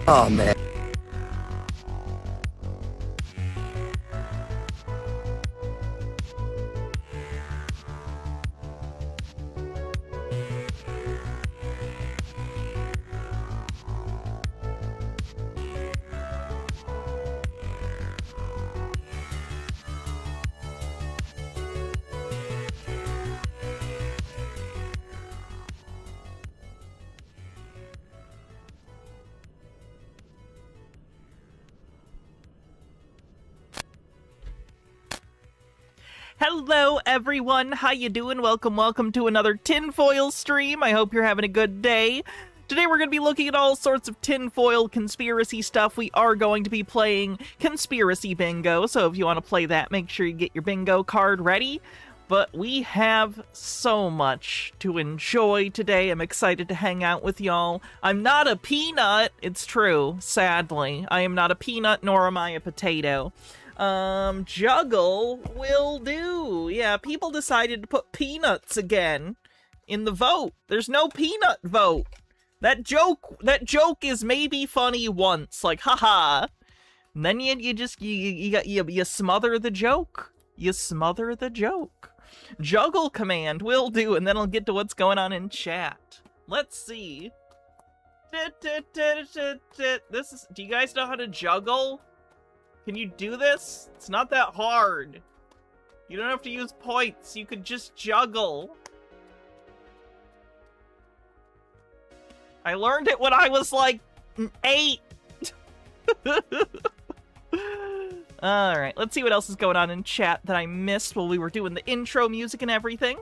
Oh, man. Hello, everyone. How you doing? Welcome to another Tinfoil stream. I hope you're having a good day. Today we're going to be looking at all sorts of tinfoil conspiracy stuff. We are going to be playing Conspiracy Bingo, so if you want to play that, make sure you get your bingo card ready. But we have so much to enjoy today. I'm excited to hang out with y'all. I'm not a peanut. It's true, sadly. I am not a peanut, nor am I a potato. Juggle will do. Yeah, people decided to put peanuts again in the vote. There's no peanut vote. That joke is maybe funny once, like, haha. And then you smother the joke. You smother the joke. Juggle command will do, and then I'll get to what's going on in chat. Let's see. This is, do you guys know how to juggle? Can you do this? It's not that hard. You don't have to use points. You could just juggle. I learned it when I was like 8. Alright, let's see what else is going on in chat that I missed while we were doing the intro music and everything.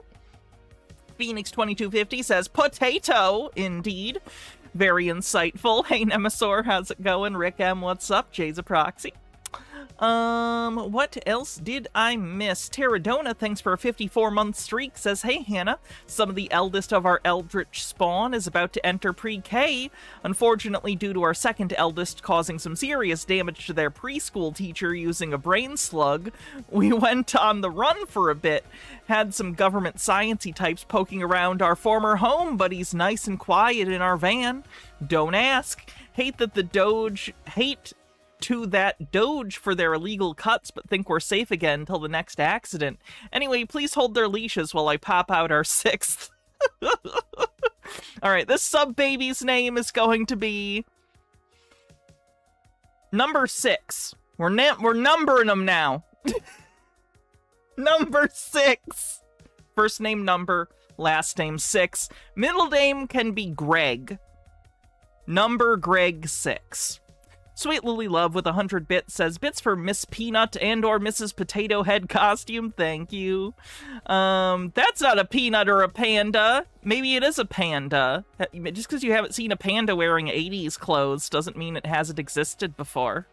Phoenix2250 says, potato, indeed. Very insightful. Hey, Nemesaur, how's it going? Rick M, what's up? Jay's a proxy. What else did I miss? Terradona, thanks for a 54-month streak, says, hey, Hannah, some of the eldest of our eldritch spawn is about to enter pre-K. Unfortunately, due to our second eldest causing some serious damage to their preschool teacher using a brain slug, we went on the run for a bit. Had some government sciencey types poking around our former home, but he's nice and quiet in our van. Don't ask. Hate to that Doge for their illegal cuts, but think we're safe again until the next accident. Anyway, please hold their leashes while I pop out our 6th. Alright, this sub-baby's name is going to be... Number 6. We're numbering them now. Number 6. First name number, last name 6. Middle name can be Greg. Number Greg 6. Sweet Lily Love with 100 bits says, bits for Miss Peanut and or Mrs. Potato Head costume, thank you. That's not a peanut or a panda. Maybe it is a panda. Just because you haven't seen a panda wearing 80s clothes doesn't mean it hasn't existed before.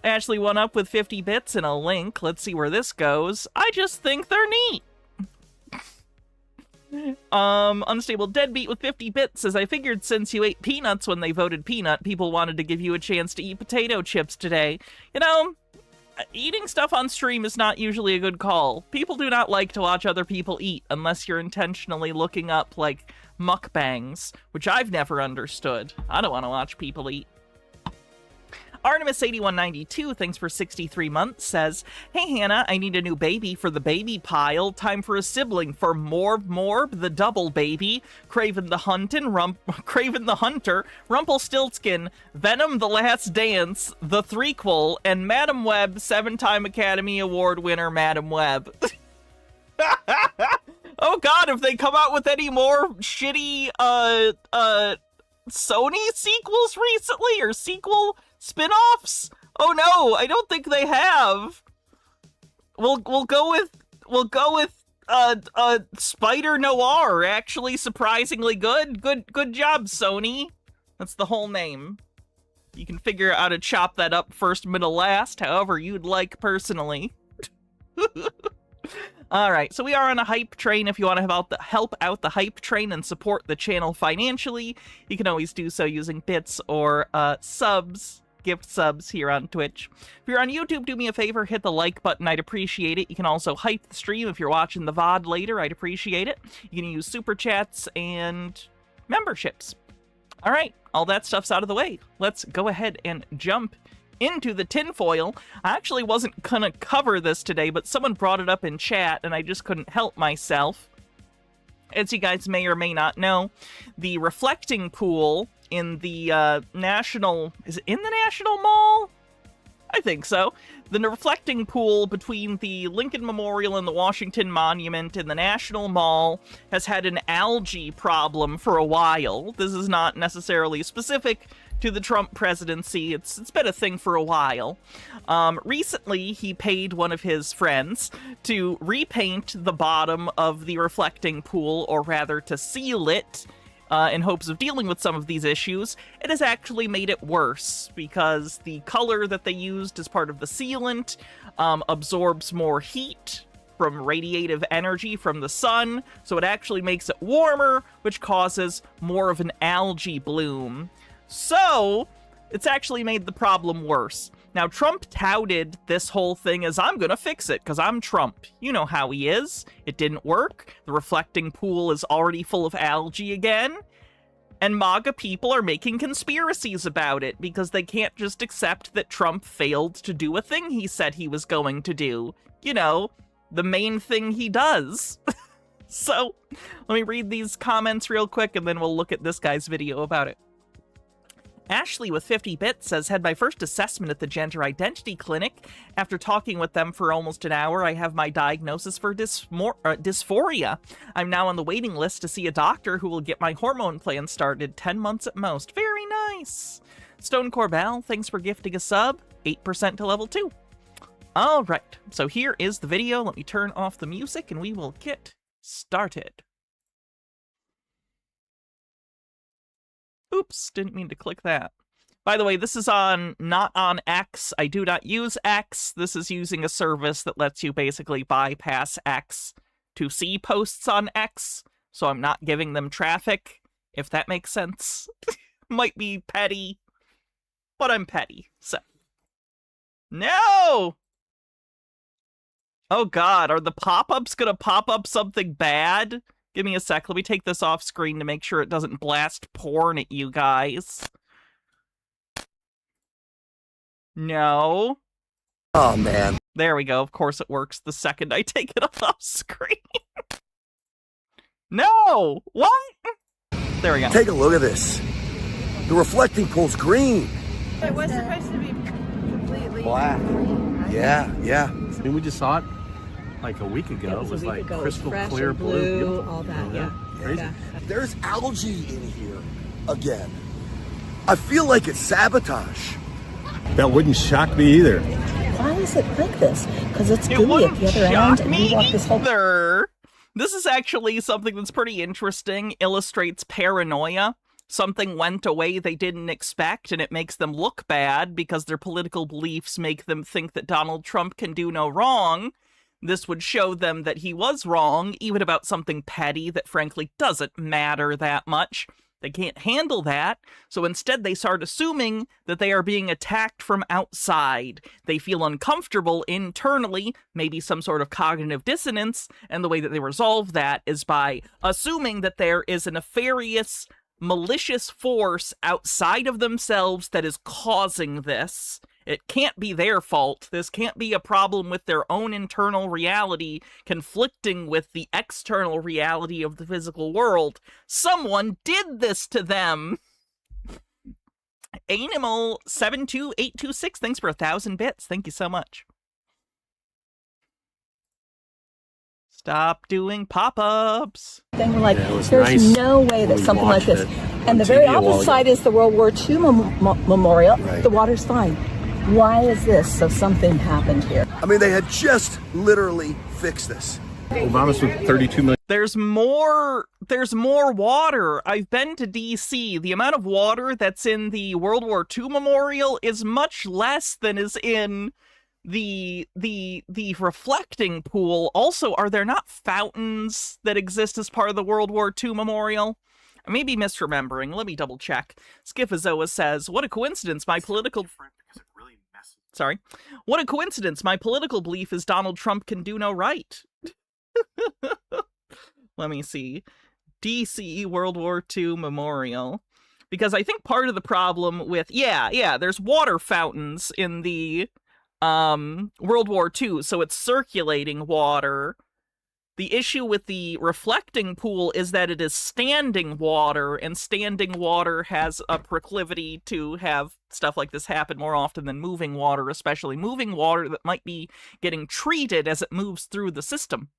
Ashley One Up with 50 bits and a link. Let's see where this goes. I just think they're neat. Unstable Deadbeat with 50 bits says, I figured since you ate peanuts when they voted peanut, people wanted to give you a chance to eat potato chips today. You know, eating stuff on stream is not usually a good call. People do not like to watch other people eat unless you're intentionally looking up, like, mukbangs, which I've never understood. I don't want to watch people eat. Artemis8192, thanks for 63 months, says, hey Hannah, I need a new baby for the baby pile. Time for a sibling for Morb the double baby, Craven the Hunter, Rumpelstiltskin, Venom the Last Dance, The Threequel, and Madam Web, 7-time Academy Award winner Madam Web. Oh god, if they come out with any more shitty, Sony sequels recently, or sequel spin-offs? Oh no, I don't think they have. We'll go with Spider Noir, actually surprisingly good. Good job, Sony. That's the whole name. You can figure out how to chop that up first, middle, last, however you'd like personally. Alright, so we are on a hype train. If you want to help out the hype train and support the channel financially, you can always do so using bits or subs, gift subs here on Twitch. If you're on YouTube, do me a favor, hit the like button, I'd appreciate it. You can also hype the stream if you're watching the VOD later, I'd appreciate it. You can use super chats and memberships. All right, all that stuff's out of the way. Let's go ahead and jump into the tinfoil. I actually wasn't gonna cover this today, but someone brought it up in chat, and I just couldn't help myself. As you guys may or may not know, the reflecting pool in the National... Is it in the National Mall? I think so. The reflecting pool between the Lincoln Memorial and the Washington Monument and the National Mall has had an algae problem for a while. This is not necessarily specific to the Trump presidency. It's been a thing for a while. Recently, he paid one of his friends to repaint the bottom of the reflecting pool, or rather to seal it, in hopes of dealing with some of these issues. It has actually made it worse, because the color that they used as part of the sealant absorbs more heat from radiative energy from the sun, so it actually makes it warmer, which causes more of an algae bloom. So, it's actually made the problem worse. Now, Trump touted this whole thing as, I'm gonna fix it, because I'm Trump. You know how he is. It didn't work. The reflecting pool is already full of algae again. And MAGA people are making conspiracies about it, because they can't just accept that Trump failed to do a thing he said he was going to do. You know, the main thing he does. So, let me read these comments real quick, and then we'll look at this guy's video about it. Ashley with 50 bits says, had my first assessment at the gender identity clinic. After talking with them for almost an hour, I have my diagnosis for dysphoria. I'm now on the waiting list to see a doctor who will get my hormone plan started, 10 months at most. Very nice. Stone Corbell, thanks for gifting a sub, 8% to level 2. All right, so here is the video. Let me turn off the music and we will get started. Oops, didn't mean to click that. By the way, this is not on X. I do not use X. This is using a service that lets you basically bypass X to see posts on X, so I'm not giving them traffic, if that makes sense. Might be petty, but I'm petty, so. No! Oh god, are the pop-ups gonna pop up something bad? Give me a sec. Let me take this off screen to make sure it doesn't blast porn at you guys. No. Oh, man. There we go. Of course it works the second I take it off screen. No! What? There we go. Take a look at this. The reflecting pool's green. It was supposed to be completely black. Yeah. I mean, we just saw it like a week ago. It was like crystal clear blue, all that, yeah. Crazy. Yeah. There's algae in here again. I feel like it's sabotage. That wouldn't shock me either. Why is it like this? Because it's It gooey at wouldn't the other shock end, and me you walk this whole... either. This is actually something that's pretty interesting, illustrates paranoia. Something went away they didn't expect, and it makes them look bad because their political beliefs make them think that Donald Trump can do no wrong. This would show them that he was wrong, even about something petty that frankly doesn't matter that much. They can't handle that, so instead they start assuming that they are being attacked from outside. They feel uncomfortable internally, maybe some sort of cognitive dissonance, and the way that they resolve that is by assuming that there is a nefarious, malicious force outside of themselves that is causing this. It can't be their fault. This can't be a problem with their own internal reality conflicting with the external reality of the physical world. Someone did this to them. Animal72826, thanks for 1,000 bits. Thank you so much. Stop doing pop-ups. Then we're like, Yeah, it was there's nice no way that when we something like watched this. it And on the very TV a while opposite ago. side is the World War II memorial. Right. The water's fine. Why is this? So something happened here. I mean, they had just literally fixed this. Obama spent 32 million. There's more water. I've been to DC. The amount of water that's in the World War II memorial is much less than is in the reflecting pool. Also, are there not fountains that exist as part of the World War II memorial? I may be misremembering. Let me double check. Skifazoa says, what a coincidence, my political... Sorry. What a coincidence, my political belief is Donald Trump can do no right. Let me see. DC World War II Memorial. Because I think part of the problem with, there's water fountains in the World War II, so it's circulating water. The issue with the reflecting pool is that it is standing water, and standing water has a proclivity to have stuff like this happen more often than moving water, especially moving water that might be getting treated as it moves through the system.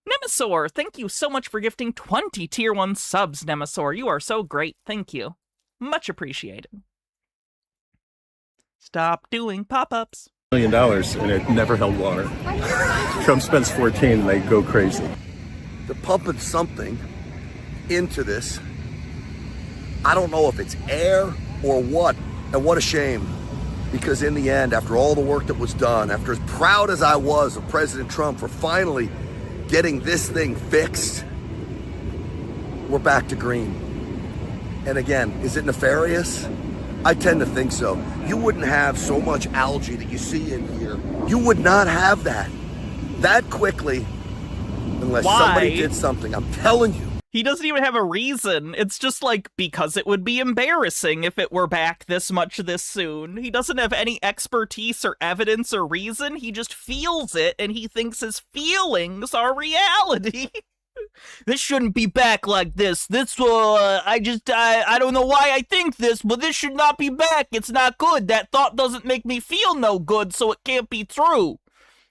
Nemesaur, thank you so much for gifting 20 Tier 1 subs, Nemesaur. You are so great. Thank you. Much appreciated. Stop doing pop-ups. $1 million and it never held water. Trump spends 14 and they go crazy. They're pumping something into this. I don't know if it's air or what. And what a shame. Because in the end, after all the work that was done, after as proud as I was of President Trump for finally getting this thing fixed, we're back to green. And again, is it nefarious? I tend to think so. You wouldn't have so much algae that you see in here. You would not have that quickly unless somebody did something. I'm telling you. He doesn't even have a reason. It's just like, because it would be embarrassing if it were back this much this soon. He doesn't have any expertise or evidence or reason. He just feels it, and he thinks his feelings are reality. This shouldn't be back like this. I don't know why I think this, but this should not be back. It's not good. That thought doesn't make me feel no good, so it can't be true.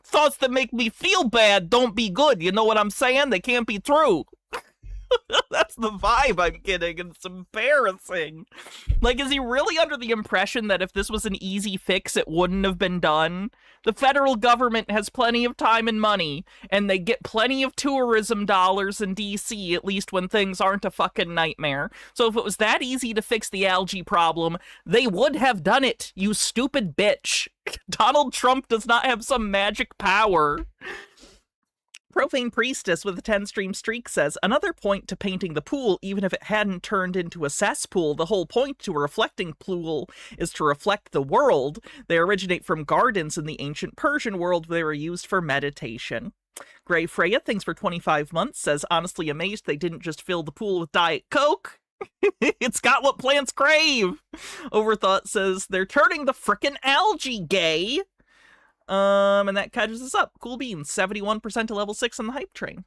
Thoughts that make me feel bad don't be good. You know what I'm saying? They can't be true. That's the vibe I'm getting, and it's embarrassing. Like, is he really under the impression that if this was an easy fix, it wouldn't have been done? The federal government has plenty of time and money, and they get plenty of tourism dollars in DC, at least when things aren't a fucking nightmare. So if it was that easy to fix the algae problem, they would have done it, you stupid bitch. Donald Trump does not have some magic power. Profane Priestess with a 10-stream streak says, another point to painting the pool, even if it hadn't turned into a cesspool, the whole point to a reflecting pool is to reflect the world. They originate from gardens in the ancient Persian world where they were used for meditation. Gray Freya, thanks for 25 months, says, honestly amazed they didn't just fill the pool with Diet Coke. It's got what plants crave. Overthought says, they're turning the frickin' algae gay. And that catches us up. Cool beans, 71% to level 6 on the hype train.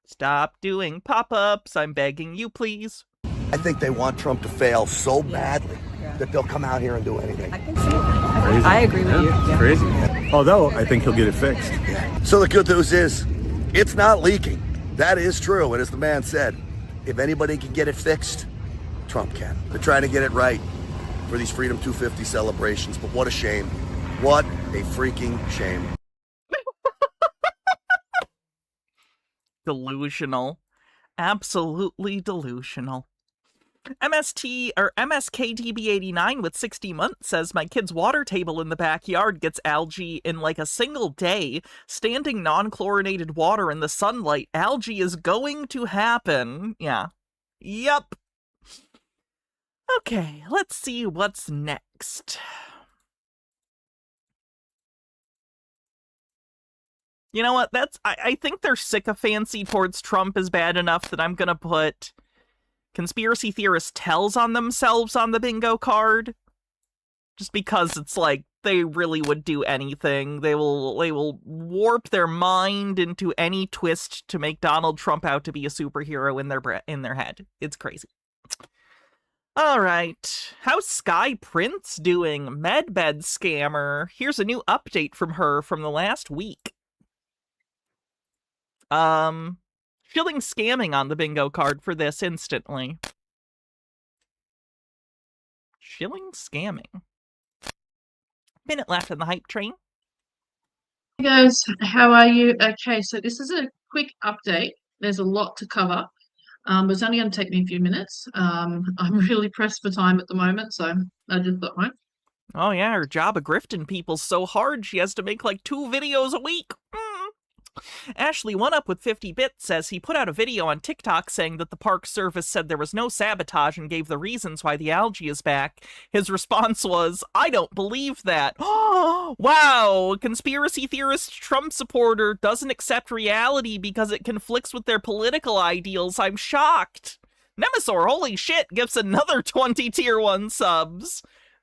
Stop doing pop-ups, I'm begging you, please. I think they want Trump to fail so badly that they'll come out here and do anything. I think so. I agree with you. Yeah. Crazy. Although, I think he'll get it fixed. So the good news is, it's not leaking. That is true, and as the man said, if anybody can get it fixed, Trump can. They're trying to get it right for these Freedom 250 celebrations, but what a shame. What a freaking shame. Delusional. Absolutely delusional. MST or MSKDB89 with 60 months says, my kid's water table in the backyard gets algae in like a single day. Standing non-chlorinated water in the sunlight. Algae is going to happen. Yeah. Yup. Okay, let's see what's next. You know what? I think their sycophancy towards Trump is bad enough that I'm gonna put conspiracy theorist tells on themselves on the bingo card. Just because it's like, they really would do anything. They will warp their mind into any twist to make Donald Trump out to be a superhero in their head. It's crazy. Alright, how's Sky Prince doing? Medbed scammer. Here's a new update from her from the last week. Shilling scamming on the bingo card for this instantly. Shilling scamming. Minute left on the hype train. Hey guys, how are you? Okay, so this is a quick update. There's a lot to cover. But it's only going to take me a few minutes. I'm really pressed for time at the moment, so I just thought, right? Oh yeah, her job of grifting people's so hard she has to make like 2 videos a week. Ashley One Up with 50 bits says he put out a video on TikTok saying that the Park Service said there was no sabotage and gave the reasons why the algae is back. His response was, I don't believe that. Oh, wow, conspiracy theorist Trump supporter doesn't accept reality because it conflicts with their political ideals. I'm shocked. Nemesaur, holy shit, gives another 20 tier 1 subs.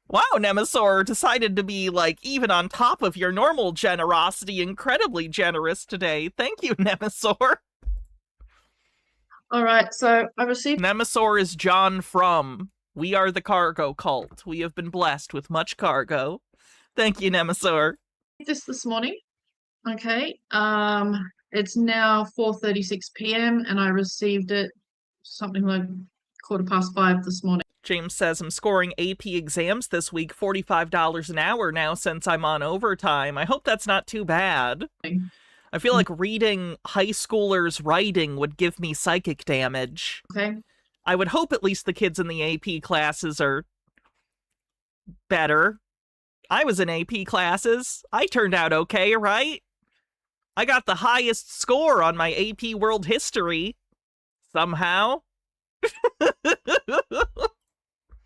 Wow, Nemesaur decided to be, like, even on top of your normal generosity, incredibly generous today. Thank you, Nemesaur. All right, so I received Nemesaur is John from We Are the Cargo Cult. We have been blessed with much cargo. Thank you, Nemesaur. this morning. Okay. It's now 4:36 p.m. and I received it something like 5:15 this morning. James says, I'm scoring AP exams this week, $45 an hour now since I'm on overtime. I hope that's not too bad. I feel like reading high schoolers' writing would give me psychic damage. Okay. I would hope at least the kids in the AP classes are better. I was in AP classes. I turned out okay, right? I got the highest score on my AP World History. Somehow.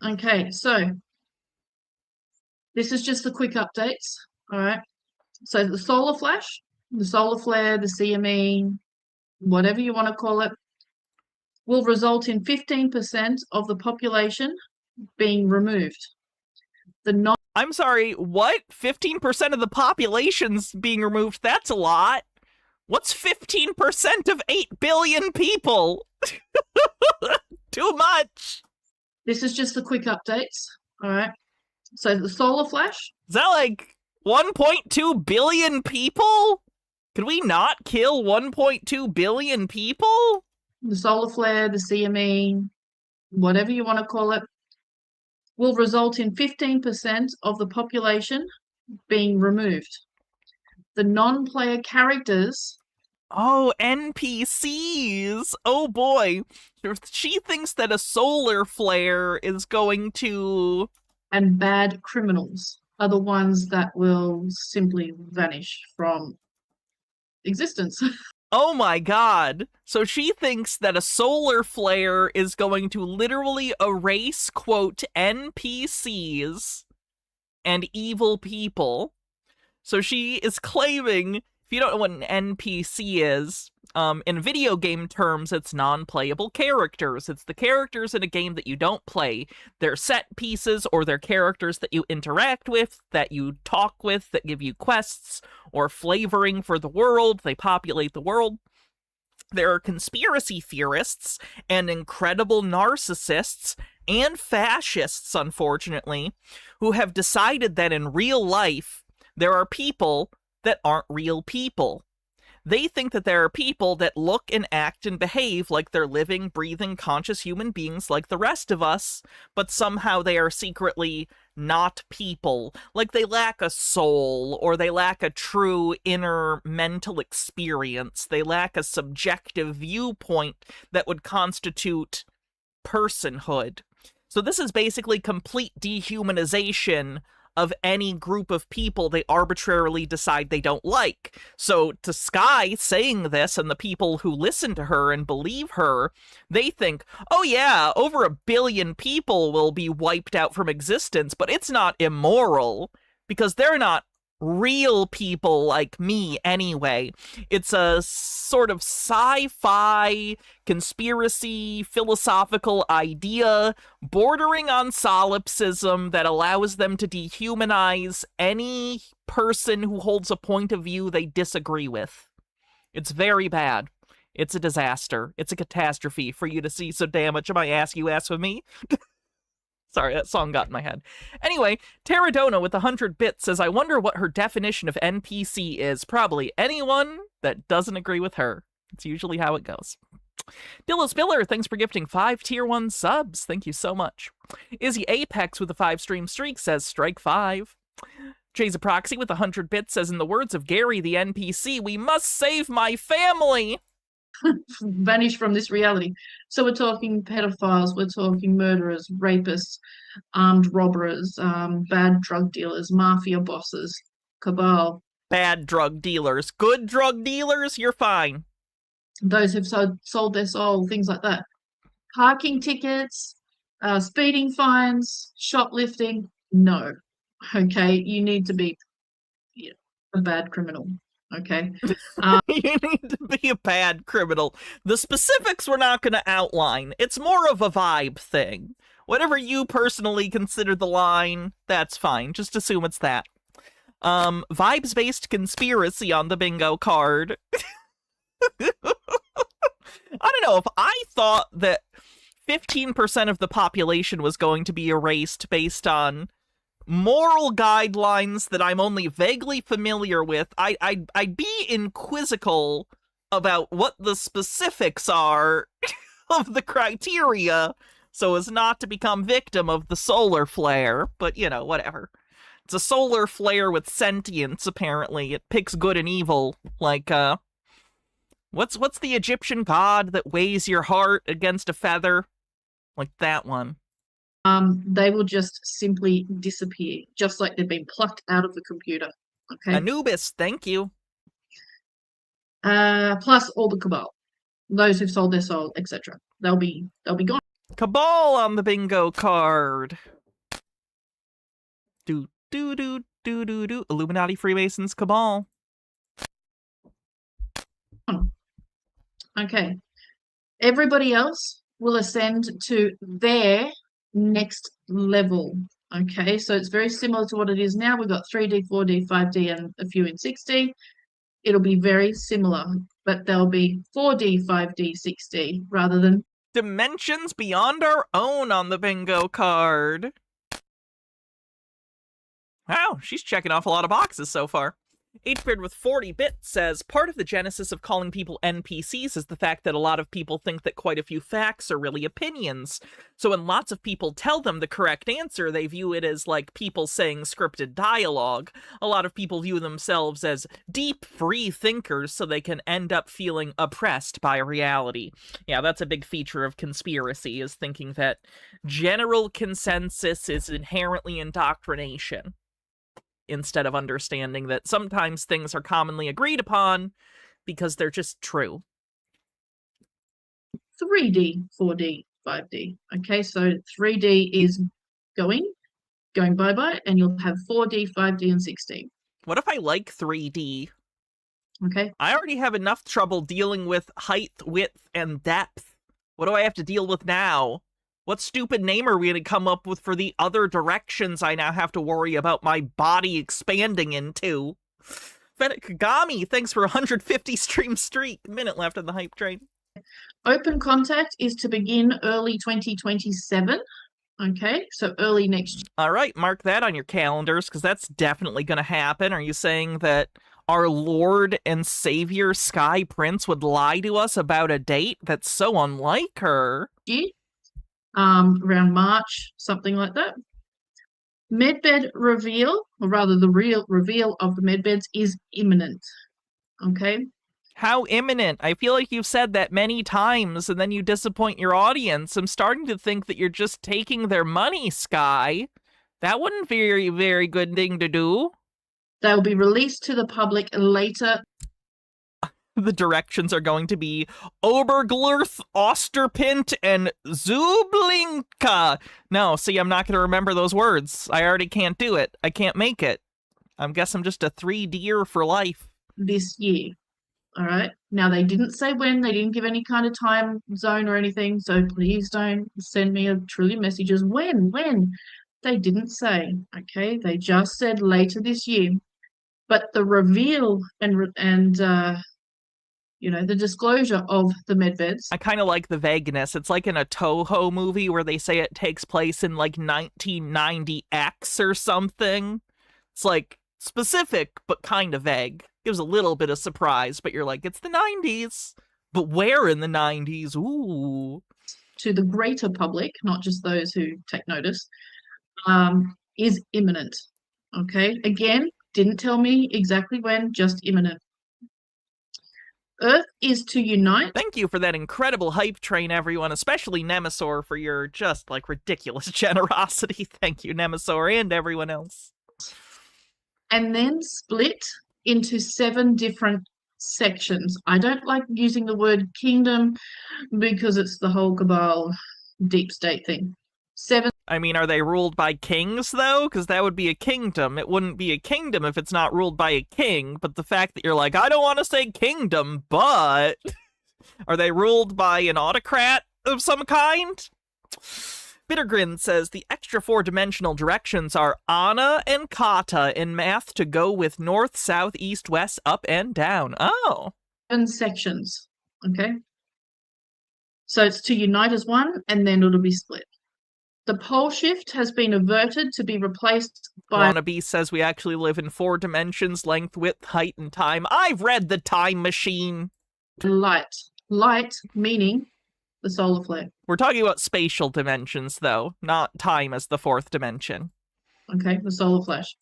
Okay, so this is just the quick updates. All right. So the solar flash, the solar flare, the CME, whatever you want to call it, will result in 15% of the population being removed. I'm sorry, what? 15% of the population's being removed? That's a lot. What's 15% of 8 billion people? Too much. This is just the quick updates. All right. So the solar flash. Is that like 1.2 billion people? Could we not kill 1.2 billion people? The solar flare, the CME, whatever you want to call it, will result in 15% of the population being removed. The non-player characters. Oh, NPCs. Oh boy. She thinks that a solar flare is going to... And bad criminals are the ones that will simply vanish from existence. Oh my god. So she thinks that a solar flare is going to literally erase, quote, NPCs and evil people. So she is claiming, if you don't know what an NPC is, in video game terms, it's non-playable characters. It's the characters in a game that you don't play. They're set pieces, or they're characters that you interact with, that you talk with, that give you quests or flavoring for the world. They populate the world. There are conspiracy theorists and incredible narcissists and fascists, unfortunately, who have decided that in real life, there are people that aren't real people. They think that there are people that look and act and behave like they're living, breathing, conscious human beings like the rest of us, but somehow they are secretly not people. Like they lack a soul, or they lack a true inner mental experience. They lack a subjective viewpoint that would constitute personhood. So this is basically complete dehumanization of any group of people they arbitrarily decide they don't like. So to Sky saying this, and the people who listen to her and believe her, they think, oh yeah, over 1 billion people will be wiped out from existence, but it's not immoral, because they're not real people like me anyway. It's a sort of sci-fi, conspiracy, philosophical idea bordering on solipsism that allows them to dehumanize any person who holds a point of view they disagree with. It's very bad. It's a disaster. It's a catastrophe for you to see, so damn much of my ass you ask of me. Sorry, that song got in my head. Anyway, Terradona with 100 bits says, I wonder what her definition of NPC is. Probably anyone that doesn't agree with her. It's usually how it goes. Dillo Spiller, thanks for gifting 5 tier 1 subs. Thank you so much. Izzy Apex with a 5-stream streak says, strike 5. Jay's a Proxy with 100 bits says, in the words of Gary the NPC, we must save my family. Vanish from this reality. So we're talking pedophiles, we're talking murderers, rapists, armed robbers, bad drug dealers, mafia bosses, cabal. Bad drug dealers. Good drug dealers, you're fine. Those who've sold their soul, things like that. Parking tickets, speeding fines, shoplifting, no. Okay, you need to be a bad criminal. Okay. You need to be a bad criminal. The specifics we're not going to outline. It's more of a vibe thing. Whatever you personally consider the line, that's fine. Just assume it's that. Vibes-based conspiracy on the bingo card. I don't know, if I thought that 15% of the population was going to be erased based on moral guidelines that I'm only vaguely familiar with, I'd be inquisical about what the specifics are of the criteria so as not to become victim of the solar flare, but, you know, whatever. It's a solar flare with sentience, apparently. It picks good and evil, like, what's the Egyptian god that weighs your heart against a feather? Like that one. They will just simply disappear, just like they've been plucked out of the computer. Okay. Anubis, thank you. Plus all the cabal, those who've sold their soul, etc. They'll be gone. Cabal on the bingo card. Do do do do do do. Illuminati, Freemasons, Cabal. Okay. Everybody else will ascend to their next level. Okay, so it's very similar to what it is now. We've got 3D, 4D, 5D, and a few in 6D. It'll be very similar, but there'll be 4D, 5D, 6D rather than dimensions beyond our own on the bingo card. Wow, she's checking off a lot of boxes so far. Hbeard with 40 bits says, part of the genesis of calling people NPCs is the fact that a lot of people think that quite a few facts are really opinions. So when lots of people tell them the correct answer, they view it as like people saying scripted dialogue. A lot of people view themselves as deep, free thinkers, so they can end up feeling oppressed by reality. Yeah, that's a big feature of conspiracy, is thinking that general consensus is inherently indoctrination, instead of understanding that sometimes things are commonly agreed upon because they're just true. 3D, 4D, 5D. Okay, so 3D is going bye-bye, and you'll have 4D, 5D, and 6D. What if I like 3D? Okay. I already have enough trouble dealing with height, width, and depth. What do I have to deal with now? What stupid name are we going to come up with for the other directions I now have to worry about my body expanding into? Fennec Kagami, thanks for 150 stream streak. Minute left on the hype train. Open contact is to begin early 2027. Okay, so early next year. All right, mark that on your calendars, because that's definitely going to happen. Are you saying that our Lord and Savior Sky Prince would lie to us about a date? That's so unlike her. Around March, something like that. Medbed reveal, or rather the real reveal of the medbeds, is imminent. Okay. How imminent? I feel like you've said that many times and then you disappoint your audience. I'm starting to think that you're just taking their money, Sky. That wouldn't be a very, very good thing to do. They'll be released to the public later. The directions are going to be Oberglurth, Osterpint, and Zublinka. No, see, I'm not going to remember those words. I already can't do it. I can't make it. I guess I'm just a 3D'er for life. This year. All right. Now, they didn't say when. They didn't give any kind of time zone or anything. So please don't send me a trillion messages. When? They didn't say. Okay. They just said later this year. But the reveal and the disclosure of the medbeds. I kind of like the vagueness. It's like in a Toho movie where they say it takes place in like 1990X or something. It's like specific, but kind of vague. Gives a little bit of surprise, but you're like, it's the 90s. But where in the 90s? Ooh. To the greater public, not just those who take notice, is imminent. Okay? Again, didn't tell me exactly when, just imminent. Earth is to unite. Thank you for that incredible hype train, everyone, especially Nemesaur for your just, like, ridiculous generosity. Thank you, Nemesaur, and everyone else. And then split into 7 different sections. I don't like using the word kingdom because it's the whole cabal deep state thing. 7 I mean, are they ruled by kings, though? Because that would be a kingdom. It wouldn't be a kingdom if it's not ruled by a king. But the fact that you're like, I don't want to say kingdom, but are they ruled by an autocrat of some kind? Bittergrin says the extra 4-dimensional directions are ana and kata in math to go with north, south, east, west, up, and down. Oh. sections. Okay. So it's to unite as one, and then it'll be split. The pole shift has been averted to be replaced by... Wannabe says we actually live in 4 dimensions, length, width, height, and time. I've read The Time Machine. Light. Light meaning the solar flare. We're talking about spatial dimensions, though, not time as the 4th dimension. Okay, the solar flash.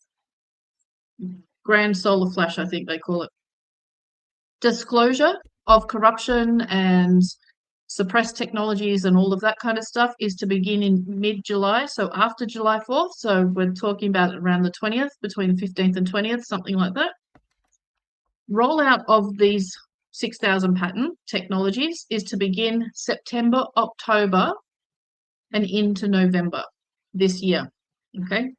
Grand solar flash, I think they call it. Disclosure of corruption and suppressed technologies and all of that kind of stuff is to begin in mid-July, so after July 4th. So we're talking about around the 20th, between the 15th and 20th, something like that. Rollout of these 6,000 patent technologies is to begin September, October, and into November this year. Okay.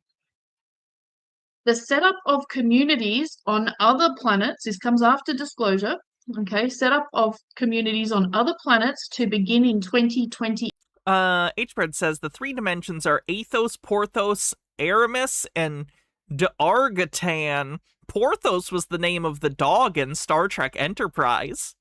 The setup of communities on other planets, this comes after disclosure. Okay, setup of communities on other planets to begin in 2020. Hbread says the 3 dimensions are Athos, Porthos, Aramis, and D'Argatan. Porthos was the name of the dog in Star Trek Enterprise.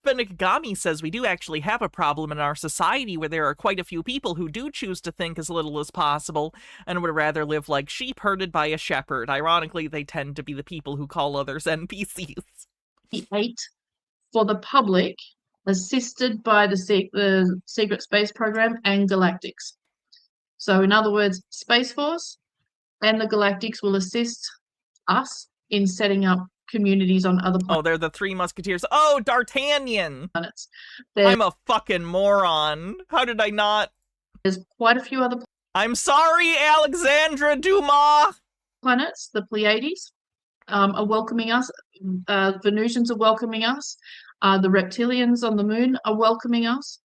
Benigami says we do actually have a problem in our society where there are quite a few people who do choose to think as little as possible and would rather live like sheep herded by a shepherd. Ironically, they tend to be the people who call others NPCs. 8 for the public, assisted by the Secret Space Program and Galactics. So in other words, Space Force and the Galactics will assist us in setting up communities on other planets. Oh, they're the 3 Musketeers. Oh, D'Artagnan! There's, I'm a fucking moron. How did I not? There's quite a few other I'm sorry, Alexandra Dumas! planets, the Pleiades, are welcoming us. Venusians are welcoming us. The reptilians on the moon are welcoming us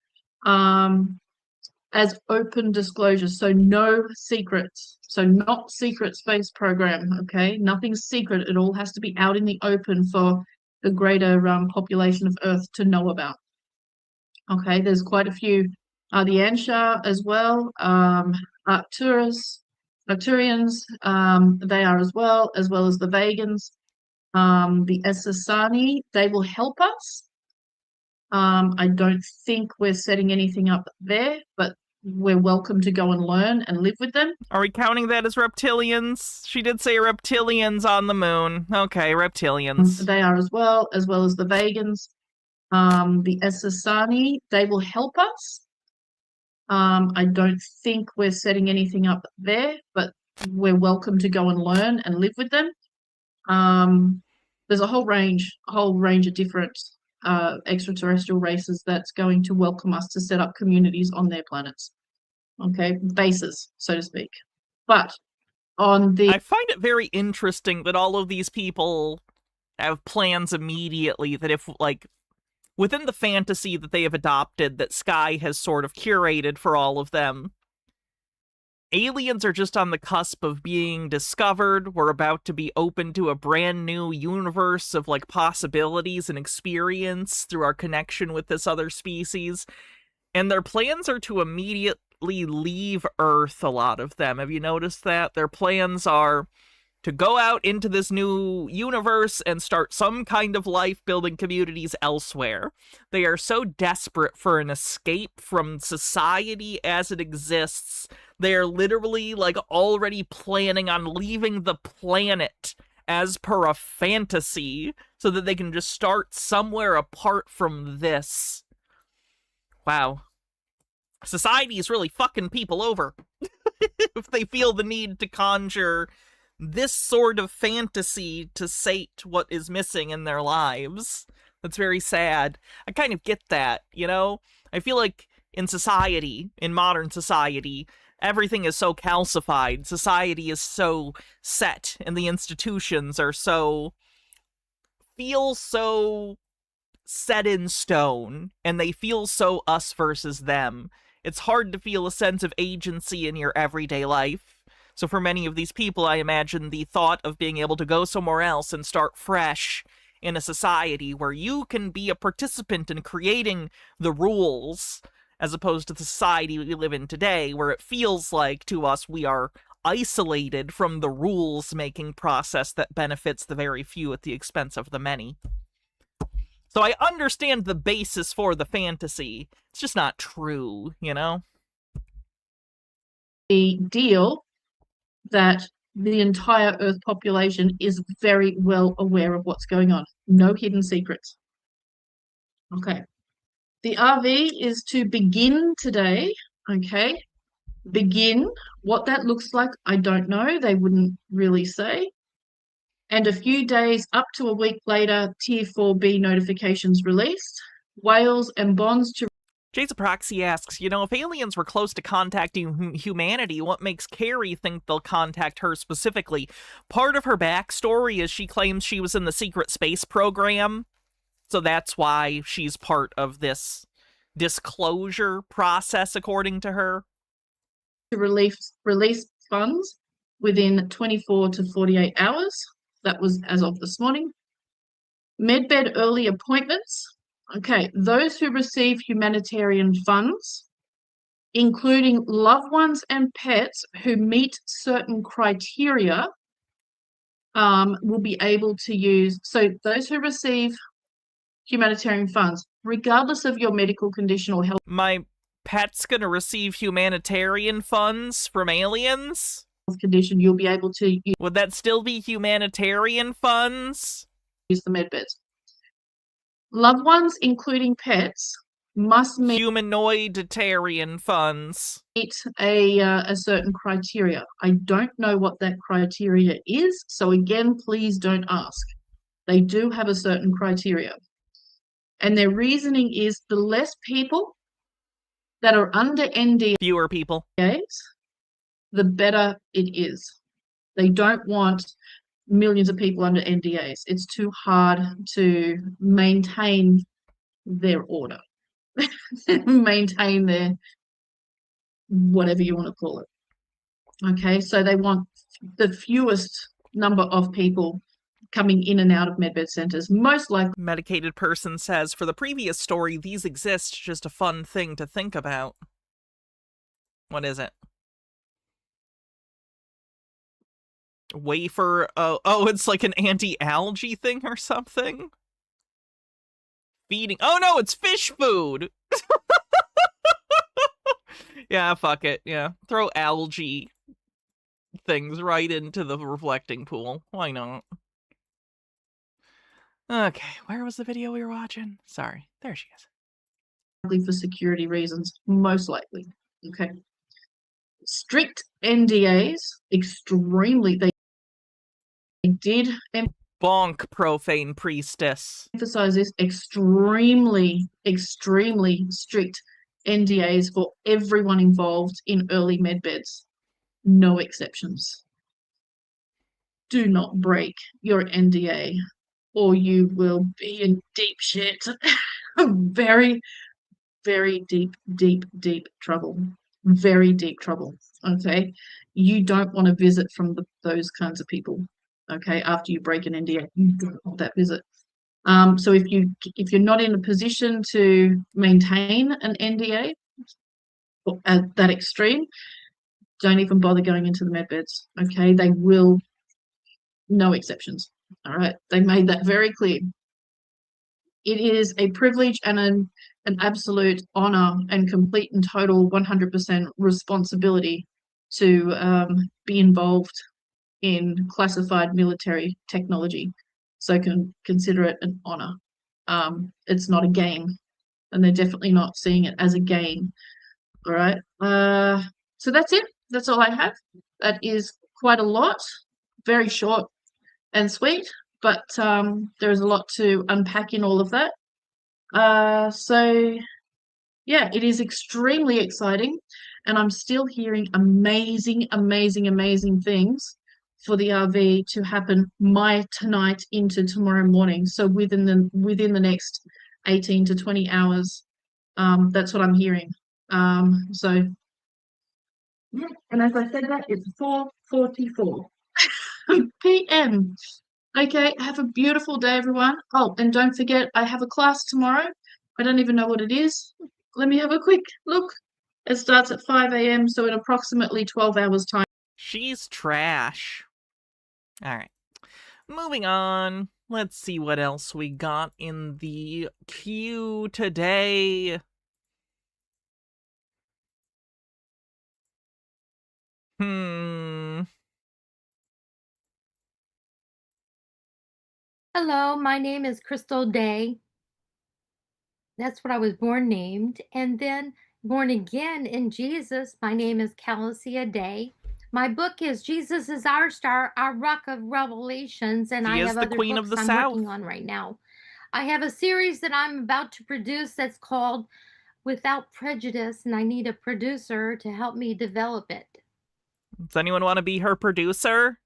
as open disclosure. So no secrets. So not secret space program, okay? Nothing's secret. It all has to be out in the open for the greater population of Earth to know about. Okay, there's quite a few. The Ansha as well, Arcturians, they are as well as the Vegans. The Essassani, they will help us. I don't think we're setting anything up there, but we're welcome to go and learn and live with them. Are we counting that as reptilians? She did say reptilians on the moon. Okay, reptilians. They are as well as the Vegans. The Essassani, they will help us. I don't think we're setting anything up there, but we're welcome to go and learn and live with them. There's a whole range of different extraterrestrial races that's going to welcome us to set up communities on their planets. Okay, bases, so to speak. But on the... I find it very interesting that all of these people have plans immediately that if, like, within the fantasy that they have adopted that Sky has sort of curated for all of them, aliens are just on the cusp of being discovered. We're about to be open to a brand new universe of, like, possibilities and experience through our connection with this other species. And their plans are to immediately leave Earth, a lot of them. Have you noticed that? Their plans are to go out into this new universe and start some kind of life-building communities elsewhere. They are so desperate for an escape from society as it exists. They are literally, like, already planning on leaving the planet as per a fantasy so that they can just start somewhere apart from this. Wow. Society is really fucking people over if they feel the need to conjure this sort of fantasy to sate what is missing in their lives. That's very sad. I kind of get that, you know? I feel like in society, in modern society, everything is so calcified. Society is so set, and the institutions are feel so set in stone, and they feel so us versus them. it's hard to feel a sense of agency in your everyday life. So for many of these people, I imagine the thought of being able to go somewhere else and start fresh in a society where you can be a participant in creating the rules, as opposed to the society we live in today, where it feels like to us we are isolated from the rules-making process that benefits the very few at the expense of the many. So I understand the basis for the fantasy. It's just not true, you know? The deal that the entire Earth population is very well aware of what's going on. No hidden secrets. Okay. The RV is to begin today. Okay. Begin. What that looks like, I don't know. They wouldn't really say. And a few days up to a week later, Tier 4B notifications released. Whales and bonds to Jason Proxy asks, you know, if aliens were close to contacting humanity, what makes Carrie think they'll contact her specifically? Part of her backstory is she claims she was in the secret space program, so that's why she's part of this disclosure process, according to her. to release funds within 24 to 48 hours. That was as of this morning. Medbed early appointments. Okay, those who receive humanitarian funds, including loved ones and pets who meet certain criteria, will be able to use. So those who receive humanitarian funds, regardless of your medical condition or health My pet's gonna receive humanitarian funds from aliens? condition, you'll be able to Would that still be humanitarian funds? use the medbeds. Loved ones, including pets, must meet Humanoiditarian funds. a certain criteria. I don't know what that criteria is, so again, please don't ask. They do have a certain criteria. And their reasoning is the less people that are under NDAs, Fewer people. the better it is. They don't want millions of people under NDAs. It's too hard to maintain their order, maintain their whatever you want to call it. Okay, so they want the fewest number of people coming in and out of medbed centers, most likely. Medicated person says, for the previous story, these exist, just a fun thing to think about. What is it? Wafer, oh, it's like an anti-algae thing or something? Feeding, oh no, it's fish food! Yeah, fuck it, yeah. Throw algae things right into the reflecting pool. Why not? Okay, where was the video we were watching? Sorry, there she is. For security reasons, most likely. Okay. Strict NDAs, extremely, they did Bonk, profane priestess. emphasize this, extremely strict NDAs for everyone involved in early medbeds. No exceptions. Do not break your NDA or you will be in deep shit. Very, very deep trouble. Very deep trouble. Okay. You don't want to visit from those kinds of people. Okay. After you break an NDA, you don't want that visit. So if you're not in a position to maintain an NDA at that extreme, don't even bother going into the medbeds. Okay. They will, no exceptions. All right. They made that very clear. It is a privilege and an absolute honor and complete and total 100% responsibility to be involved in classified military technology. So consider it an honor. It's not a game, and they're definitely not seeing it as a game. All right. So that's it. That's all I have. That is quite a lot. Very short and sweet, but there is a lot to unpack in all of that. So yeah, it is extremely exciting, and I'm still hearing amazing things for the RV to happen tonight into tomorrow morning. So within the next 18 to 20 hours, that's what I'm hearing. So yeah, and as I said that, it's 4:44 p.m. Okay, have a beautiful day, everyone. Oh, and don't forget, I have a class tomorrow. I don't even know what it is. Let me have a quick look. It starts at 5 a.m., so in approximately 12 hours' time. She's trash. All right. Moving on. Let's see what else we got in the queue today. Hello, my name is Crystal Day. That's what I was born named. And then born again in Jesus, my name is Calicia Day. My book is Jesus is Our Star, Our Rock of Revelations, and She I is have the other Queen of books the I'm South. working on right now. I have a series that I'm about to produce that's called Without Prejudice, and I need a producer to help me develop it. Does anyone want to be her producer?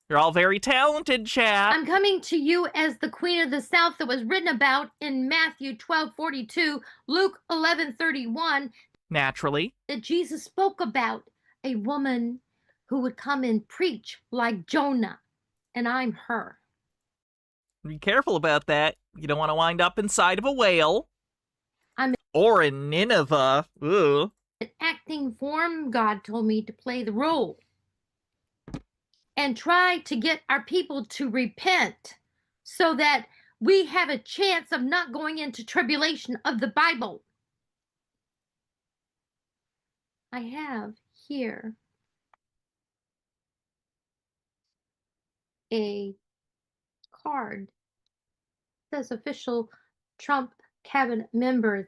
You're all very talented, chat. I'm coming to you as the Queen of the South that was written about in Matthew 12:42, Luke 11:31. Naturally. That Jesus spoke about a woman who would come and preach like Jonah, and I'm her. Be careful about that. You don't want to wind up inside of a whale. Or in Nineveh. Ooh. An acting form. God told me to play the role and try to get our people to repent so that we have a chance of not going into tribulation of the Bible. I have here a card that says official Trump cabinet members.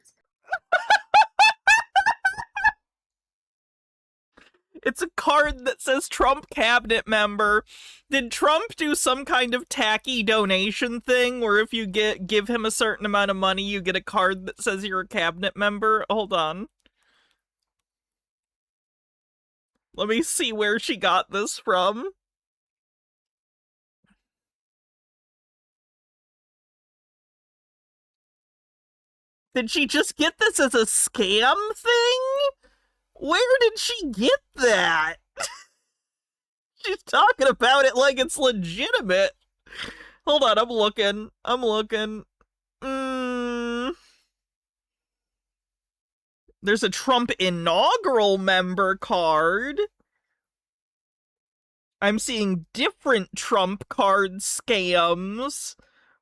It's a card that says Trump cabinet member. Did Trump do some kind of tacky donation thing where if you give him a certain amount of money, you get a card that says you're a cabinet member? Hold on. Let me see where she got this from. Did she just get this as a scam thing? Where did she get that? She's talking about it like it's legitimate. Hold on, I'm looking. There's a Trump inaugural member card. I'm seeing different Trump card scams.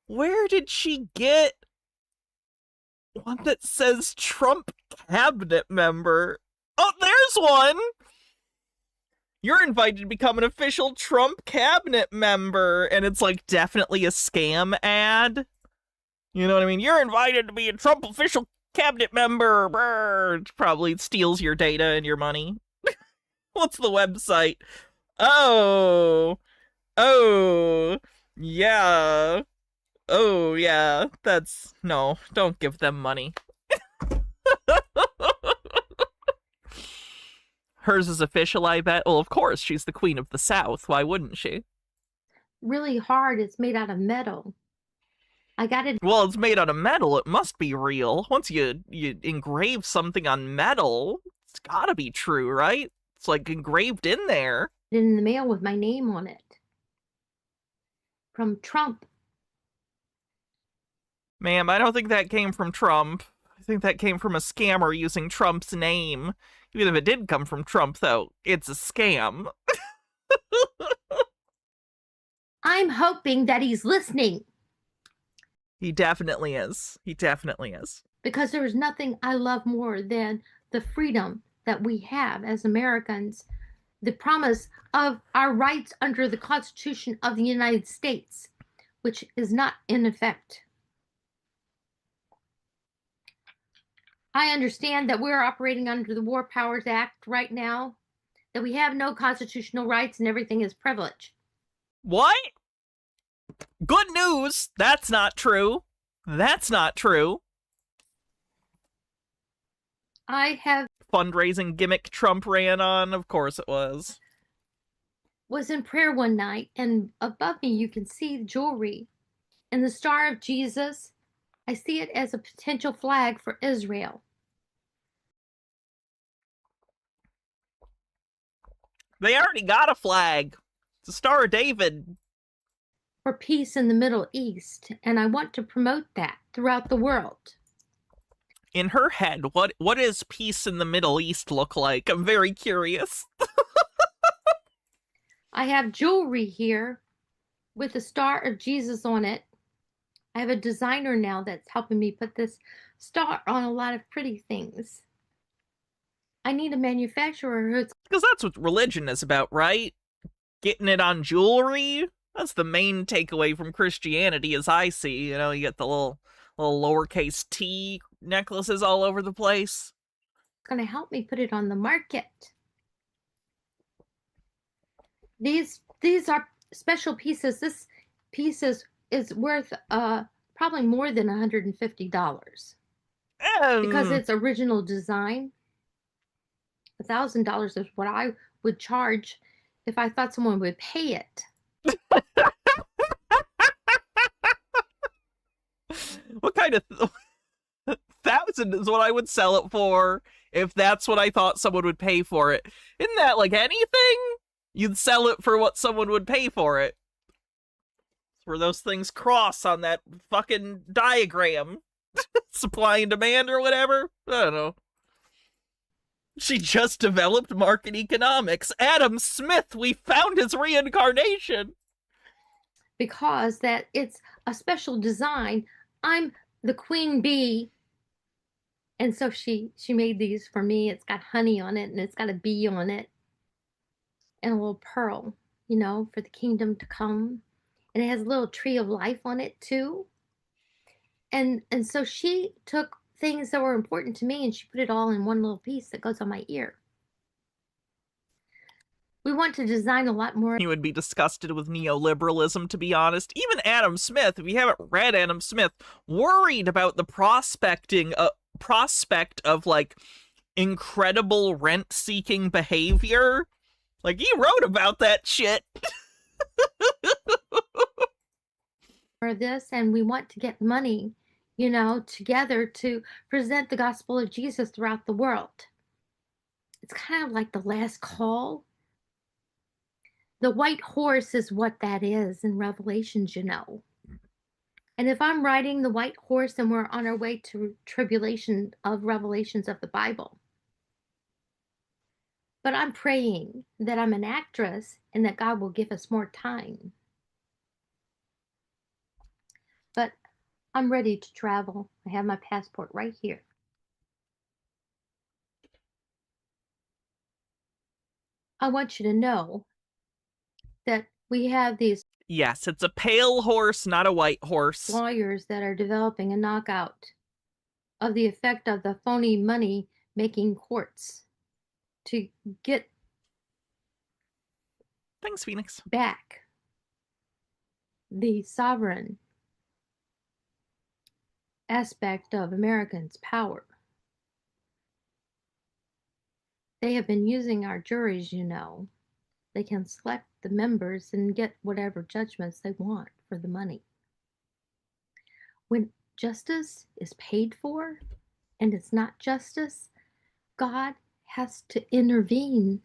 Where did she get one that says Trump cabinet member? Oh, there's one! You're invited to become an official Trump cabinet member. And it's like definitely a scam ad. You know what I mean? You're invited to be a Trump official cabinet member. Brr. It probably steals your data and your money. What's the website? Oh, yeah. Oh, yeah. No, don't give them money. Hers is official, I bet. Well, of course, she's the Queen of the South. Why wouldn't she? Really hard. It's made out of metal. I got it. Well, it's made out of metal. It must be real. Once you engrave something on metal, it's gotta be true, right? It's like engraved in there. In the mail with my name on it. From Trump. Ma'am, I don't think that came from Trump. I think that came from a scammer using Trump's name. Even if it did come from Trump, though, it's a scam. I'm hoping that he's listening. He definitely is. He definitely is. Because there is nothing I love more than the freedom that we have as Americans, the promise of our rights under the Constitution of the United States, which is not in effect. I understand that we're operating under the War Powers Act right now, that we have no constitutional rights and everything is privilege. What? Good news! That's not true. That's not true. I have fundraising gimmick Trump ran on. Of course it was. Was in prayer one night, and above me you can see jewelry. And the Star of Jesus, I see it as a potential flag for Israel. They already got a flag. It's the Star of David. For peace in the Middle East, and I want to promote that throughout the world. In her head, what does peace in the Middle East look like? I'm very curious. I have jewelry here with the Star of Jesus on it. I have a designer now that's helping me put this star on a lot of pretty things. I need a manufacturer who's... Because that's what religion is about, right? Getting it on jewelry? That's the main takeaway from Christianity as I see. You know, you get the little lowercase t necklaces all over the place. going to help me put it on the market. These are special pieces. This piece is worth probably more than $150 because it's original design. $1,000 is what I would charge if I thought someone would pay it. What kind of 1,000 is what I would sell it for if that's what I thought someone would pay for it. Isn't that like anything? You'd sell it for what someone would pay for it. It's where those things cross on that fucking diagram. Supply and demand or whatever. I don't know. She just developed market economics. Adam Smith, we found his reincarnation. Because that it's a special design. I'm the queen bee. And so she made these for me. It's got honey on it and it's got a bee on it. And a little pearl, you know, for the kingdom to come. And it has a little tree of life on it too. And so she took things that were important to me and she put it all in one little piece that goes on my ear. We want to design a lot more. You would be disgusted with neoliberalism, to be honest. Even Adam Smith, if you haven't read Adam Smith, worried about the prospect of like incredible rent-seeking behavior. Like, he wrote about that shit. For this, and we want to get money, you know, together to present the gospel of Jesus throughout the world. It's kind of like the last call. The white horse is what that is in Revelations, you know. And if I'm riding the white horse and we're on our way to tribulation of revelations of the Bible, but I'm praying that I'm an actress and that God will give us more time. But I'm ready to travel. I have my passport right here. I want you to know that we have these... Yes, it's a pale horse, not a white horse. Lawyers that are developing a knockout of the effect of the phony money making courts to get... Thanks, Phoenix. Back the sovereign aspect of Americans' power. They have been using our juries, you know. They can select the members and get whatever judgments they want for the money. When justice is paid for and it's not justice, God has to intervene.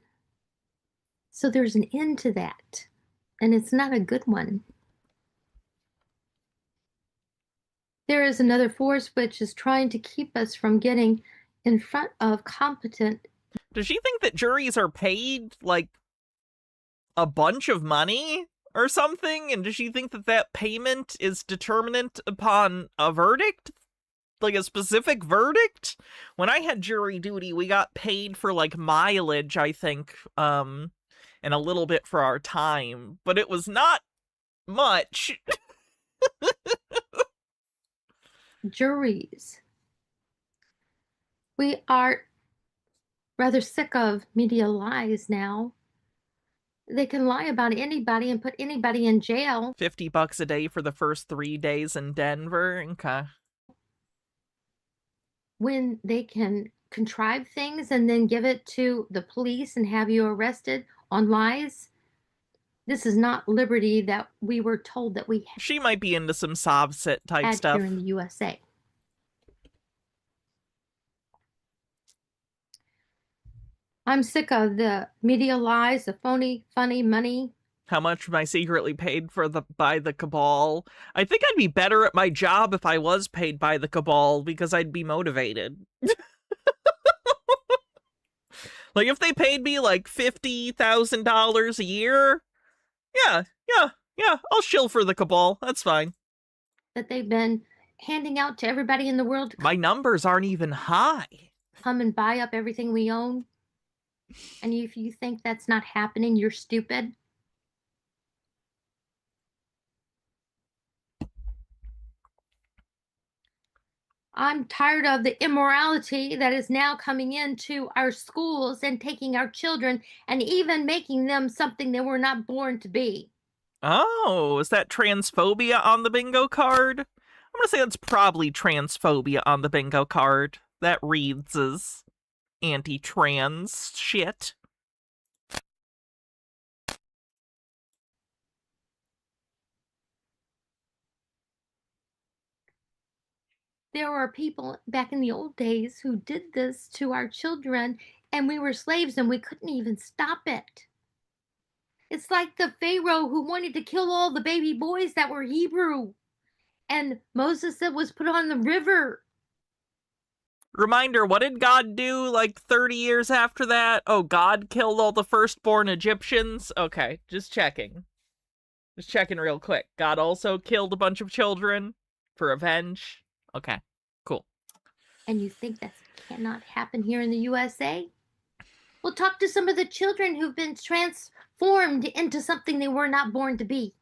So there's an end to that, and it's not a good one. There is another force which is trying to keep us from getting in front of competent... Does she think that juries are paid, like, a bunch of money or something? And does she think that that payment is determinant upon a verdict? Like a specific verdict? When I had jury duty, we got paid for, like, mileage, I think, and a little bit for our time. But it was not much. Juries. We are rather sick of media lies now. They can lie about anybody and put anybody in jail. $50 a day for the first 3 days in Denver. Okay. When they can contrive things and then give it to the police and have you arrested on lies. This is not liberty that we were told that we had. She might be into some Sovset type stuff here in the USA. I'm sick of the media lies, the phony, funny money. How much am I secretly paid by the cabal? I think I'd be better at my job if I was paid by the cabal because I'd be motivated. Like if they paid me like $50,000 a year, yeah, I'll shill for the cabal. That's fine. That they've been handing out to everybody in the world to My numbers aren't even high. come and buy up everything we own. And if you think that's not happening, you're stupid. I'm tired of the immorality that is now coming into our schools and taking our children and even making them something they were not born to be. Oh, is that transphobia on the bingo card? I'm gonna say that's probably transphobia on the bingo card. That reads as anti-trans shit. There were people back in the old days who did this to our children, and we were slaves and we couldn't even stop it. It's like the Pharaoh who wanted to kill all the baby boys that were Hebrew, and Moses that was put on the river. Reminder, what did God do like 30 years after that? Oh, God killed all the firstborn Egyptians? Okay, just checking. Just checking real quick. God also killed a bunch of children for revenge? Okay, cool. And you think that cannot happen here in the USA? Well, talk to some of the children who've been transformed into something they were not born to be.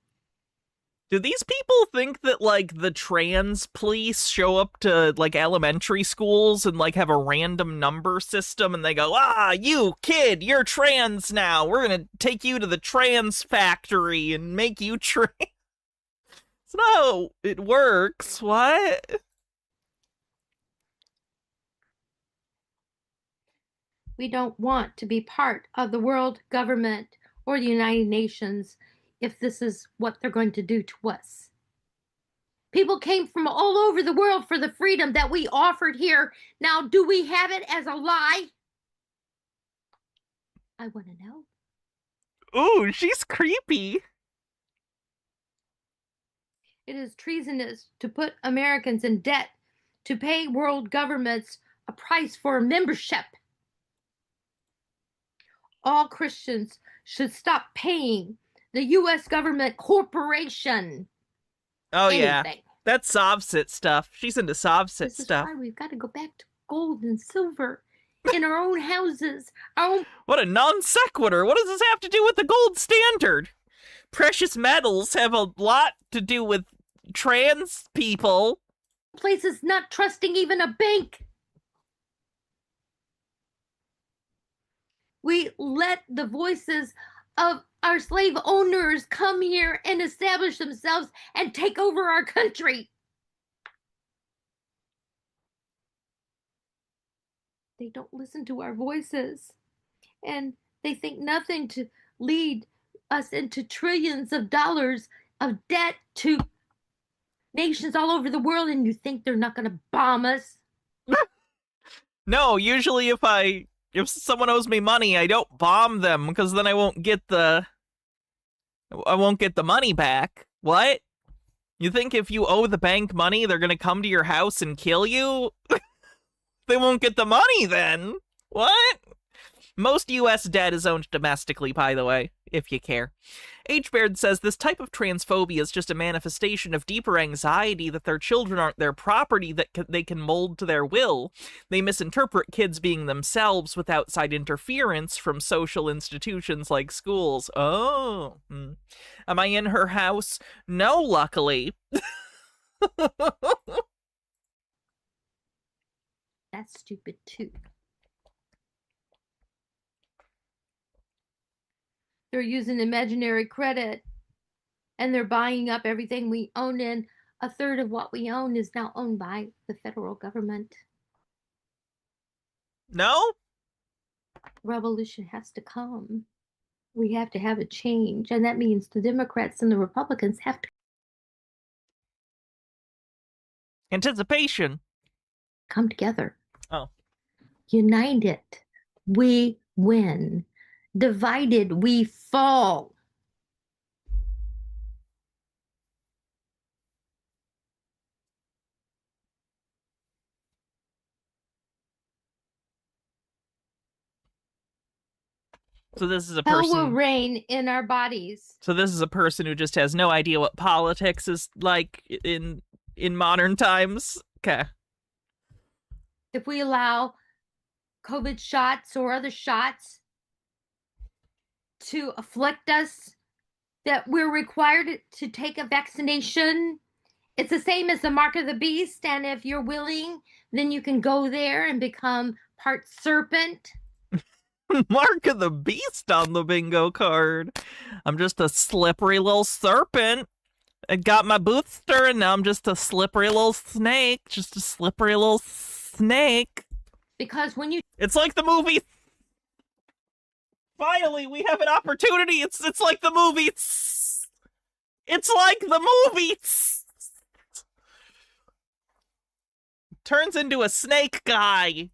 Do these people think that, like, the trans police show up to, like, elementary schools and, like, have a random number system and they go, ah, you kid, you're trans now. We're gonna take you to the trans factory and make you trans. It's not how it works. What? We don't want to be part of the world government or the United Nations if this is what they're going to do to us. People came from all over the world for the freedom that we offered here. Now, do we have it as a lie? I want to know. Ooh, she's creepy. It is treasonous to put Americans in debt to pay world governments a price for membership. All Christians should stop paying the U.S. government corporation. Oh, anything. yeah. That's Sovsit stuff. She's into Sovsit This is stuff. why we've got to go back to gold and silver in our own houses. Our own What a non sequitur. What does this have to do with the gold standard? Precious metals have a lot to do with trans people. places, not trusting even a bank. We let the voices of our slave owners come here and establish themselves and take over our country. They don't listen to our voices, and they think nothing to lead us into trillions of dollars of debt to nations all over the world, and you think they're not going to bomb us? No, usually if someone owes me money, I don't bomb them because then I won't get the money back. What? You think if you owe the bank money, they're gonna come to your house and kill you? They won't get the money then. What? Most U.S. debt is owned domestically, by the way, if you care. H. Baird says this type of transphobia is just a manifestation of deeper anxiety that their children aren't their property that they can mold to their will. They misinterpret kids being themselves with outside interference from social institutions like schools. Oh. Am I in her house? No, luckily. That's stupid too. They're using imaginary credit and they're buying up everything we own, and a third of what we own is now owned by the federal government. No? Revolution has to come. We have to have a change, and that means the Democrats and the Republicans have to Anticipation. come together. Oh. United. We win. Divided, we fall. So this is a Hell will person. reign in our bodies. So this is a person who just has no idea what politics is like in modern times. Okay. If we allow COVID shots or other shots to afflict us, that we're required to take a vaccination. It's the same as the mark of the beast, and if you're willing, then you can go there and become part serpent. Mark of the beast on the bingo card. I'm just a slippery little serpent. I got my booster, and now I'm just a slippery little snake. Just a slippery little snake. Because when you... It's like the movie... Finally, we have an opportunity. It's like the movie. It's like the movie. Turns into a snake guy.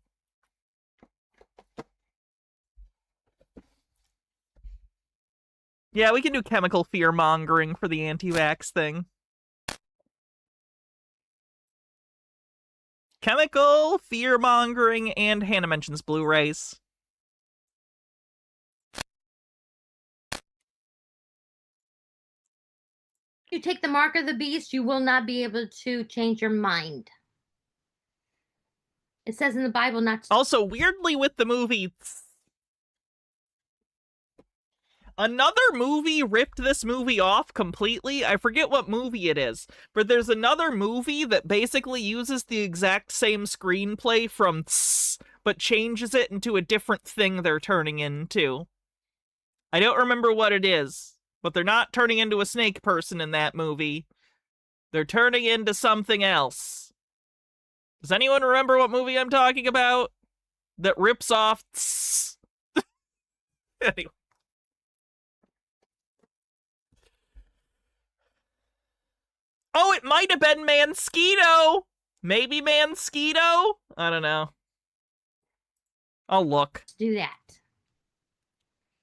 Yeah, we can do chemical fear-mongering for the anti-vax thing. Chemical fear-mongering, and Hannah mentions Blu-rays. You take the mark of the beast, you will not be able to change your mind. It says in the Bible not to... Also, weirdly with the movie... Another movie ripped this movie off completely. I forget what movie it is, but there's another movie that basically uses the exact same screenplay from Tss, but changes it into a different thing they're turning into. I don't remember what it is, but they're not turning into a snake person in that movie. They're turning into something else. Does anyone remember what movie I'm talking about? That rips off Tss? Anyway. Oh, it might have been Mansquito! Maybe Mansquito? I don't know. I'll look. Do that.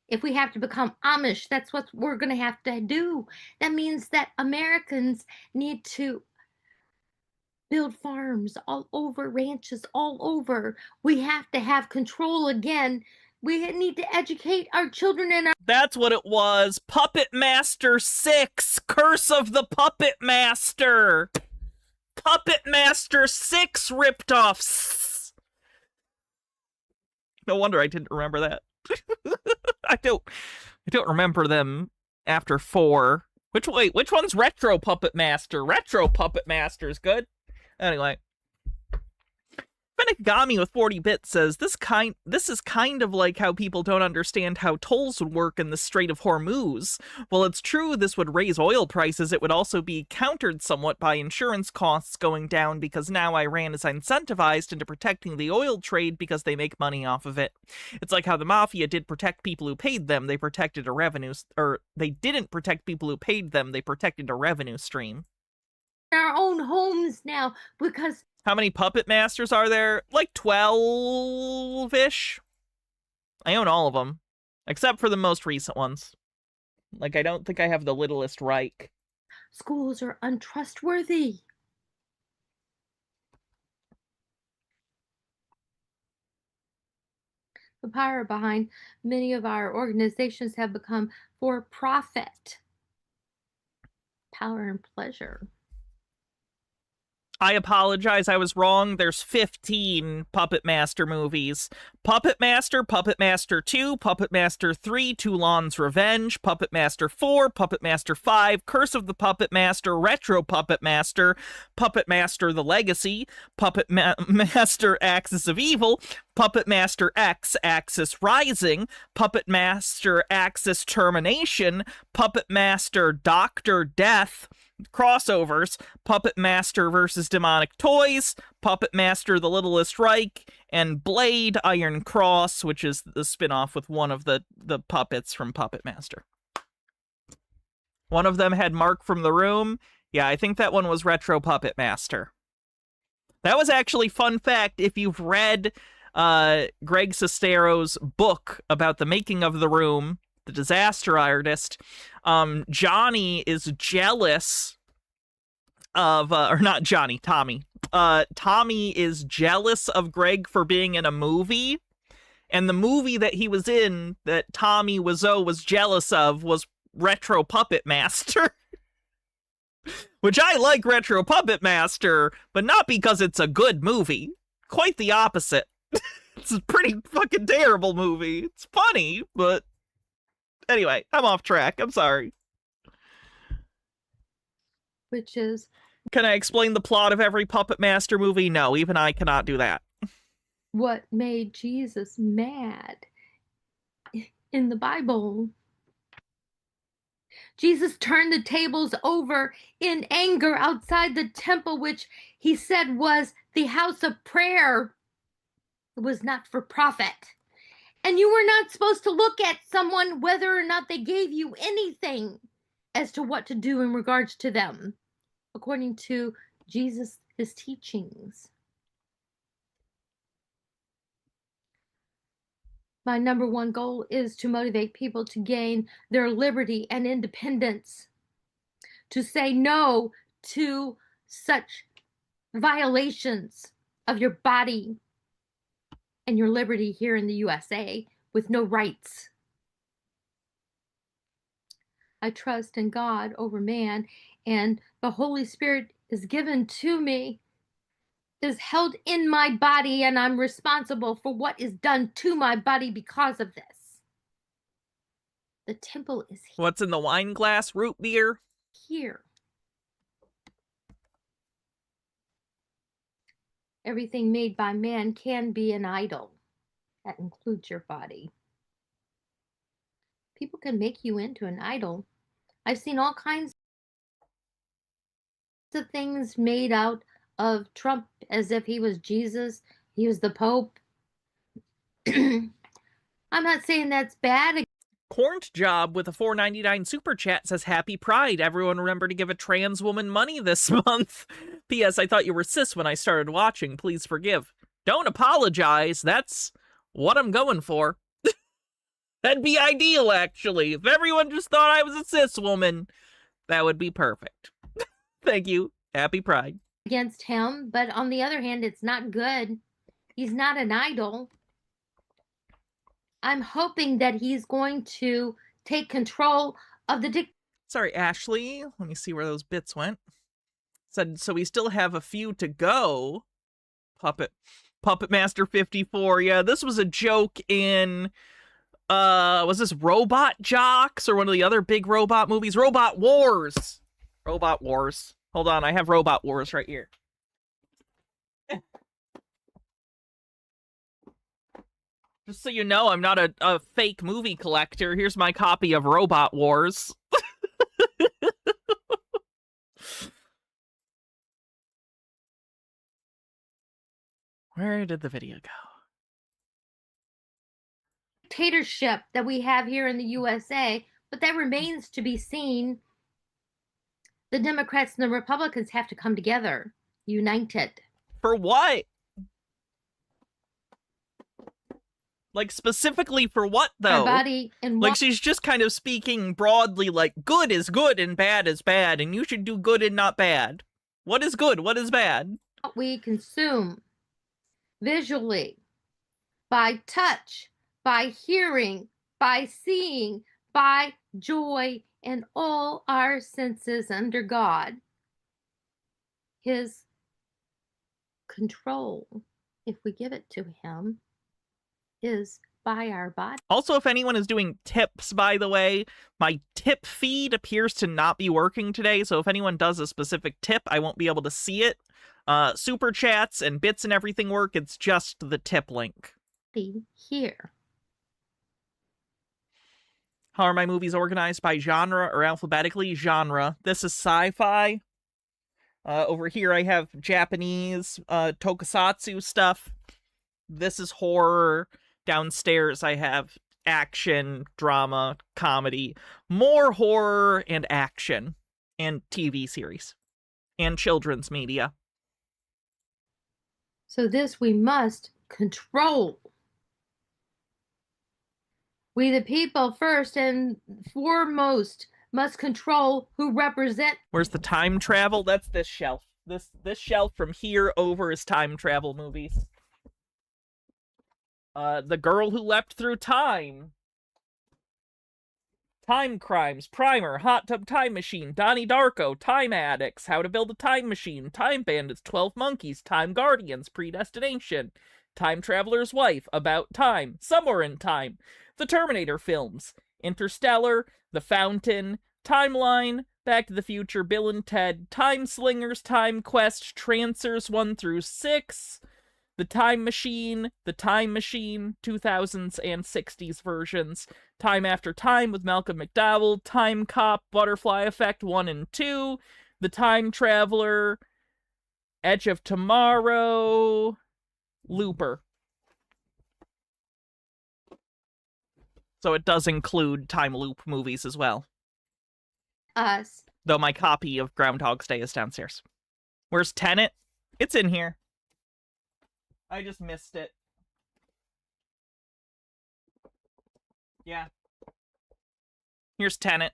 If we have to become Amish, that's what we're going to have to do. That means that Americans need to build farms all over, ranches all over. We have to have control again. We need to educate our children and our... That's what it was. Puppet Master 6. Curse of the Puppet Master. Puppet Master 6 ripped off. No wonder I didn't remember that. I don't remember them after 4. Which one's Retro Puppet Master? Retro Puppet Master is good. Anyway. Fenigami with 40 bits says, this is kind of like how people don't understand how tolls would work in the Strait of Hormuz. While it's true this would raise oil prices, it would also be countered somewhat by insurance costs going down because now Iran is incentivized into protecting the oil trade because they make money off of it. It's like how the mafia did protect people who paid them, they protected a revenue, or they didn't protect people who paid them, they protected a revenue stream. our own homes now because... How many Puppet Masters are there? Like 12-ish? I own all of them. Except for the most recent ones. Like, I don't think I have the Littlest Reich. Schools are untrustworthy. The power behind many of our organizations have become for profit. Power and pleasure. I apologize, I was wrong. There's 15 Puppet Master movies. Puppet Master 2, Puppet Master 3, Toulon's Revenge, Puppet Master 4, Puppet Master 5, Curse of the Puppet Master, Retro Puppet Master, Puppet Master The Legacy, Puppet Master Axis of Evil, Puppet Master X Axis Rising, Puppet Master Axis Termination, Puppet Master Dr. Death, crossovers, Puppet Master versus Demonic Toys, Puppet Master The Littlest Reich, and Blade Iron Cross, which is the spin-off with one of the puppets from Puppet Master. One of them had Mark from the Room. Yeah, I think that one was Retro Puppet Master. That was actually, fun fact, if you've read Greg Sestero's book about the making of The Room, The Disaster Artist, Johnny is jealous of, or not Johnny, Tommy. Tommy is jealous of Greg for being in a movie, and the movie that he was in that Tommy Wiseau was jealous of was Retro Puppet Master. Which I like Retro Puppet Master, but not because it's a good movie. Quite the opposite. It's a pretty fucking terrible movie. It's funny, but anyway, I'm off track. I'm sorry. Which is... Can I explain the plot of every Puppet Master movie? No, even I cannot do that. What made Jesus mad in the Bible? Jesus turned the tables over in anger outside the temple, which he said was the house of prayer. It was not for profit. And you were not supposed to look at someone whether or not they gave you anything as to what to do in regards to them, according to Jesus, his teachings. My number one goal is to motivate people to gain their liberty and independence, to say no to such violations of your body and your liberty here in the USA with no rights. I trust in God over man, and the Holy Spirit is given to me, is held in my body, and I'm responsible for what is done to my body because of this. The temple is What's in the wine glass? Root beer? here. Everything made by man can be an idol. That includes your body. People can make you into an idol. I've seen all kinds of things made out of Trump as if he was Jesus, he was the Pope. I'm not saying that's bad. Corned Job with a $4.99 super chat says, Happy Pride. Everyone remember to give a trans woman money this month. P.S. I thought you were cis when I started watching. Please forgive. Don't apologize. That's what I'm going for. That'd be ideal, actually. If everyone just thought I was a cis woman, that would be perfect. Thank you. Happy Pride. Against him, but on the other hand, it's not good. He's not an idol. I'm hoping that he's going to take control of the Sorry, Ashley. Let me see where those bits went. Said, so we still have a few to go. Puppet Master 54. Yeah, this was a joke in, was this Robot Jocks or one of the other big robot movies? Robot Wars. Robot Wars. Hold on, I have Robot Wars right here. Just so you know, I'm not a fake movie collector. Here's my copy of Robot Wars. Where did the video go? dictatorship that we have here in the USA, but that remains to be seen. The Democrats and the Republicans have to come together, united. For what? Like, specifically for what, though? Our body and like, she's just kind of speaking broadly, like, good is good and bad is bad, and you should do good and not bad. What is good? What is bad? what we consume visually, by touch, by hearing, by seeing, by joy, and all our senses under God. His control, if we give it to him, is by our body. Also, if anyone is doing tips, by the way, my tip feed appears to not be working today, so if anyone does a specific tip, I won't be able to see it. Super chats and bits and everything work, it's just the tip link. Here. How are my movies organized, by genre or alphabetically? Genre. This is sci-fi. Over here I have Japanese tokusatsu stuff. This is horror. Downstairs I have action, drama, comedy, more horror and action, and TV series, and children's media. So this we must control. We the people first and foremost must control who represent. Where's the time travel? That's this shelf. This shelf from here over is time travel movies. The Girl Who Leapt Through Time. Time Crimes, Primer, Hot Tub Time Machine, Donnie Darko, Time Addicts, How to Build a Time Machine, Time Bandits, 12 Monkeys, Time Guardians, Predestination, Time Traveler's Wife, About Time, Somewhere in Time, The Terminator films, Interstellar, The Fountain, Timeline, Back to the Future, Bill and Ted, Time Slingers, Time Quest, Trancers 1 through 6, The Time Machine, 2000s and 60s versions, Time After Time with Malcolm McDowell, Time Cop, Butterfly Effect 1 and 2, The Time Traveler, Edge of Tomorrow, Looper. So it does include time loop movies as well. Us. Though my copy of Groundhog's Day is downstairs. Where's Tenet? It's in here. I just missed it. Yeah. Here's Tenet.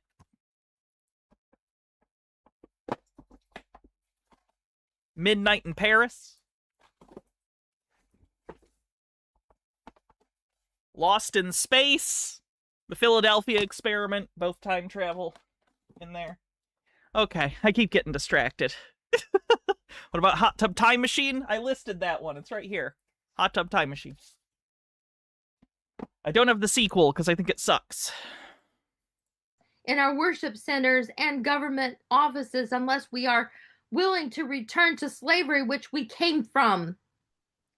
Midnight in Paris. Lost in Space. The Philadelphia Experiment. Both time travel in there. Okay, I keep getting distracted. What about Hot Tub Time Machine? I listed that one. It's right here. Hot Tub Time Machine. I don't have the sequel because I think it sucks. In our worship centers and government offices unless we are willing to return to slavery which we came from.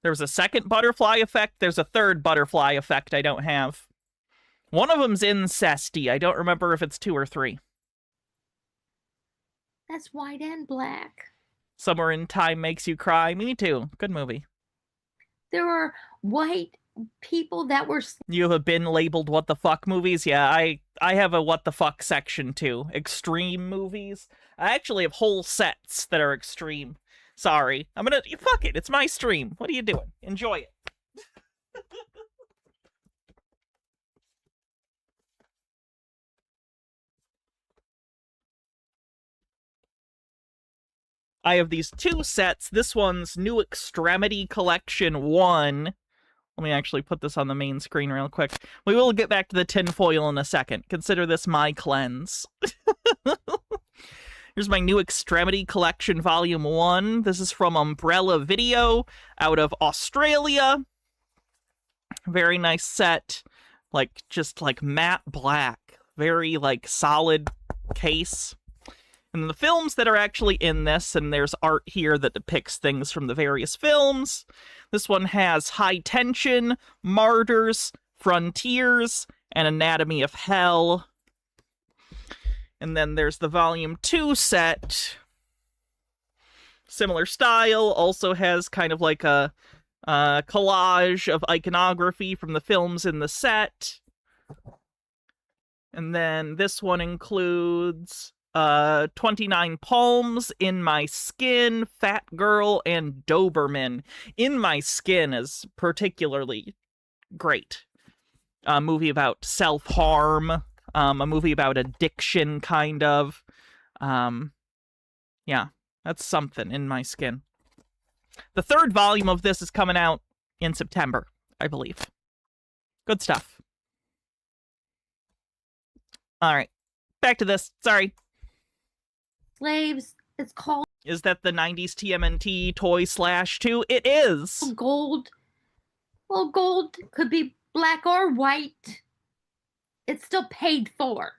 There's a second butterfly effect. There's a third butterfly effect I don't have. One of them's incesty. I don't remember if it's 2 or 3. That's white and black. Somewhere in Time Makes You Cry. Me too. Good movie. There were white people that were... You have been labeled what the fuck movies? Yeah, I have a what the fuck section too. Extreme movies. I actually have whole sets that are extreme. Sorry. I'm gonna... Fuck it. It's my stream. What are you doing? Enjoy it. I have these 2 sets. This one's New Extremity Collection 1. Let me actually put this on the main screen real quick. We will get back to the tinfoil in a second. Consider this my cleanse. Here's my New Extremity Collection Volume 1. This is from Umbrella Video out of Australia. Very nice set. Like, just like matte black. Very, like, solid case. And the films that are actually in this, and there's art here that depicts things from the various films. This one has High Tension, Martyrs, Frontiers, and Anatomy of Hell. And then there's the Volume 2 set. Similar style, also has kind of like a collage of iconography from the films in the set. And then this one includes 29 Palms, In My Skin, Fat Girl, and Doberman. In My Skin is particularly great. A movie about self-harm, a movie about addiction, kind of. Yeah, that's something, In My Skin. The 3rd volume of this is coming out in September, I believe. Good stuff. Alright, back to this. Sorry. Slaves. It's called... Is that the 90s TMNT toy /2? It is! Gold. Well, gold could be black or white. It's still paid for.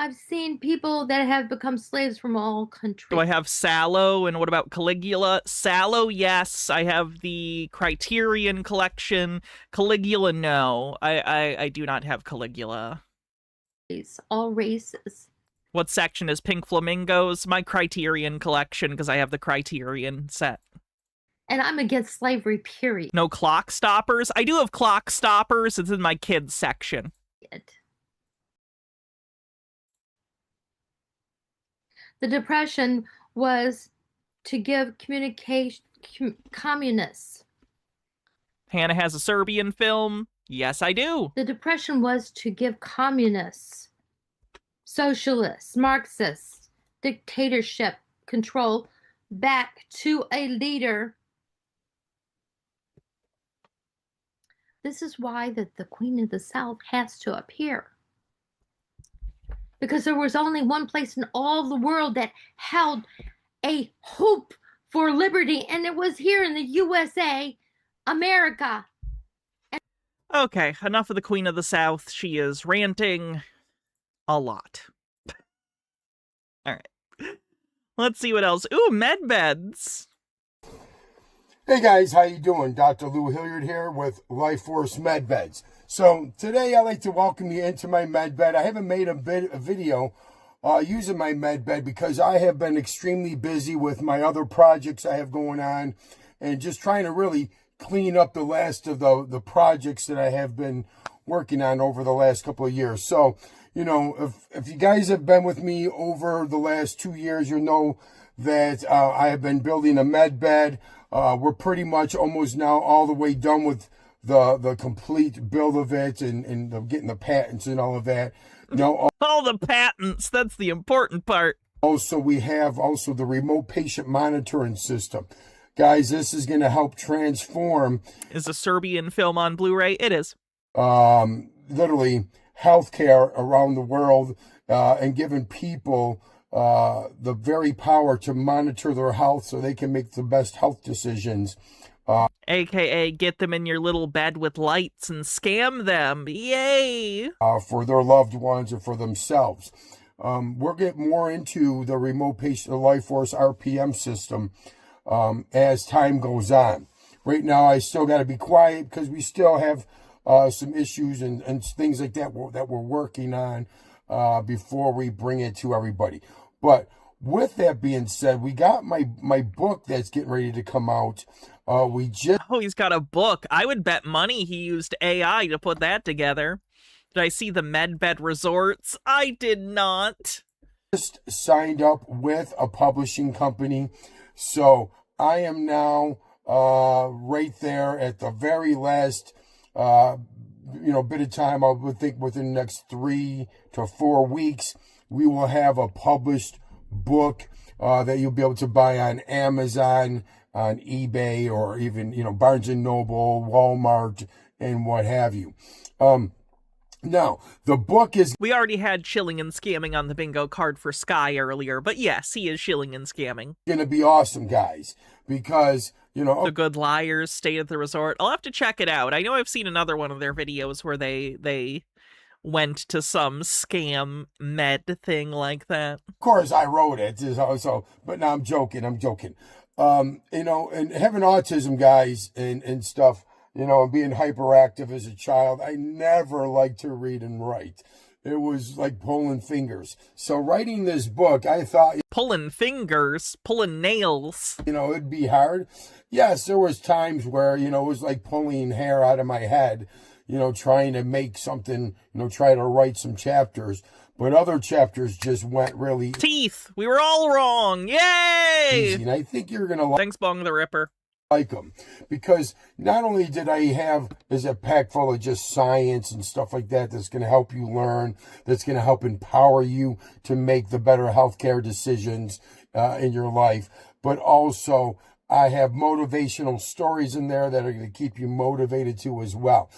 I've seen people that have become slaves from all countries. Do I have Sallow, and what about Caligula? Sallow, yes. I have the Criterion collection. Caligula, no. I do not have Caligula. All races. What section is Pink Flamingos? My Criterion collection, because I have the Criterion set. And I'm against slavery, period. No Clock Stoppers? I do have Clock Stoppers. It's in my kids section. The Depression was to give communists. Hannah has a Serbian film. Yes, I do. The Depression was to give communists, socialists, Marxists, dictatorship control back to a leader. This is why the Queen of the South has to appear. Because there was only one place in all the world that held a hope for liberty, and it was here in the USA, America. Okay, enough of the Queen of the South. She is ranting a lot. All right. Let's see what else. Ooh, med beds. Hey guys, how you doing? Dr. Lou Hilliard here with Life Force Med Beds. So today I'd like to welcome you into my med bed. I haven't made a video using my med bed because I have been extremely busy with my other projects I have going on and just trying to really clean up the last of the projects that I have been working on over the last couple of years. So, you know, if you guys have been with me over the last 2 years, you know that I have been building a med bed. We're pretty much almost now all the way done with the complete build of it and getting the patents and all of that. No, all the patents, that's the important part. Also, we have also the remote patient monitoring system. Guys, this is going to help transform. Is a Serbian film on Blu-ray? It is. Literally healthcare around the world and giving people the very power to monitor their health so they can make the best health decisions. AKA get them in your little bed with lights and scam them. Yay! For their loved ones or for themselves. We'll get more into the remote patient, the Life Force RPM system as time goes on. Right now, I still got to be quiet because we still have some issues and things like that that we're working on before we bring it to everybody. But with that being said, we got my book that's getting ready to come out. Oh, he's got a book. I would bet money he used AI to put that together. Did I see the Medbed Resorts? I did not. Just signed up with a publishing company, so I am now right there at the very last bit of time. I would think within the next 3 to 4 weeks we will have a published book that you'll be able to buy on Amazon, on eBay, or even Barnes and Noble, Walmart, and what have you. Now, the book is... We already had shilling and scamming on the bingo card for Sky earlier, but yes, he is shilling and scamming. Going to be awesome, guys, because, The Good Liars stayed at the resort. I'll have to check it out. I know I've seen another one of their videos where they went to some scam med thing like that. Of course, I wrote it, but now I'm joking. And having autism, guys, and stuff, and being hyperactive as a child, I never liked to read and write. It was like pulling fingers. So writing this book, I thought... Pulling fingers? Pulling nails? It'd be hard. Yes, there was times where, it was like pulling hair out of my head, trying to make something, try to write some chapters. But other chapters just went really... Teeth! We were all wrong! Yay! Easy. And I think you're going to... Thanks, Bong the Ripper. Like them, because not only did I have a pack full of just science and stuff like that that's going to help you learn, that's going to help empower you to make the better healthcare decisions in your life, but also I have motivational stories in there that are going to keep you motivated too as well.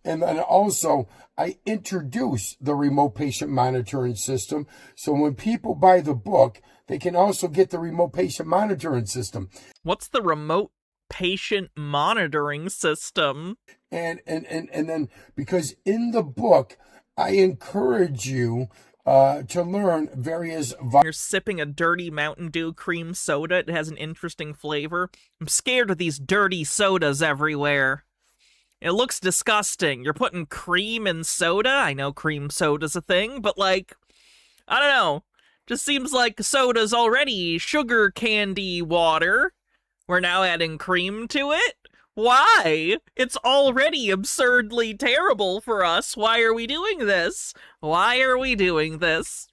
And then also I introduce the remote patient monitoring system. So when people buy the book, they can also get the remote patient monitoring system. What's the remote patient monitoring system? And then, because in the book, I encourage you to learn various... You're sipping a dirty Mountain Dew cream soda. It has an interesting flavor. I'm scared of these dirty sodas everywhere. It looks disgusting. You're putting cream in soda? I know cream soda's a thing, but I don't know. Just seems like soda's already sugar candy water. We're now adding cream to it? Why? It's already absurdly terrible for us. Why are we doing this? Why are we doing this?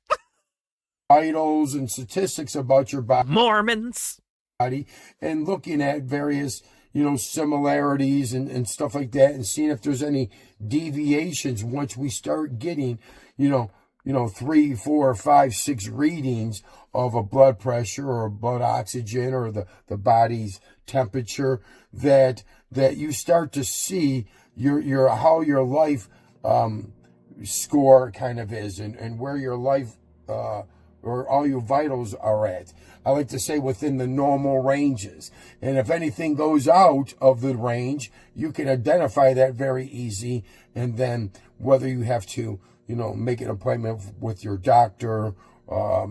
vitals and statistics about your Mormons. body, and looking at various, similarities and stuff like that, and seeing if there's any deviations once we start getting, 3, 4, 5, 6 readings of a blood pressure or blood oxygen or the body's temperature, that you start to see your how your life score kind of is, and where your life or all your vitals are at. I like to say within the normal ranges. And if anything goes out of the range, you can identify that very easy. And then whether you have to, make an appointment with your doctor, or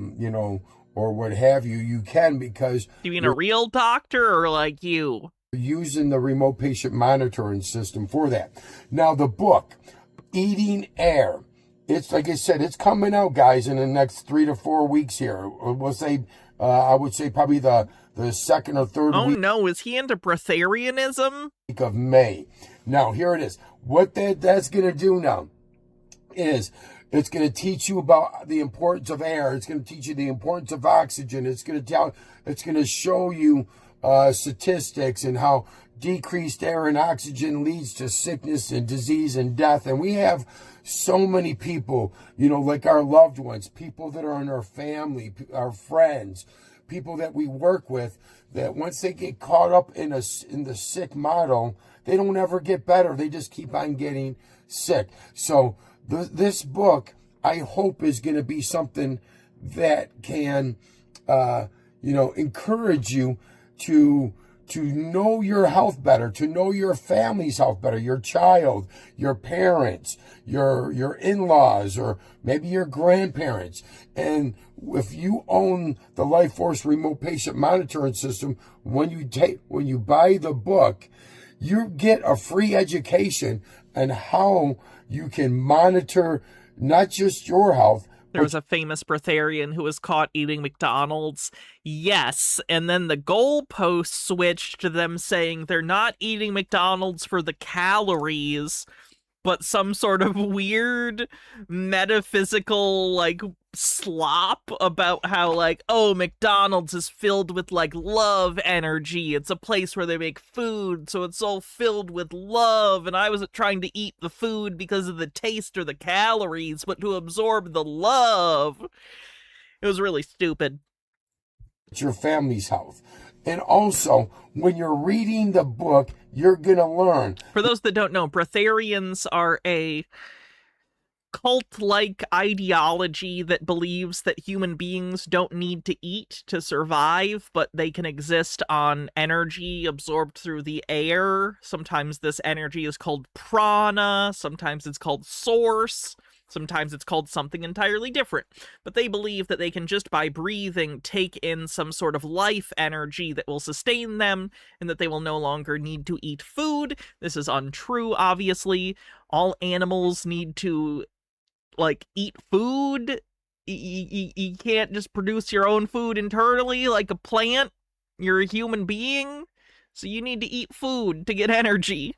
what have you, you can, because You mean a real doctor or like you? Using the remote patient monitoring system for that. Now, the book, Eating Air, it's like I said, it's coming out, guys, in the next 3 to 4 weeks here. We'll say, I would say probably the second or third Oh week no, is he into breatharianism? of May. Now, here it is. What that's going to do now is it's going to teach you about the importance of air. It's going to teach you the importance of oxygen. It's going to show you statistics and how decreased air and oxygen leads to sickness and disease and death. And we have so many people, like our loved ones, people that are in our family, our friends, people that we work with, that once they get caught up in the sick model, they don't ever get better. They just keep on getting sick. So this book, I hope, is going to be something that can, encourage you to know your health better, to know your family's health better, your child, your parents, your in-laws, or maybe your grandparents. And if you own the Life Force remote patient monitoring system, when you buy the book, you get a free education on how you can monitor not just your health. There was a famous breatharian who was caught eating McDonald's. Yes, and then the goalposts switched to them saying they're not eating McDonald's for the calories, but some sort of weird metaphysical, slop about how, McDonald's is filled with, love energy. It's a place where they make food, so it's all filled with love, and I wasn't trying to eat the food because of the taste or the calories, but to absorb the love. It was really stupid. It's your family's health. And also, when you're reading the book, you're going to learn. For those that don't know, breatharians are a cult-like ideology that believes that human beings don't need to eat to survive, but they can exist on energy absorbed through the air. Sometimes this energy is called prana, sometimes it's called source, sometimes it's called something entirely different. But they believe that they can just by breathing take in some sort of life energy that will sustain them, and that they will no longer need to eat food. This is untrue, obviously. All animals need to eat food. You can't just produce your own food internally like a plant. You're a human being, so you need to eat food to get energy.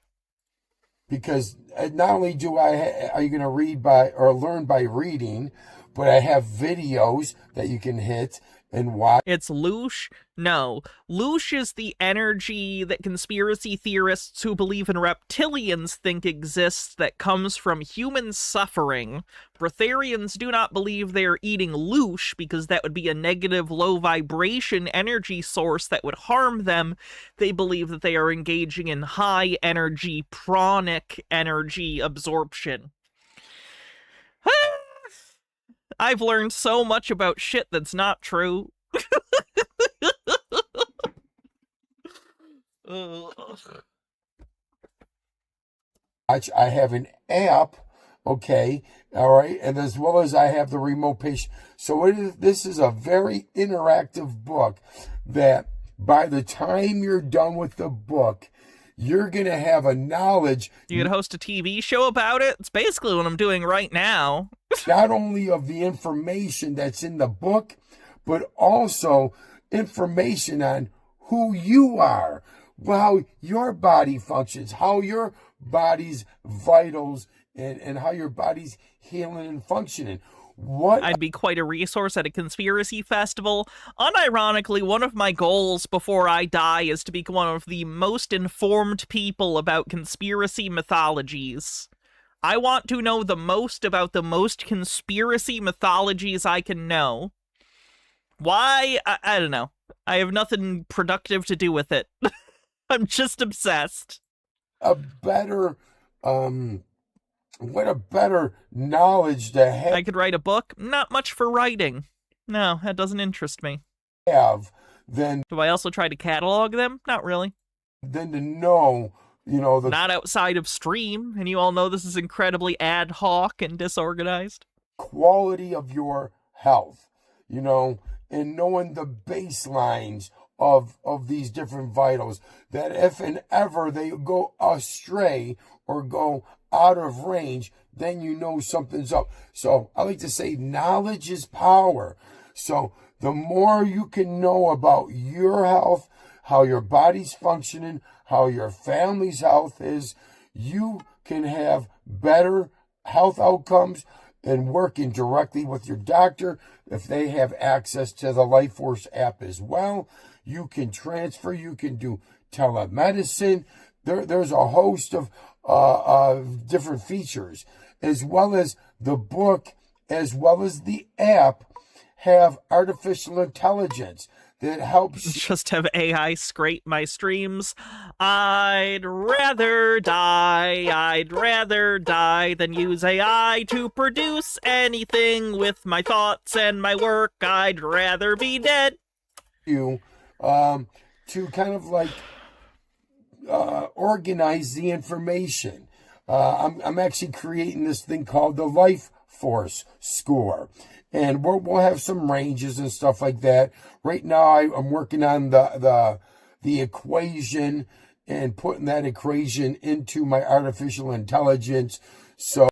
Because not only are you going to read by or learn by reading, but I have videos that you can hit and watch. It's loosh? No. Loosh is the energy that conspiracy theorists who believe in reptilians think exists that comes from human suffering. Breatharians do not believe they are eating loosh because that would be a negative low vibration energy source that would harm them. They believe that they are engaging in high energy pranic energy absorption. I've learned so much about shit that's not true. I have an app, okay, all right, and as well as I have the remote patient. So this is a very interactive book that by the time you're done with the book, you're going to have a knowledge. You could host a TV show about it? It's basically what I'm doing right now. Not only of the information that's in the book, but also information on who you are, how your body functions, how your body's vitals and how your body's healing and functioning. what I'd be quite a resource at a conspiracy festival. Unironically, one of my goals before I die is to be one of the most informed people about conspiracy mythologies. I want to know the most about the most conspiracy mythologies I can know. Why? I don't know. I have nothing productive to do with it. I'm just obsessed. a better what a better knowledge to I could write a book. Not much for writing. No, that doesn't interest me. have than Do I also try to catalog them? Not really. to know, the Not outside of stream, and you all know this is incredibly ad hoc and disorganized. quality of your health, and knowing the baselines of these different vitals, that if and ever they go astray or go out of range, then you know something's up. So I like to say knowledge is power. So the more you can know about your health, how your body's functioning, how your family's health is, you can have better health outcomes and working directly with your doctor. If they have access to the Life Force app as well, you can transfer, you can do telemedicine. There's a host of different features, as well as the book, as well as the app, have artificial intelligence that helps. Just have AI scrape my streams. I'd rather die than use AI to produce anything with my thoughts and my work. I'd rather be dead. You to kind of like organize the information. I'm actually creating this thing called the Life Force Score, and we'll have some ranges and stuff like that. Right now, I'm working on the equation and putting that equation into my artificial intelligence. So,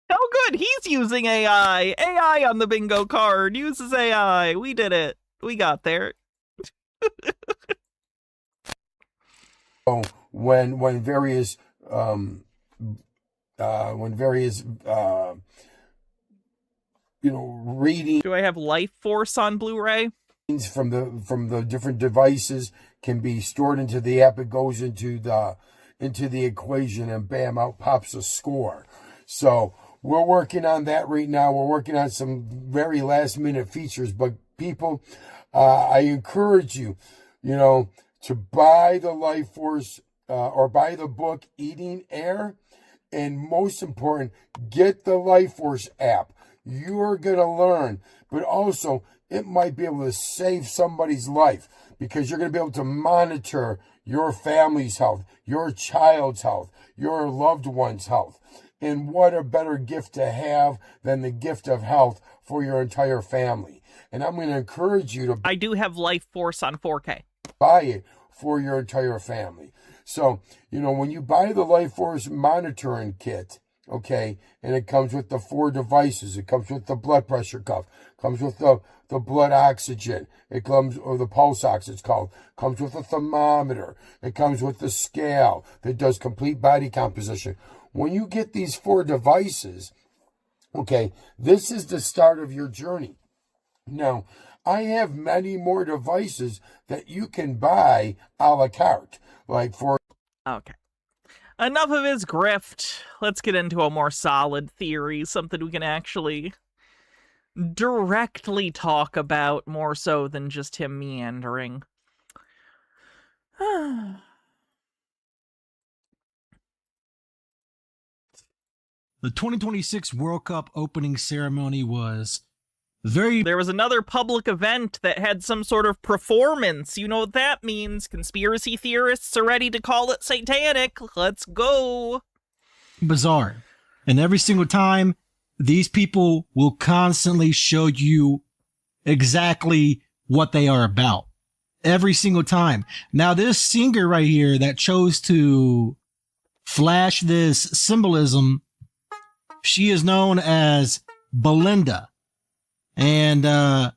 Oh, good. He's using AI. AI on the bingo card uses AI. We did it. We got there. when various reading Do I have Life Force on Blu-ray? from the different devices can be stored into the app, it goes into the equation, and bam, out pops a score. So we're working on that right now. We're working on some very last minute features, but people, I encourage you, to buy the Life Force or buy the book Eating Air, and most important, get the Life Force app. You're going to learn, but also it might be able to save somebody's life, because you're going to be able to monitor your family's health, your child's health, your loved one's health. And what a better gift to have than the gift of health for your entire family. And I'm going to encourage you to I do have Life Force on 4K. buy it for your entire family. So, when you buy the Life Force monitoring kit, okay, and it comes with the 4 devices, it comes with the blood pressure cuff, comes with the blood oxygen, it comes, or the pulse ox it's called, comes with a thermometer, it comes with the scale that does complete body composition. When you get these 4 devices, okay, this is the start of your journey. Now, I have many more devices that you can buy a la carte. Like for Okay. Enough of his grift. Let's get into a more solid theory, something we can actually directly talk about more so than just him meandering. The 2026 World Cup opening ceremony was very... There was another public event that had some sort of performance. You know what that means. Conspiracy theorists are ready to call it satanic. Let's go. bizarre. And every single time, these people will constantly show you exactly what they are about. Every single time. Now, this singer right here that chose to flash this symbolism, she is known as Belinda. And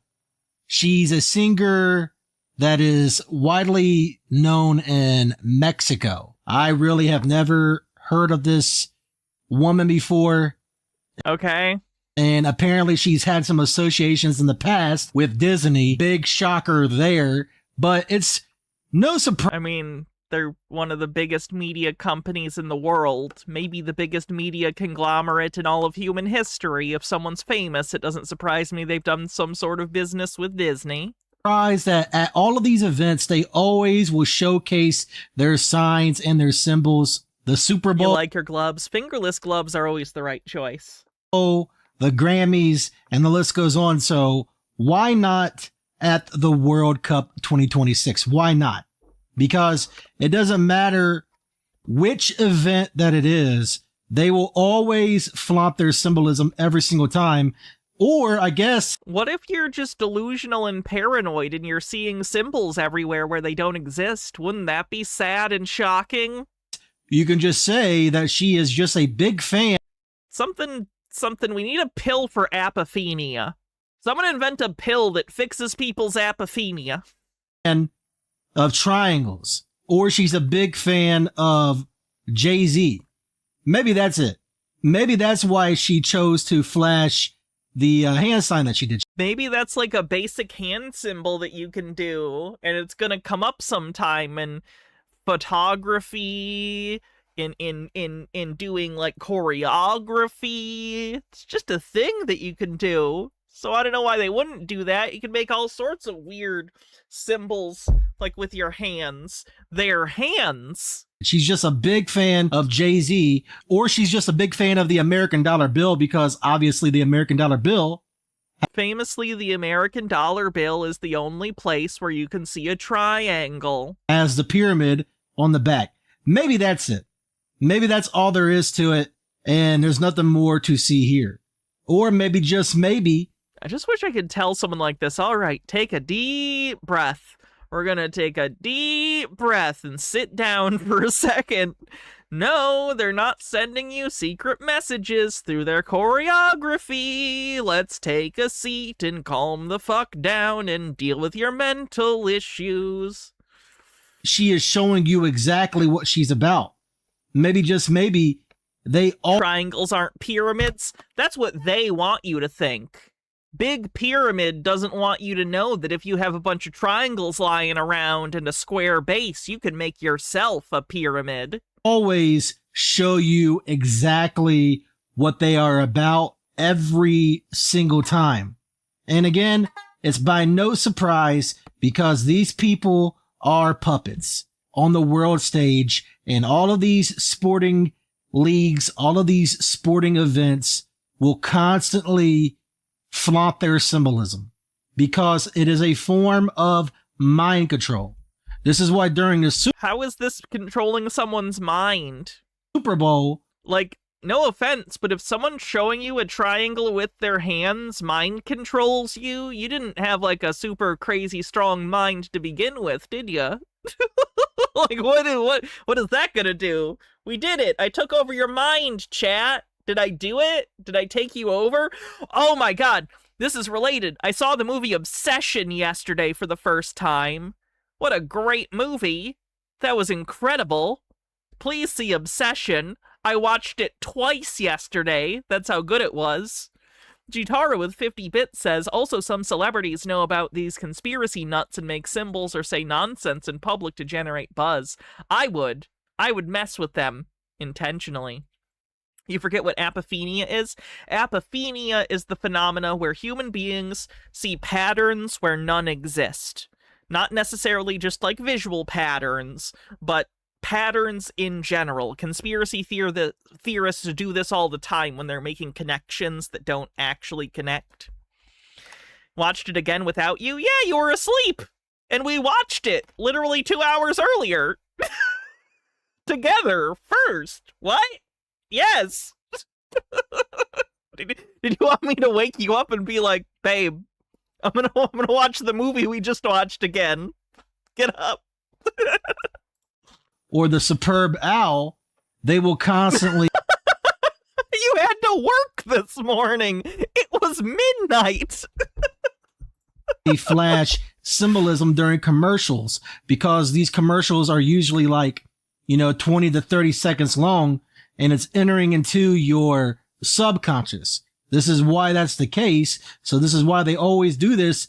she's a singer that is widely known in Mexico. I really have never heard of this woman before. Okay. And apparently she's had some associations in the past with Disney. Big shocker there. But it's no surprise. I mean, they're one of the biggest media companies in the world. Maybe the biggest media conglomerate in all of human history. If someone's famous, it doesn't surprise me they've done some sort of business with Disney. That at all of these events, they always will showcase their signs and their symbols. The Super Bowl. You like your gloves? Fingerless gloves are always the right choice. The Grammys, and the list goes on. So why not at the World Cup 2026? Why not? Because it doesn't matter which event that it is, they will always flaunt their symbolism every single time. Or I guess, what if you're just delusional and paranoid and you're seeing symbols everywhere where they don't exist? Wouldn't that be sad and shocking? You can just say that she is just a big fan. Something, we need a pill for apophenia. Someone invent a pill that fixes people's apophenia. And of triangles. Or she's a big fan of Jay-Z. Maybe that's it. Maybe that's why she chose to flash the hand sign that she did. Maybe that's like a basic hand symbol that you can do, and it's gonna come up sometime in photography, in doing like choreography. It's just a thing that you can do. So I don't know why they wouldn't do that. You can make all sorts of weird symbols, like with your hands. Their hands. She's just a big fan of Jay-Z, or she's just a big fan of the American dollar bill, because obviously the American dollar bill. Famously, the American dollar bill is the only place where you can see a triangle. Has the pyramid on the back. Maybe that's it. Maybe that's all there is to it, and there's nothing more to see here. Or maybe, just maybe, I just wish I could tell someone like this, all right, take a deep breath. We're gonna take a deep breath and sit down for a second. No, they're not sending you secret messages through their choreography. Let's take a seat and calm the fuck down and deal with your mental issues. She is showing you exactly what she's about. Maybe, just maybe, they all... Triangles aren't pyramids. That's what they want you to think. Big Pyramid doesn't want you to know that if you have a bunch of triangles lying around and a square base, you can make yourself a pyramid. Always show you exactly what they are about every single time. And again, it's by no surprise, because these people are puppets on the world stage, and all of these sporting leagues, all of these sporting events will constantly flaunt their symbolism, because it is a form of mind control. This is why during the How is this controlling someone's mind? Super Bowl, like, no offense, but if someone's showing you a triangle with their hands mind controls you, you didn't have like a super crazy strong mind to begin with, did you? Like, what is that gonna do? We did it. I took over your mind, chat. Did I do it? Did I take you over? Oh my god, this is related. I saw the movie Obsession yesterday for the first time. What a great movie. That was incredible. Please see Obsession. I watched it twice yesterday. That's how good it was. Jitara with 50 bits says, also some celebrities know about these conspiracy nuts and make symbols or say nonsense in public to generate buzz. I would mess with them intentionally. You forget what apophenia is? Apophenia is the phenomena where human beings see patterns where none exist. Not necessarily just like visual patterns, but patterns in general. Conspiracy theorists do this all the time when they're making connections that don't actually connect. Watched it again without you? Yeah, you were asleep! And we watched it literally 2 hours earlier. Together, first. What? Yes! Did you want me to wake you up and be like, babe, I'm gonna watch the movie we just watched again. Get up. or the superb owl, they will constantly... You had to work this morning. It was midnight. flash symbolism during commercials, because these commercials are usually like, 20 to 30 seconds long, and it's entering into your subconscious. This is why that's the case. So this is why they always do this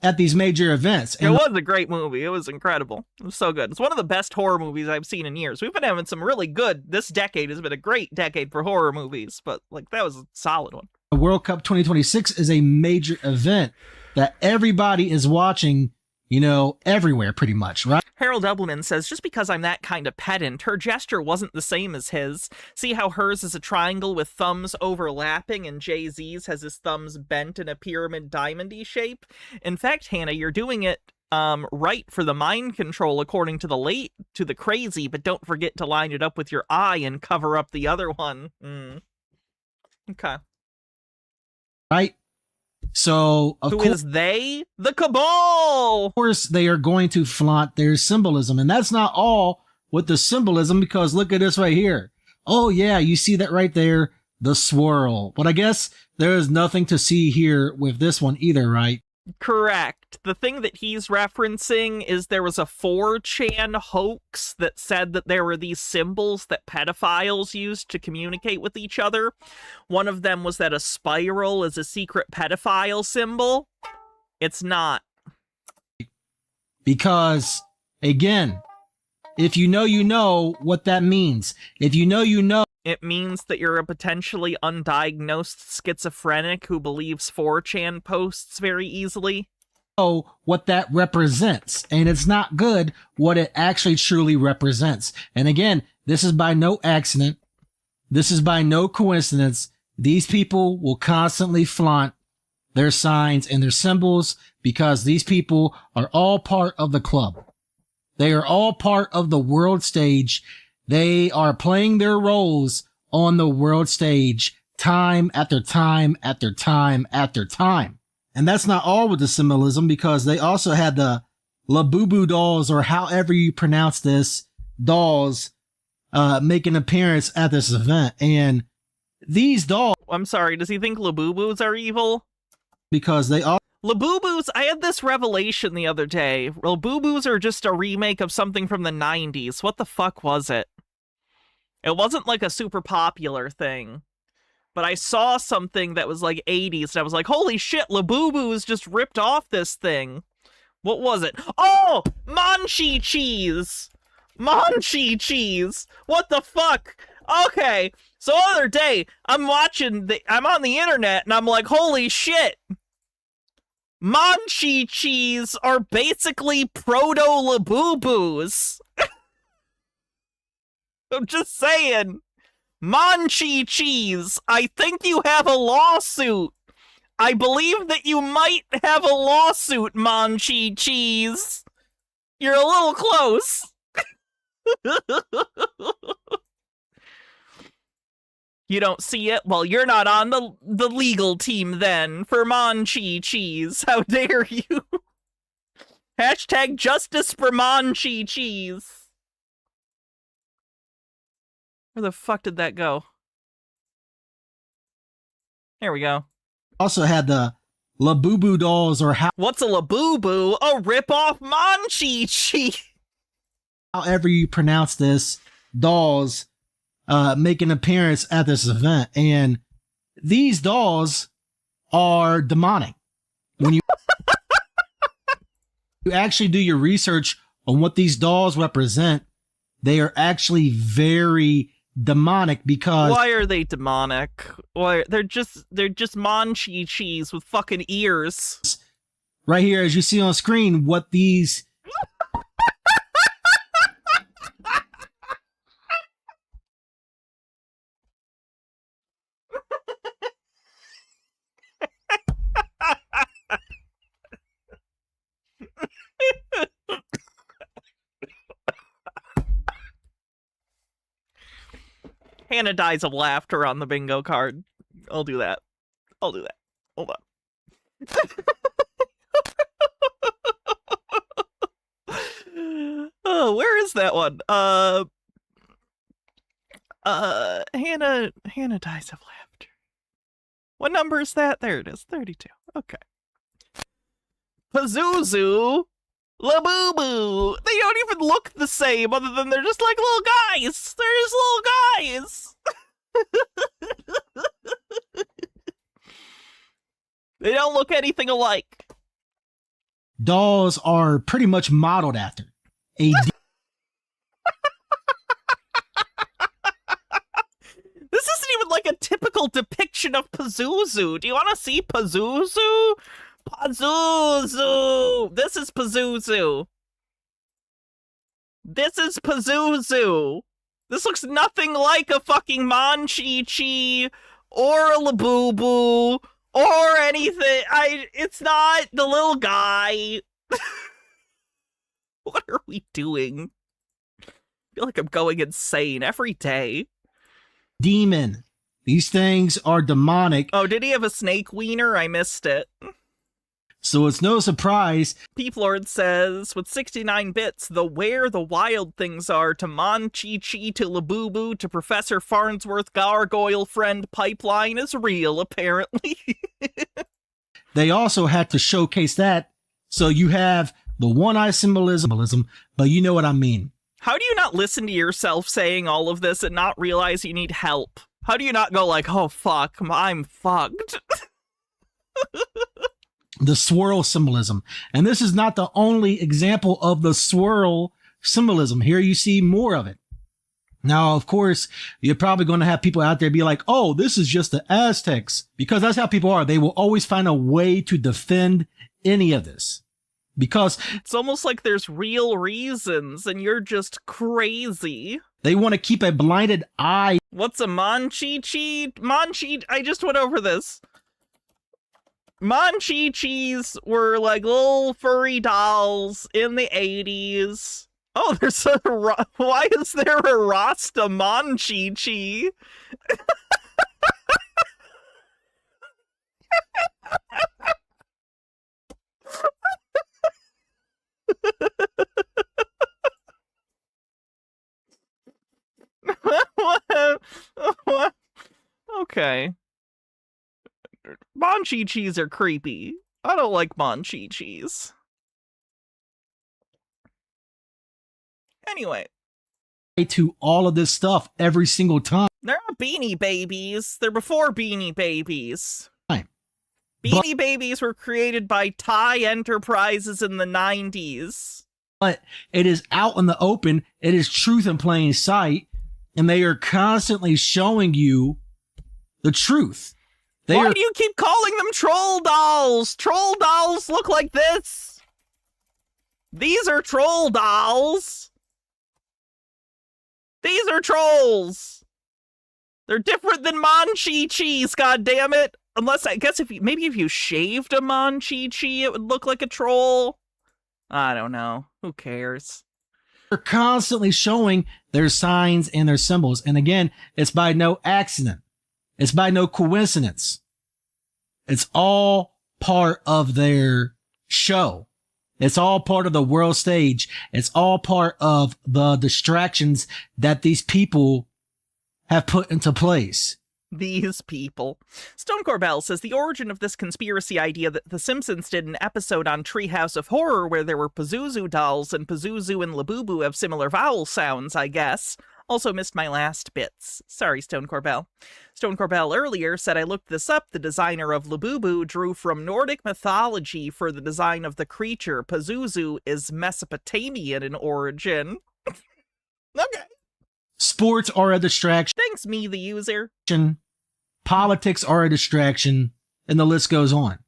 at these major events. And it was a great movie. It was incredible. It was so good. It's one of the best horror movies I've seen in years. We've been having some really good. This decade has been a great decade for horror movies, but like that was a solid one. The World Cup 2026 is a major event that everybody is watching, you know, everywhere pretty much, right? Harold Ebbleman says, just because I'm that kind of pedant, her gesture wasn't the same as his. See how hers is a triangle with thumbs overlapping and Jay-Z's has his thumbs bent in a pyramid diamond-y shape? In fact, Hannah, you're doing it right for the mind control according to the crazy, but don't forget to line it up with your eye and cover up the other one. Okay. Right? So, who is they? The Cabal! Of course, they are going to flaunt their symbolism. And that's not all with the symbolism, because look at this right here. Oh, yeah, you see that right there? The swirl. But I guess there is nothing to see here with this one either, right? Correct. The thing that he's referencing is there was a 4chan hoax that said that there were these symbols that pedophiles used to communicate with each other. One of them was that a spiral is a secret pedophile symbol. It's not. Because, again, if you know what that means. If you know. It means that you're a potentially undiagnosed schizophrenic who believes 4chan posts very easily. Know what that represents, and it's not good what it actually truly represents. And again, this is by no accident. This is by no coincidence. These people will constantly flaunt their signs and their symbols because these people are all part of the club. They are all part of the world stage. They are playing their roles on the world stage time after time after time after time. And that's not all with the symbolism, because they also had the Labubu dolls, or however you pronounce this, dolls, make an appearance at this event. And these dolls... I'm sorry, does he think Labubus are evil? Because they all... Labubus, I had this revelation the other day. Labubus are just a remake of something from the 90s. What the fuck was it? It wasn't like a super popular thing. But I saw something that was like 80s, and I was like, holy shit, Labubus just ripped off this thing. What was it? Oh! Manchi cheese! Manchi cheese! What the fuck? Okay, so other day, I'm on the internet, and I'm like, holy shit! Manchi cheese are basically proto-Labubus. I'm just saying. Manchi cheese, I think you have a lawsuit. I believe that you might have a lawsuit, Manchi cheese. You're a little close. You don't see it? Well, you're not on the legal team then for Manchi cheese. How dare you? Hashtag justice for Manchi cheese. Where the fuck did that go? There we go. Also had the Labubu dolls, or what's a Labubu? A rip-off Manchi cheese. However you pronounce this, dolls make an appearance at this event, and these dolls are demonic. When you you actually do your research on what these dolls represent, they are actually very demonic. Because why are they demonic? Why they're just Manchi cheese with fucking ears. Right here, as you see on screen, what these Hannah dies of laughter on the bingo card. I'll do that. Hold on. Oh, where is that one? Hannah dies of laughter. What number is that? There it is, 32. Okay. Pazuzu, Labubu. They don't even look the same, other than they're just like little guys. They're just little guys. They don't look anything alike. Dolls are pretty much modeled after a This isn't even like a typical depiction of Pazuzu. Do you want to see Pazuzu? Pazuzu! This is Pazuzu. This is Pazuzu. This looks nothing like a fucking Mon-Chi-Chi or a Labubu or anything. It's not the little guy. What are we doing? I feel like I'm going insane every day. demon. These things are demonic. Oh, did he have a snake wiener? I missed it. So it's no surprise. Peeplord says, with 69 bits, the where the wild things are to Mon-Chi-Chi to Labubu to Professor Farnsworth Gargoyle Friend pipeline is real, apparently. They also had to showcase that. So you have the one-eye symbolism, but you know what I mean. How do you not listen to yourself saying all of this and not realize you need help? How do you not go like, oh fuck, I'm fucked? The swirl symbolism. And this is not the only example of the swirl symbolism. Here you see more of it. Now, of course, you're probably going to have people out there be like, oh, this is just the Aztecs, because that's how people are. They will always find a way to defend any of this because it's almost like there's real reasons and you're just crazy. They want to keep a blinded eye. What's a Mon-Chi-Chi? I just went over this. Mon-Chi-Chis were like little furry dolls in the 80s. Oh, there's a... Why is there a Rasta Mon-Chi-Chi? What? Okay. Mon-Chi-Chis are creepy. I don't like Mon-Chi-Chis. Anyway. To all of this stuff every single time. They're not Beanie Babies. They're before Beanie Babies. Beanie Babies were created by Thai Enterprises in the 90s. But it is out in the open. It is truth in plain sight. And they are constantly showing you the truth. Why do you keep calling them troll dolls? Troll dolls look like this. These are troll dolls. These are trolls. They're different than Mon-Chi-Chis, goddammit. Unless, I guess, if you shaved a Mon-Chi-Chi, it would look like a troll. I don't know. Who cares? They're constantly showing their signs and their symbols. And again, it's by no accident. It's by no coincidence. It's all part of their show. It's all part of the world stage. It's all part of the distractions that these people have put into place. These people. Stone Corbell says the origin of this conspiracy idea that The Simpsons did an episode on Treehouse of Horror where there were Pazuzu dolls and Pazuzu and Labubu have similar vowel sounds, I guess. Also missed my last bits. Sorry, Stone Corbell. Stone Corbell earlier said I looked this up. The designer of Labubu drew from Nordic mythology for the design of the creature. Pazuzu is Mesopotamian in origin. Okay. Sports are a distraction. Thanks, me, the user. Politics are a distraction, and the list goes on.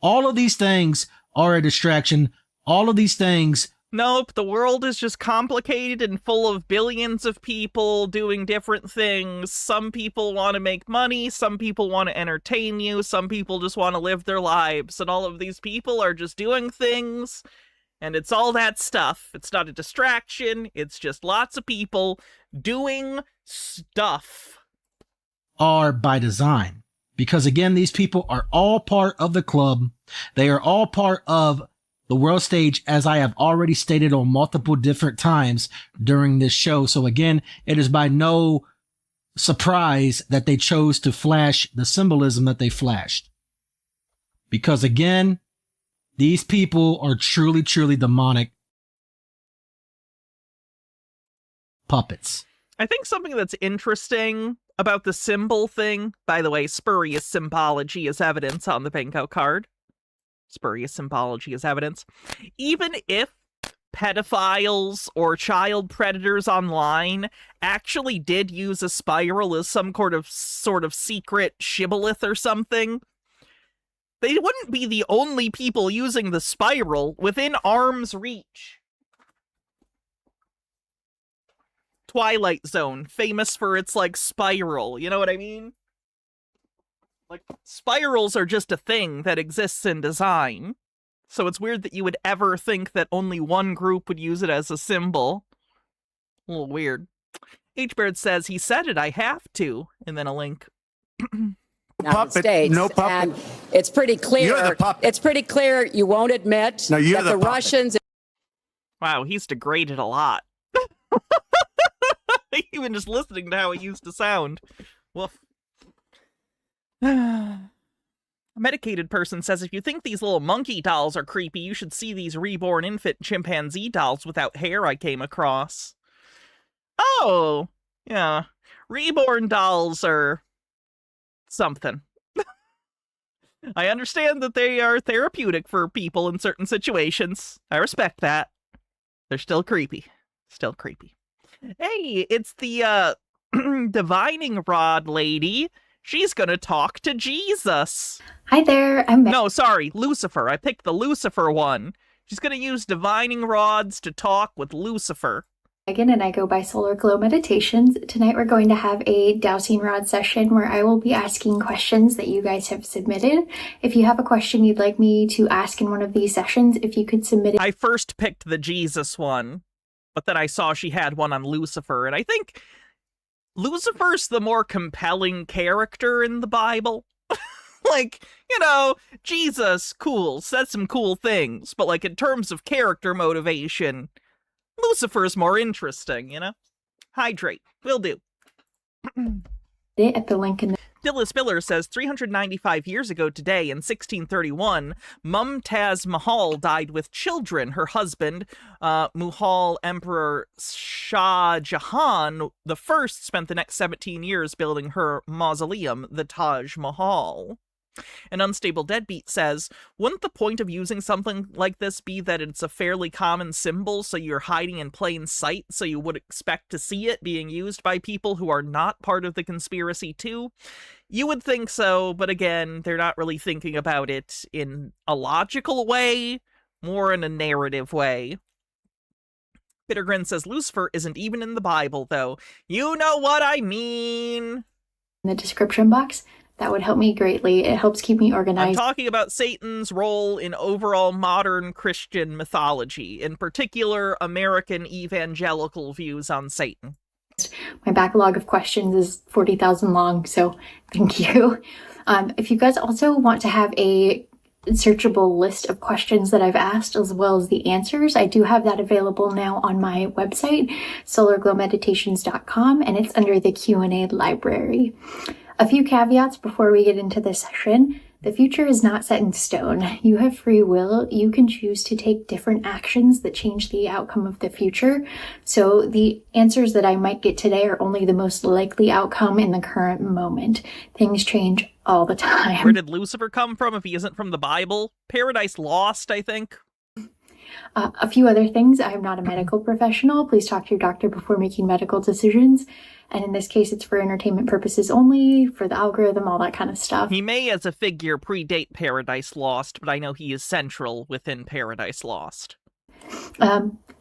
All of these things are a distraction. All of these things. Nope, the world is just complicated and full of billions of people doing different things. Some people want to make money, some people want to entertain you, some people just want to live their lives, and all of these people are just doing things, and it's all that stuff. It's not a distraction, it's just lots of people doing stuff. Are by design. Because again, these people are all part of the club. They are all part of the world stage, as I have already stated on multiple different times during this show. So again, it is by no surprise that they chose to flash the symbolism that they flashed. Because again, these people are truly, truly demonic puppets. I think something that's interesting about the symbol thing. By the way, spurious symbology is evidence on the bingo card. Spurious symbology is evidence. Even if pedophiles or child predators online actually did use a spiral as some sort of secret shibboleth or something, they wouldn't be the only people using the spiral within arm's reach. Twilight Zone, famous for its, like, spiral, you know what I mean? Like, spirals are just a thing that exists in design. So it's weird that you would ever think that only one group would use it as a symbol. A little weird. H-Bird says, he said it, I have to. And then a link. United States. No puppet. And it's pretty clear. You're the puppet. It's pretty clear you won't admit No, you're that the the puppet. Russians. Wow, he's degraded a lot. Even just listening to how it used to sound. Woof. A medicated person says, if you think these little monkey dolls are creepy, you should see these reborn infant chimpanzee dolls without hair I came across. Oh, yeah. Reborn dolls are something. I understand that they are therapeutic for people in certain situations. I respect that. They're still creepy. Still creepy. Hey, it's the divining rod lady. She's gonna talk to Jesus. Hi there, I'm No, sorry, Lucifer. I picked the Lucifer one. She's gonna use divining rods to talk with Lucifer. Megan and I go by Solar Glow Meditations. Tonight we're going to have a dowsing rod session where I will be asking questions that you guys have submitted. If you have a question you'd like me to ask in one of these sessions, if you could submit it. I first picked the Jesus one, but then I saw she had one on Lucifer, and I think Lucifer's the more compelling character in the Bible. Like, you know, Jesus, cool, said some cool things, but like in terms of character motivation, Lucifer's more interesting, you know? Hydrate. Will do. At the link in the Dillis Miller says 395 years ago today in 1631, Mumtaz Mahal died with children. Her husband, Mughal Emperor Shah Jahan I, spent the next 17 years building her mausoleum, the Taj Mahal. An unstable deadbeat says, wouldn't the point of using something like this be that it's a fairly common symbol, so you're hiding in plain sight, so you would expect to see it being used by people who are not part of the conspiracy too? You would think so, but again, they're not really thinking about it in a logical way, more in a narrative way. Bittergrin says, Lucifer isn't even in the Bible, though. You know what I mean! in the description box. That would help me greatly. It helps keep me I'm organized. talking about Satan's role in overall modern Christian mythology, in particular American evangelical views on Satan. My backlog of questions is 40,000 long, so thank you. If you guys also want to have a searchable list of questions that I've asked as well as the answers, I do have that available now on my website, solarglowmeditations.com, and it's under the Q&A library. A few caveats before we get into this session. The future is not set in stone. You have free will. You can choose to take different actions that change the outcome of the future. So the answers that I might get today are only the most likely outcome in the current moment. Things change all the time. Where did Lucifer come from if he isn't from the Bible? Paradise Lost, I think. A few other things. I am not a medical professional. Please talk to your doctor before making medical decisions. And in this case, it's for entertainment purposes only, for the algorithm, all that kind of stuff. He may, as a figure, predate Paradise Lost, but I know he is central within Paradise Lost.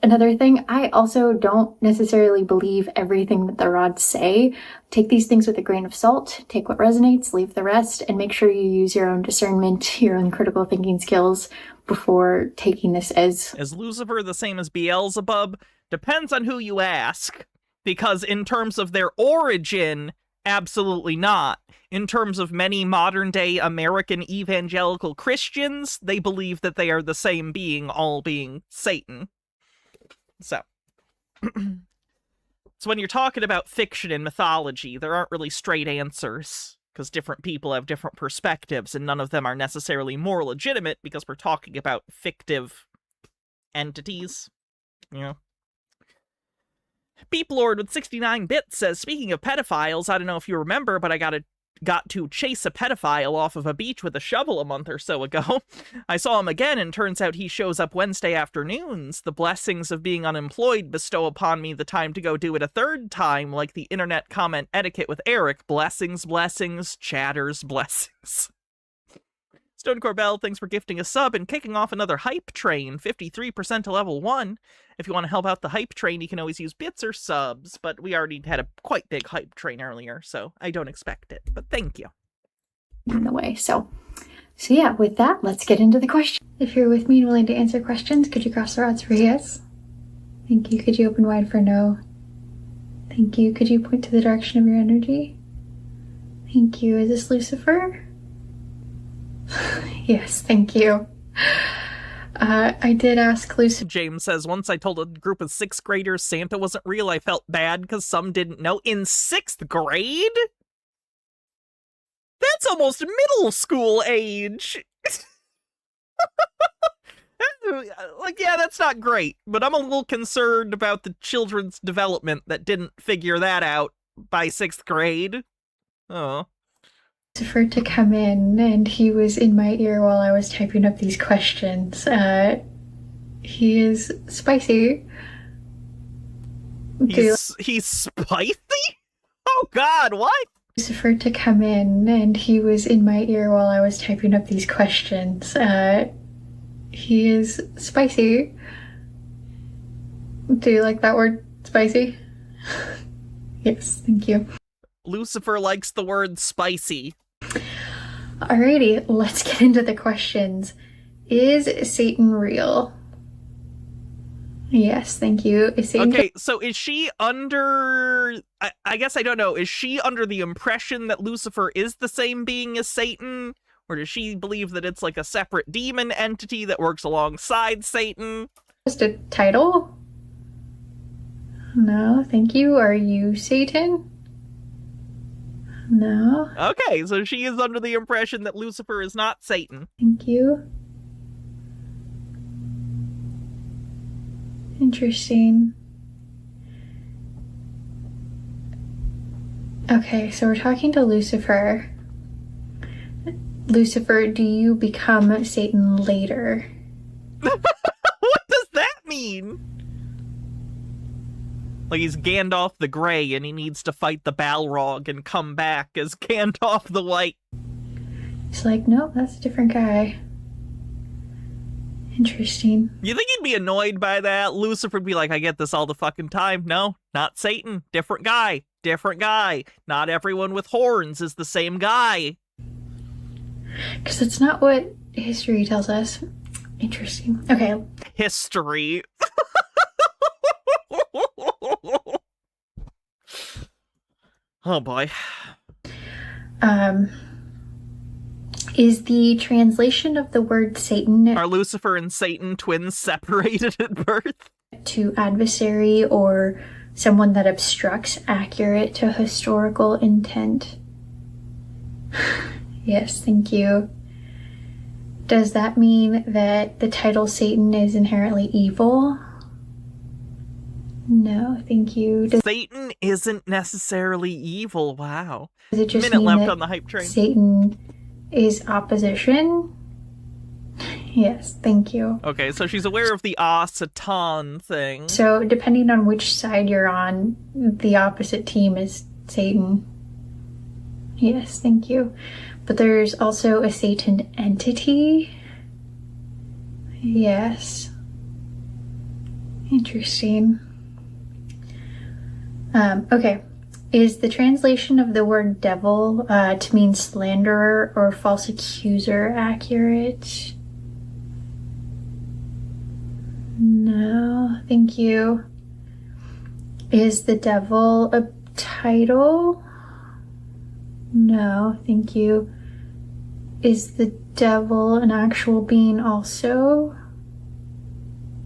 Another thing, I also don't necessarily believe everything that the rods say. Take these things with a grain of salt, take what resonates, leave the rest, and make sure you use your own discernment, your own critical thinking skills before taking this as... Is Lucifer the same as Beelzebub? Depends on who you ask. Because in terms of their origin, absolutely not. In terms of many modern-day American evangelical Christians, they believe that they are the same being, all being Satan. So when you're talking about fiction and mythology, there aren't really straight answers, because different people have different perspectives, and none of them are necessarily more legitimate, because we're talking about fictive entities, you know? Beep Lord with 69 bits says, speaking of pedophiles, I don't know if you remember, but I got to chase a pedophile off of a beach with a shovel a month or so ago. I saw him again, and turns out he shows up Wednesday afternoons. The blessings of being unemployed bestow upon me the time to go do it a third time, like the internet comment etiquette with Eric. Blessings, blessings, chatters, blessings. Stone Corbell, thanks for gifting a sub and kicking off another hype train, 53% to level 1. If you want to help out the hype train, you can always use bits or subs, but we already had a quite big hype train earlier, so I don't expect it, but thank you. In the way, so yeah, with that, let's get into the question. If you're with me and willing to answer questions, could you cross the rods for yes? Thank you. Could you open wide for no? Thank you. Could you point to the direction of your energy? Thank you. Is this Lucifer? Yes, thank you. I did ask Lucifer. James says, once I told a group of 6th graders Santa wasn't real, I felt bad because some didn't know. In 6th grade? That's almost middle school age. Like, yeah, that's not great, but I'm a little concerned about the children's development that didn't figure that out by 6th grade. Oh. To come in, and he was in my ear while I was typing up these questions. He is spicy. He's spicy? Oh god, what? Lucifer to come in, and he was in my ear while I was typing up these questions. He is spicy. Do you like that word, spicy? Yes, thank you. Lucifer likes the word spicy. Alrighty, let's get into the questions. Is Satan real? Yes, thank you. Is Satan okay, so is she under... I guess I don't know. Is she under the impression that Lucifer is the same being as Satan? Or does she believe that it's like a separate demon entity that works alongside Satan? just a title? No, thank you. Are you Satan? No. Okay, so she is under the impression that Lucifer is not Satan. Thank you. Interesting. Okay, so we're talking to Lucifer. Lucifer, do you become Satan later? What does that mean? Like he's Gandalf the Grey and he needs to fight the Balrog and come back as Gandalf the White. It's like, nope, that's a different guy. Interesting. You think he'd be annoyed by that? Lucifer would be like, I get this all the fucking time. No, not Satan. Different guy. Different guy. Not everyone with horns is the same guy. Because it's not what history tells us. Interesting. Okay. History. Oh boy. Is the translation of the word Satan... Are Lucifer and Satan twins separated at birth? ...to adversary or someone that obstructs accurate to historical intent? Yes, thank you. Does that mean that the title Satan is inherently evil? No, thank you. Satan isn't necessarily evil. Wow. Does it just Minute mean left that on the hype train. Satan is opposition? Yes, thank you. Okay, so she's aware of the Satan thing. So depending on which side you're on, the opposite team is Satan. Yes, thank you. But there's also a Satan entity. Yes. Interesting. Okay. Is the translation of the word devil to mean slanderer or false accuser accurate? No, thank you. Is the devil a title? No, thank you. Is the devil an actual being also?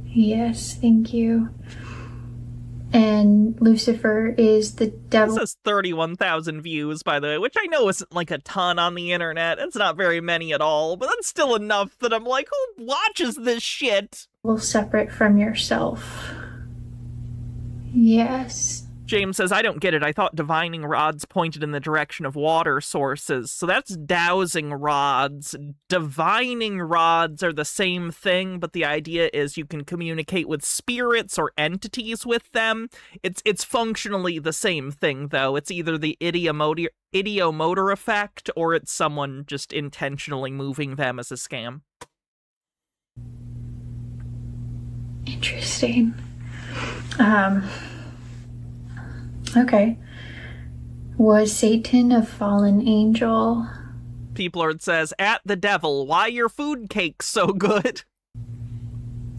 Yes, thank you. And Lucifer is the devil. This has 31,000 views, by the way, which I know isn't like a ton on the internet. It's not very many at all, but that's still enough that I'm like, who watches this shit? Separate from yourself. Yes. James says, I don't get it. I thought divining rods pointed in the direction of water sources. So that's dowsing rods. Divining rods are the same thing, but the idea is you can communicate with spirits or entities with them. It's functionally the same thing, though. It's either the idiomotor effect or it's someone just intentionally moving them as a scam. Interesting. Okay. Was Satan a fallen angel? Peaplord says, at the devil, why your food cake's so good?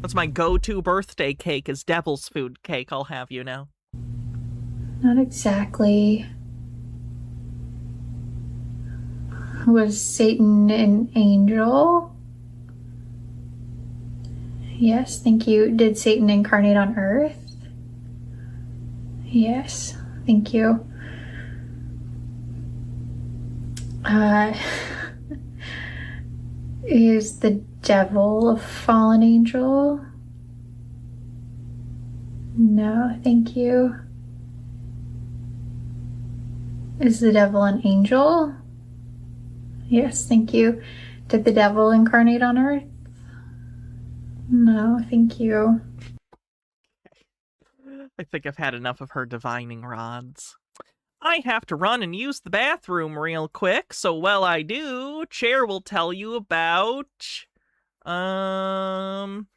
That's my go-to birthday cake is devil's food cake, I'll have you know. Not exactly. Was Satan an angel? Yes, thank you. Did Satan incarnate on Earth? Yes, thank you. Is the devil a fallen angel? No, thank you. Is the devil an angel? Yes, thank you. Did the devil incarnate on Earth? No, thank you. I think I've had enough of her divining rods. I have to run and use the bathroom real quick, so while I do, Chair will tell you about... In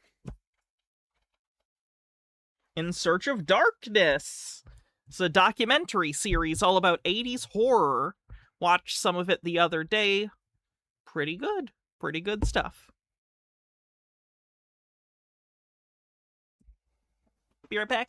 Search of Darkness. It's a documentary series all about 80s horror. Watched some of it the other day. Pretty good. Pretty good stuff. Be right back.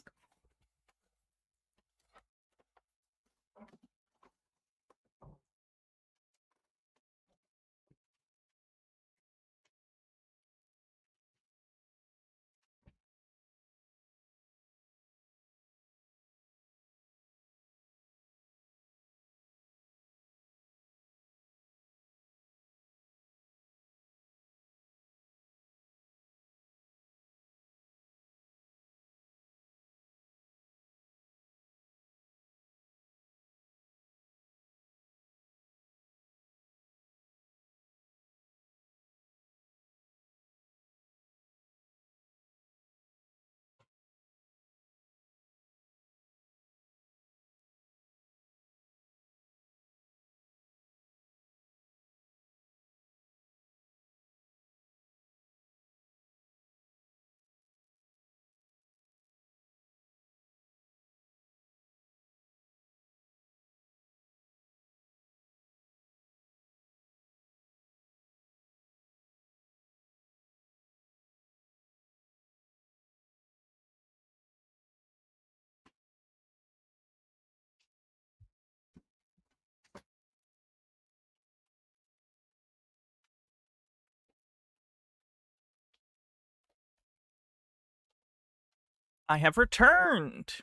I have returned.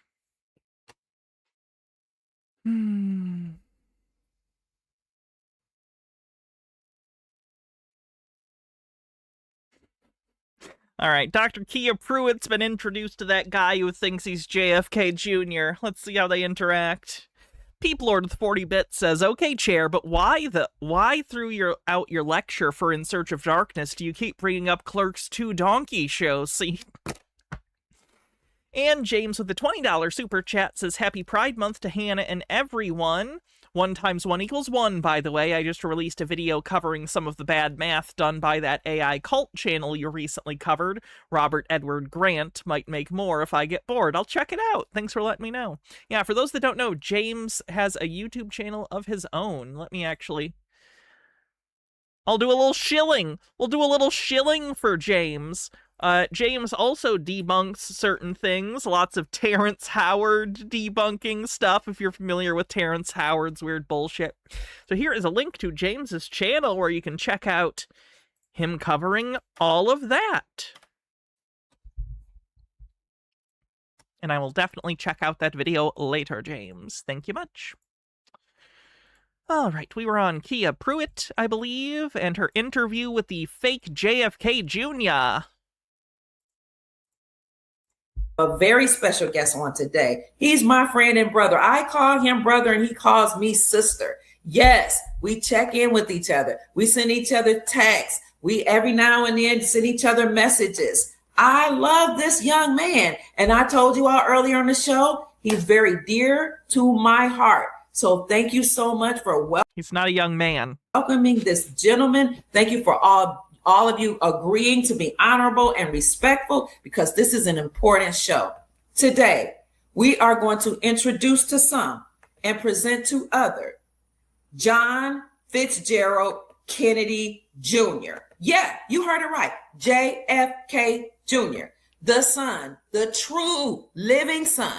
All right, Dr. Kia Pruitt's been introduced to that guy who thinks he's JFK Jr. Let's see how they interact. Peeplord with 40-bit says, okay, Chair, but why through out your lecture for In Search of Darkness do you keep bringing up Clerks 2 Donkey Show? See? And James with the $20 super chat says, happy Pride Month to Hannah and everyone. 1 × 1 = 1, by the way. I just released a video covering some of the bad math done by that AI cult channel you recently covered. Robert Edward Grant might make more if I get bored. I'll check it out. Thanks for letting me know. Yeah, for those that don't know, James has a YouTube channel of his own. Let me actually... I'll do a little shilling. We'll do a little shilling for James. James also debunks certain things, lots of Terrence Howard debunking stuff, if you're familiar with Terrence Howard's weird bullshit. So here is a link to James's channel where you can check out him covering all of that. And I will definitely check out that video later, James. Thank you much. All right, we were on Kia Pruitt, I believe, and her interview with the fake JFK Jr. A very special guest on today. He's my friend and brother. I call him brother and he calls me sister. Yes, we check in with each other. We send each other texts. We every now and then send each other messages. I love this young man. And I told you all earlier on the show, he's very dear to my heart. So thank you so much for He's not a young man. welcoming this gentleman. Thank you for all of you agreeing to be honorable and respectful, because this is an important show. Today, we are going to introduce to some and present to others John Fitzgerald Kennedy Jr. Yeah, you heard it right. JFK Jr., the son, the true living son.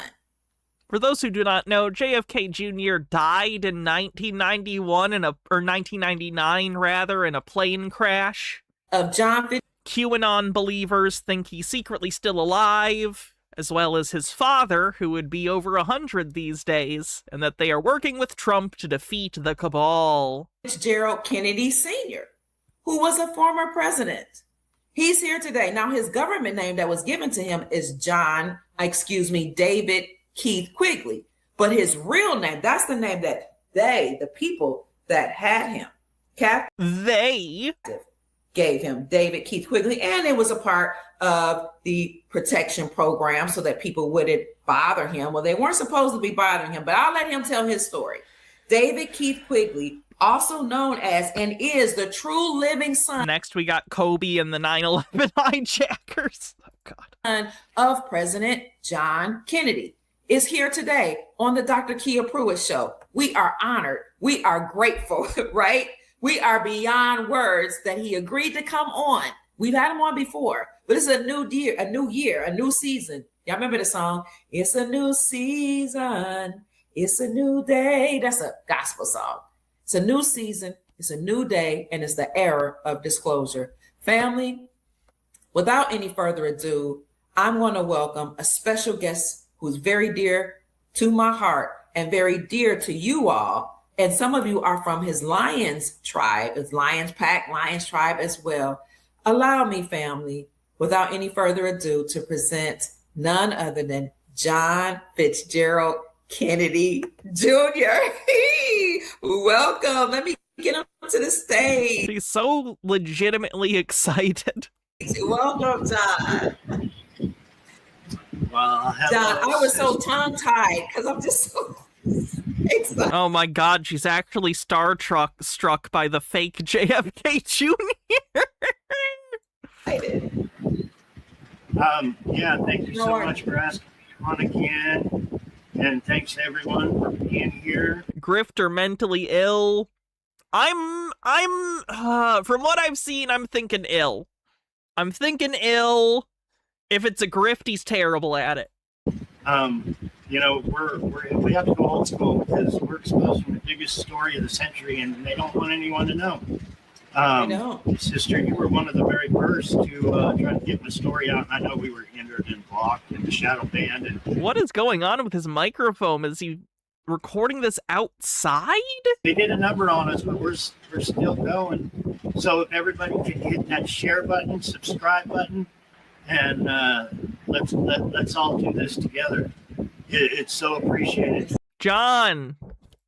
For those who do not know, JFK Jr. died in 1991 or 1999 rather, in a plane crash. Of John Fitzgerald. QAnon believers think he's secretly still alive, as well as his father, who would be over 100 these days, and that they are working with Trump to defeat the cabal. Fitzgerald Kennedy Sr., who was a former president. He's here today. Now, his government name that was given to him is David Keith Quigley. But his real name, that's the name that the people that had him, they gave him, David Keith Quigley. And it was a part of the protection program so that people wouldn't bother him. Well, they weren't supposed to be bothering him, but I'll let him tell his story. David Keith Quigley, also known as and is the true living son. Next, we got Kobe and the 9/11 hijackers. Oh, God. Of President John Kennedy, is here today on the Dr. Kia Pruitt Show. We are honored. We are grateful, right? We are beyond words that he agreed to come on. We've had him on before, but it's a new year, a new season. Y'all remember the song? It's a new season. It's a new day. That's a gospel song. It's a new season. It's a new day. And it's the era of disclosure. Family, without any further ado, I'm going to welcome a special guest who's very dear to my heart and very dear to you all. And some of you are from his Lions tribe, his Lions Pack, Lions tribe as well. Allow me, family, without any further ado, to present none other than John Fitzgerald Kennedy Jr. Welcome. Let me get him to the stage. He's so legitimately excited. Welcome, John. Well, John, I was so tongue-tied because I'm just so excited. Oh my God, she's actually struck by the fake JFK Jr. Yeah, thank you so much for asking me on again. And thanks to everyone for being here. Grifter mentally ill. I'm from what I've seen, I'm thinking ill. I'm thinking ill. If it's a grift, he's terrible at it. You know, we have to go old school because we're exposing the biggest story of the century, and they don't want anyone to know. I know. Sister, you were one of the very first to try to get the story out. I know we were hindered and blocked and the shadow banned. And what is going on with his microphone? Is he recording this outside? They did a number on us, but we're still going. So if everybody could hit that share button, subscribe button, and let's all do this together. It's so appreciated. John,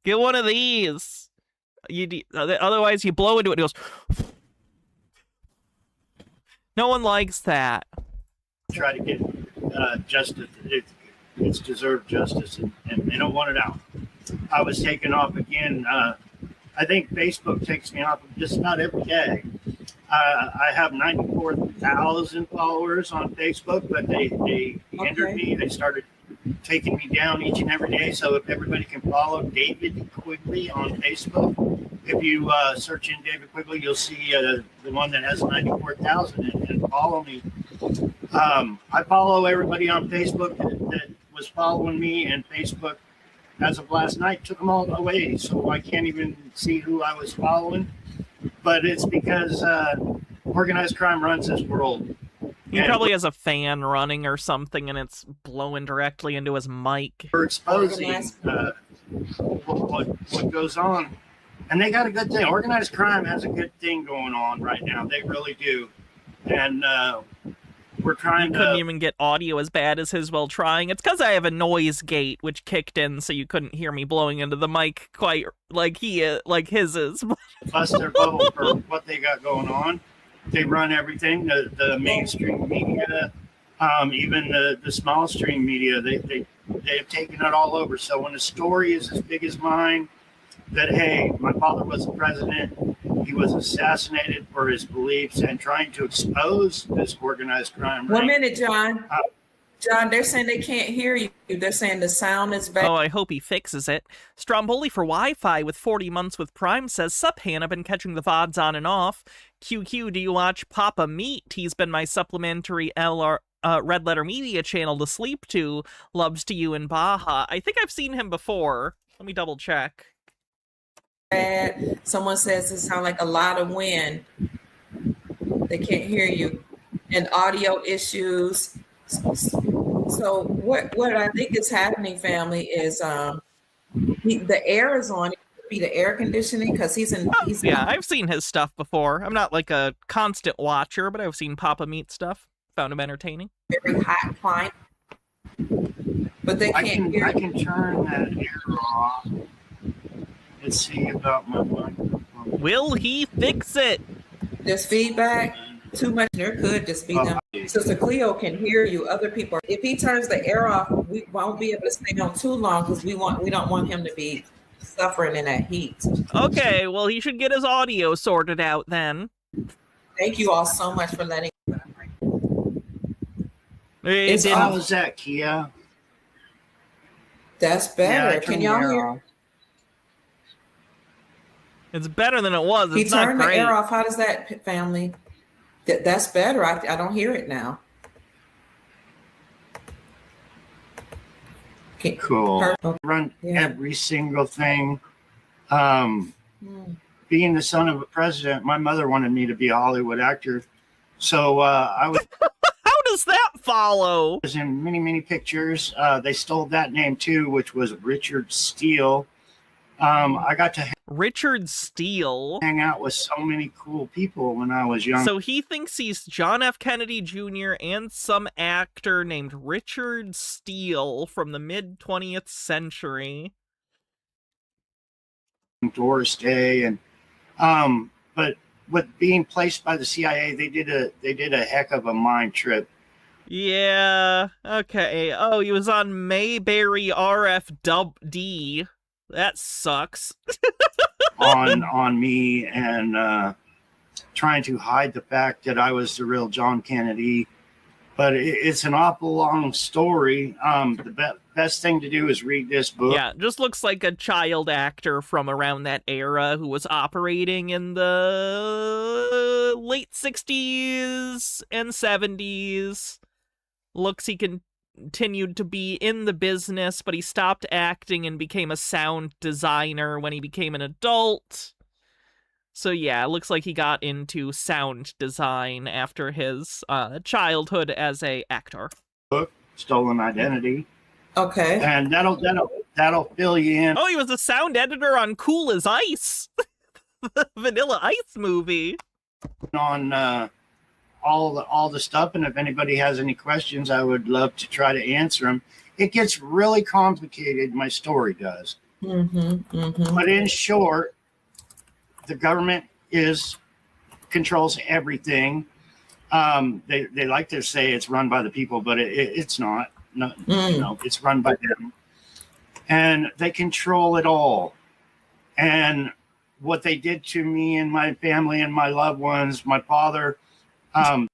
get one of these. Otherwise, you blow into it. It goes. No one likes that. Try to get justice. It's deserved justice, and they don't want it out. I was taken off again. I think Facebook takes me off just about every day. I have 94,000 followers on Facebook, but they hindered me. They started taking me down each and every day. So if everybody can follow David Quigley on Facebook, if you search in David Quigley, you'll see the one that has 94,000 and follow me. I follow everybody on Facebook that was following me, and Facebook, as of last night, took them all away. So I can't even see who I was following. But it's because organized crime runs this world. He probably has a fan running or something, and it's blowing directly into his mic. We're exposing what goes on. And they got a good thing. Organized crime has a good thing going on right now. They really do. And we're trying couldn't even get audio as bad as his while trying. It's because I have a noise gate which kicked in, so you couldn't hear me blowing into the mic quite like his is. bust their bubble for what they got going on. They run everything, the mainstream media, even the small stream media. They've taken it all over. So when a story is as big as mine, that hey, my father was the president, he was assassinated for his beliefs, and trying to expose this organized crime. One minute, John. John, they're saying they can't hear you. They're saying the sound is bad. Oh, I hope he fixes it. Stromboli for Wi-Fi with 40 months with Prime says, Sup, Hannah, been catching the VODs on and off. QQ, do you watch Papa Meat? He's been my supplementary Red Letter Media channel to sleep to. Loves to you in Baja. I think I've seen him before. Let me double check. Someone says it sounds like a lot of wind. They can't hear you. And audio issues. So what I think is happening, family, is the air is on. It could be the air conditioning because he's in. Yeah, I've seen his stuff before. I'm not like a constant watcher, but I've seen Papa Meat stuff. Found him entertaining. Very hot climate. But they can't hear. I can turn that air off. Let's see about my microphone. Will he fix it? There's feedback. Too much. There could just be them. Sister Cleo can hear you. Other people. If he turns the air off, we won't be able to stay on too long because we don't want him to be suffering in that heat. Okay, well he should get his audio sorted out then. Thank you all so much for letting. How was that, Kia? That's better. Yeah, can y'all hear? It's better than it was. He it's not turned great. the air off. How does that, family? That's better. I don't hear it now. Okay. Cool. Run every single thing. Being the son of a president, my mother wanted me to be a Hollywood actor. So I was. How does that follow? Was in many pictures. They stole that name too, which was Richard Steele. I got to Richard Steele hang out with so many cool people when I was young. So he thinks he's John F. Kennedy Jr. and some actor named Richard Steele from the mid-20th century. Doris Day and but with being placed by the CIA, they did a heck of a mind trip. Yeah. Okay. Oh, he was on Mayberry RFD. That sucks. on me and trying to hide the fact that I was the real John Kennedy. But it's an awful long story. The best thing to do is read this book. Yeah, just looks like a child actor from around that era who was operating in the late 60s and 70s. Looks he continued to be in the business, but he stopped acting and became a sound designer when he became an adult. So yeah, it looks like he got into sound design after his childhood as a actor. Book, Stolen Identity. Okay. And that'll fill you in. Oh, he was a sound editor on Cool as Ice. The Vanilla Ice movie. On all the stuff, and if anybody has any questions, I would love to try to answer them. It gets really complicated, my story does. But in short, the government controls everything. They like to say it's run by the people, but it's not. No, it's run by them, and they control it all. And what they did to me and my family and my loved ones, my father.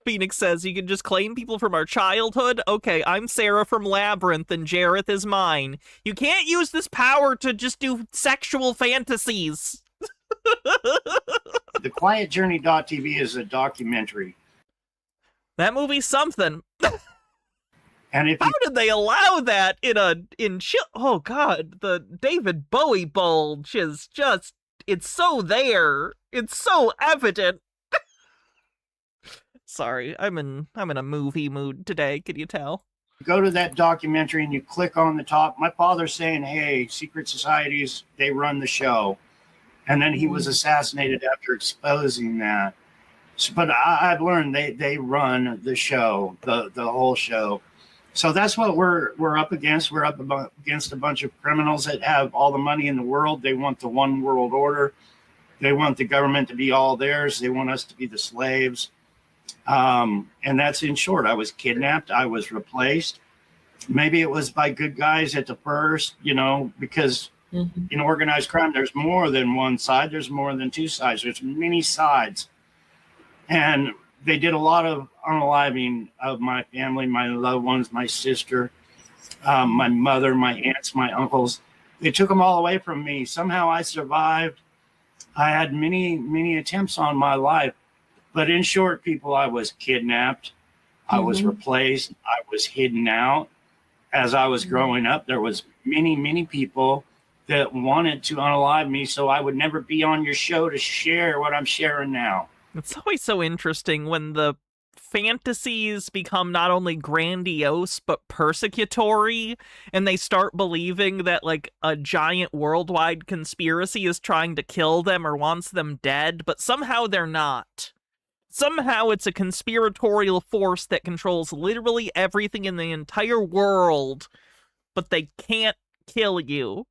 Phoenix says you can just claim people from our childhood. Okay, I'm Sarah from Labyrinth and Jareth is mine. You can't use this power to just do sexual fantasies. The Quiet Journey.tv is a documentary. That movie's something. And how did they allow that oh god, the David Bowie bulge is just, it's so there. It's so evident. Sorry, I'm in a movie mood today, can you tell? Go to that documentary and you click on the top. My father's saying, hey, secret societies, they run the show. And then he was assassinated after exposing that. But I've learned they run the show, the whole show. So that's what we're up against. We're up against a bunch of criminals that have all the money in the world. They want the one world order. They want the government to be all theirs. They want us to be the slaves. And that's in short. I was kidnapped. I was replaced. Maybe it was by good guys at the first, because in organized crime, there's more than one side. There's more than two sides. There's many sides. And they did a lot of unaliving of my family, my loved ones, my sister, my mother, my aunts, my uncles. They took them all away from me. Somehow I survived. I had many, many attempts on my life. But in short, people, I was kidnapped. I was replaced. I was hidden out. As I was growing up, there was many, many people that wanted to unalive me so I would never be on your show to share what I'm sharing now. It's always so interesting when the fantasies become not only grandiose but persecutory, and they start believing that like a giant worldwide conspiracy is trying to kill them or wants them dead, but somehow they're not. Somehow it's a conspiratorial force that controls literally everything in the entire world, but they can't kill you.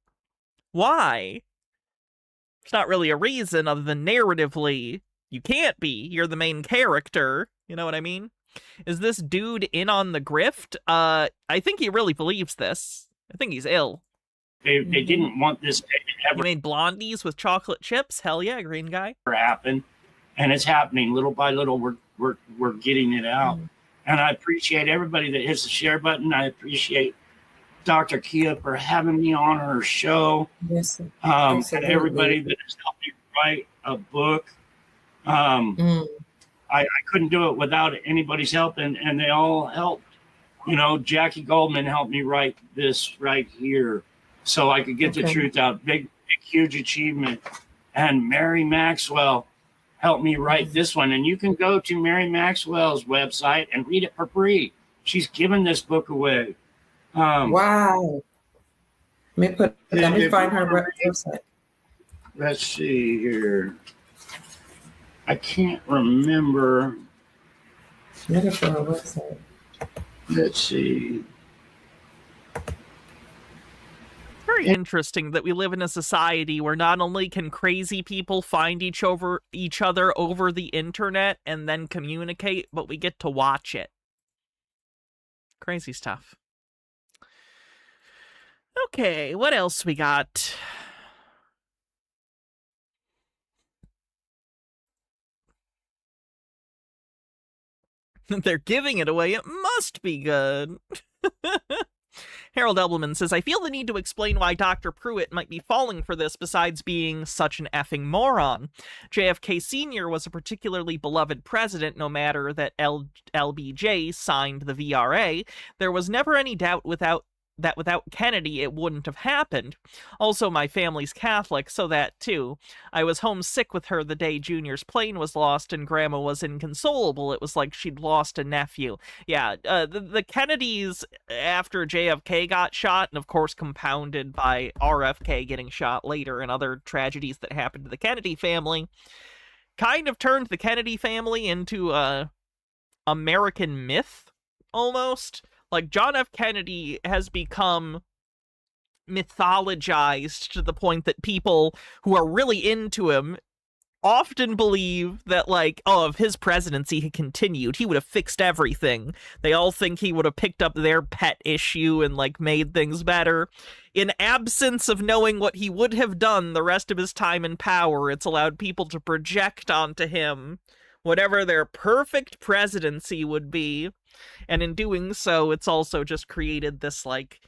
Why? It's not really a reason other than narratively. You can't be. You're the main character. You know what I mean? Is this dude in on the grift? I think he really believes this. I think he's ill. They didn't want this to ever. You made blondies with chocolate chips? Hell yeah, green guy. Happen, and it's happening little by little. We're getting it out, and I appreciate everybody that hits the share button. I appreciate Dr. Kia for having me on her show. Yes, and everybody that has helped me write a book. I couldn't do it without anybody's help, and they all helped. Jackie Goldman helped me write this right here so I could get the truth out. Big, huge achievement. And Mary Maxwell helped me write this one. And you can go to Mary Maxwell's website and read it for free. She's given this book away. Wow. Let me find her website. Let's see here. I can't remember. Look at her website. Let's see. Very interesting that we live in a society where not only can crazy people find each other over the internet and then communicate, but we get to watch it. Crazy stuff. Okay, what else we got? They're giving it away. It must be good. Harold Elbleman says, I feel the need to explain why Dr. Pruitt might be falling for this besides being such an effing moron. JFK Sr. was a particularly beloved president, no matter that LBJ signed the VRA. There was never any doubt that without Kennedy, it wouldn't have happened. Also, my family's Catholic, so that, too. I was homesick with her the day Junior's plane was lost and Grandma was inconsolable. It was like she'd lost a nephew. Yeah, the Kennedys, after JFK got shot, and of course compounded by RFK getting shot later and other tragedies that happened to the Kennedy family, kind of turned the Kennedy family into a American myth, almost. Like, John F. Kennedy has become mythologized to the point that people who are really into him often believe that, like, oh, if his presidency had continued, he would have fixed everything. They all think he would have picked up their pet issue and, like, made things better. In absence of knowing what he would have done the rest of his time in power, it's allowed people to project onto him whatever their perfect presidency would be. And in doing so, it's also just created this, like,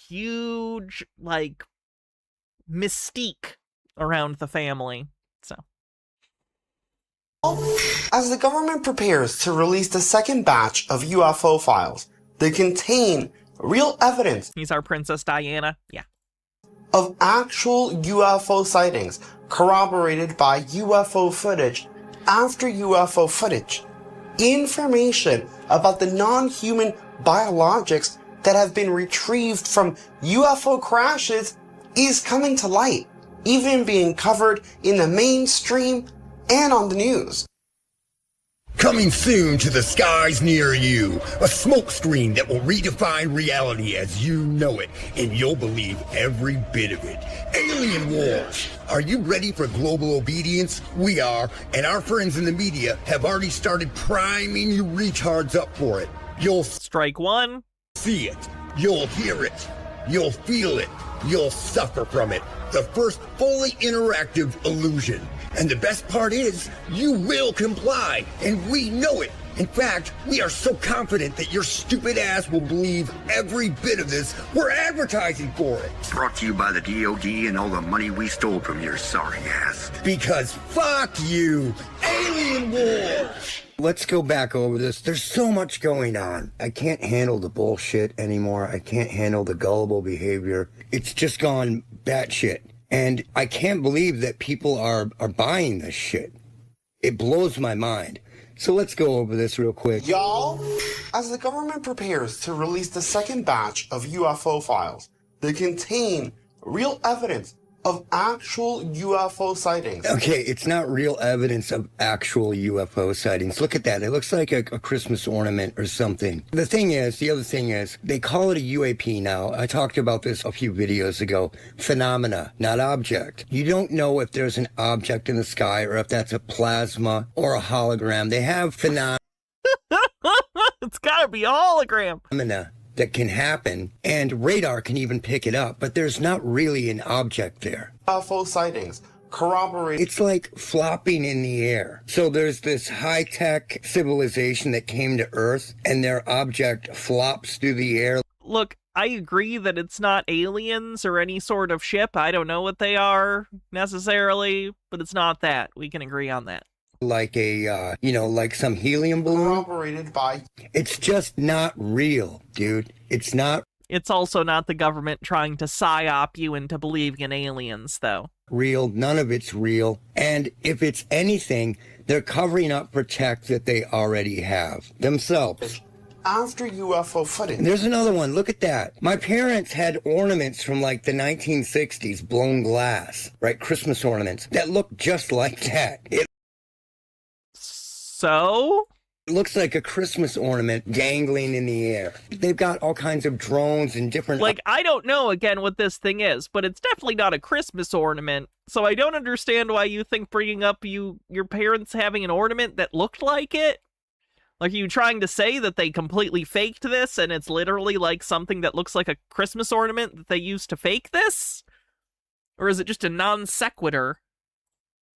huge, like, mystique around the family. So. As the government prepares to release the second batch of UFO files, they contain real evidence. He's our Princess Diana. Yeah. Of actual UFO sightings, corroborated by UFO footage after UFO footage. Information about the non-human biologics that have been retrieved from UFO crashes is coming to light, even being covered in the mainstream and on the news. Coming soon to the skies near you, a smokescreen that will redefine reality as you know it, and you'll believe every bit of it. Alien Wars. Are you ready for global obedience? We are, and our friends in the media have already started priming you retards up for it. You'll strike one. See it. You'll hear it. You'll feel it. You'll suffer from it. The first fully interactive illusion. And the best part is, you will comply, and we know it. In fact, we are so confident that your stupid ass will believe every bit of this. We're advertising for it. Brought to you by the DOD and all the money we stole from your sorry ass. Because fuck you, Alien Wars! Let's go back over this. There's so much going on. I can't handle the bullshit anymore. I can't handle the gullible behavior. It's just gone batshit. And I can't believe that people are buying this shit. It blows my mind. So let's go over this real quick. Y'all, as the government prepares to release the second batch of UFO files, they contain real evidence of actual UFO sightings. Okay, it's not real evidence of actual UFO sightings. Look at that. It looks like a Christmas ornament or something. The other thing is, they call it a UAP now. I talked about this a few videos ago. Phenomena, not object. You don't know if there's an object in the sky or if that's a plasma or a hologram. They have phenomena. It's gotta be a hologram. That can happen, and radar can even pick it up, but there's not really an object there. UFO sightings corroborate. It's like flopping in the air. So there's this high-tech civilization that came to Earth, and their object flops through the air. Look, I agree that it's not aliens or any sort of ship. I don't know what they are necessarily, but it's not that. We can agree on that. Like a, like some helium balloon. Corroborated by. It's just not real, dude. It's not. It's also not the government trying to psyop you into believing in aliens, though. Real. None of it's real. And if it's anything, they're covering up for tech that they already have themselves. After UFO footage. And there's another one. Look at that. My parents had ornaments from like the 1960s, blown glass, right? Christmas ornaments that look just like that. So? It looks like a Christmas ornament dangling in the air. They've got all kinds of drones and different... Like, I don't know, again, what this thing is, but it's definitely not a Christmas ornament. So I don't understand why you think bringing up your parents having an ornament that looked like it. Like, are you trying to say that they completely faked this and it's literally like something that looks like a Christmas ornament that they used to fake this? Or is it just a non sequitur?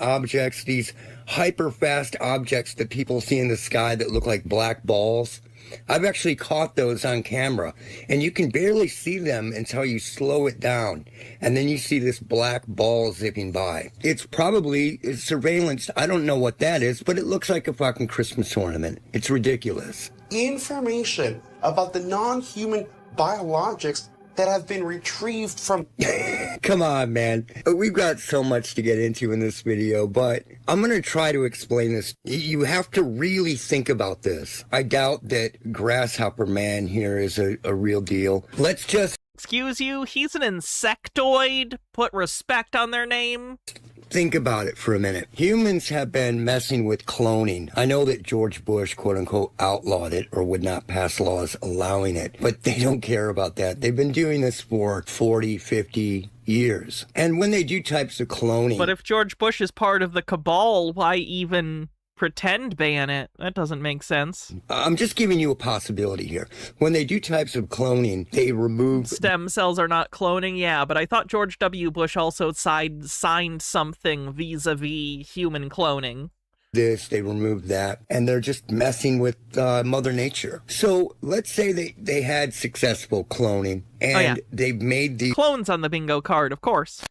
Objects, these hyper-fast objects that people see in the sky that look like black balls. I've actually caught those on camera, and you can barely see them until you slow it down, and then you see this black ball zipping by. It's probably surveillance. I don't know what that is, but it looks like a fucking Christmas ornament. It's ridiculous. Information about the non-human biologics that have been retrieved from... Come on, man. We've got so much to get into in this video, but I'm going to try to explain this. You have to really think about this. I doubt that Grasshopper Man here is a real deal. Let's just... Excuse you? He's an insectoid? Put respect on their name? Think about it for a minute. Humans have been messing with cloning. I know that George Bush, quote unquote, outlawed it or would not pass laws allowing it, but they don't care about that. They've been doing this for 40, 50 years. And when they do types of cloning... But if George Bush is part of the cabal, why even pretend ban it? That doesn't make sense. I'm just giving you a possibility here. When they do types of cloning, they remove... Stem cells are not cloning, yeah, but I thought George W. Bush also signed something vis-a-vis human cloning. They removed that, and they're just messing with Mother Nature. So let's say they had successful cloning, and they've made the... Clones on the bingo card, of course.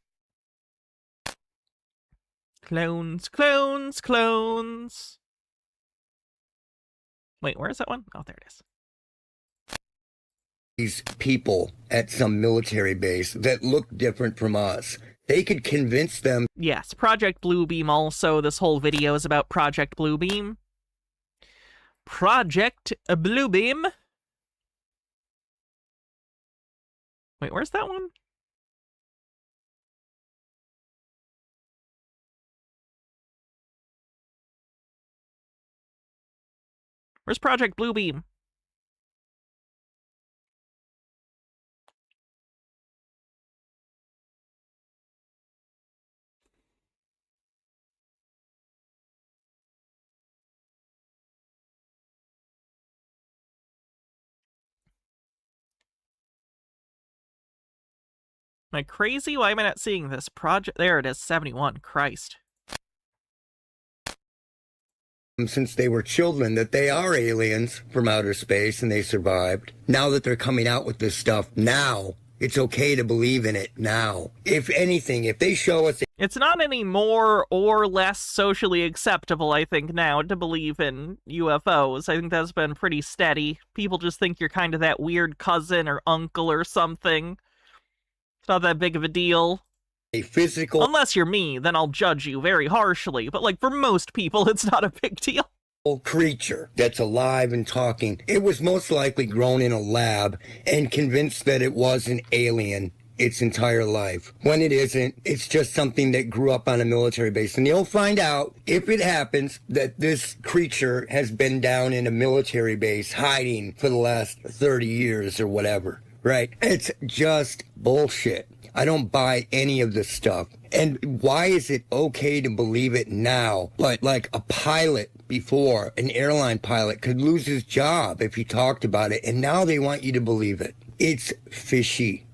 Clones, clones, clones. Wait, where is that one? Oh, there it is. These people at some military base that look different from us. They could convince them. Yes, Project Bluebeam also. This whole video is about Project Bluebeam. Project Bluebeam. Wait, where's that one? Where's Project Bluebeam? Am I crazy? Why am I not seeing this project? There it is, 71. Christ. Since they were children, that they are aliens from outer space and they survived. Now that they're coming out with this stuff now, it's okay to believe in it now. If anything, if they show us... It's not any more or less socially acceptable, I think, now to believe in UFOs. I think that's been pretty steady. People just think you're kind of that weird cousin or uncle or something. It's not that big of a deal. A physical... Unless you're me, then I'll judge you very harshly. But, like, for most people, it's not a big deal. Creature that's alive and talking. It was most likely grown in a lab and convinced that it was an alien its entire life. When it isn't, it's just something that grew up on a military base. And you'll find out, if it happens, that this creature has been down in a military base hiding for the last 30 years or whatever, right? It's just bullshit. I don't buy any of this stuff. And why is it okay to believe it now? But like a pilot before, an airline pilot, could lose his job if he talked about it, and now they want you to believe it. It's fishy.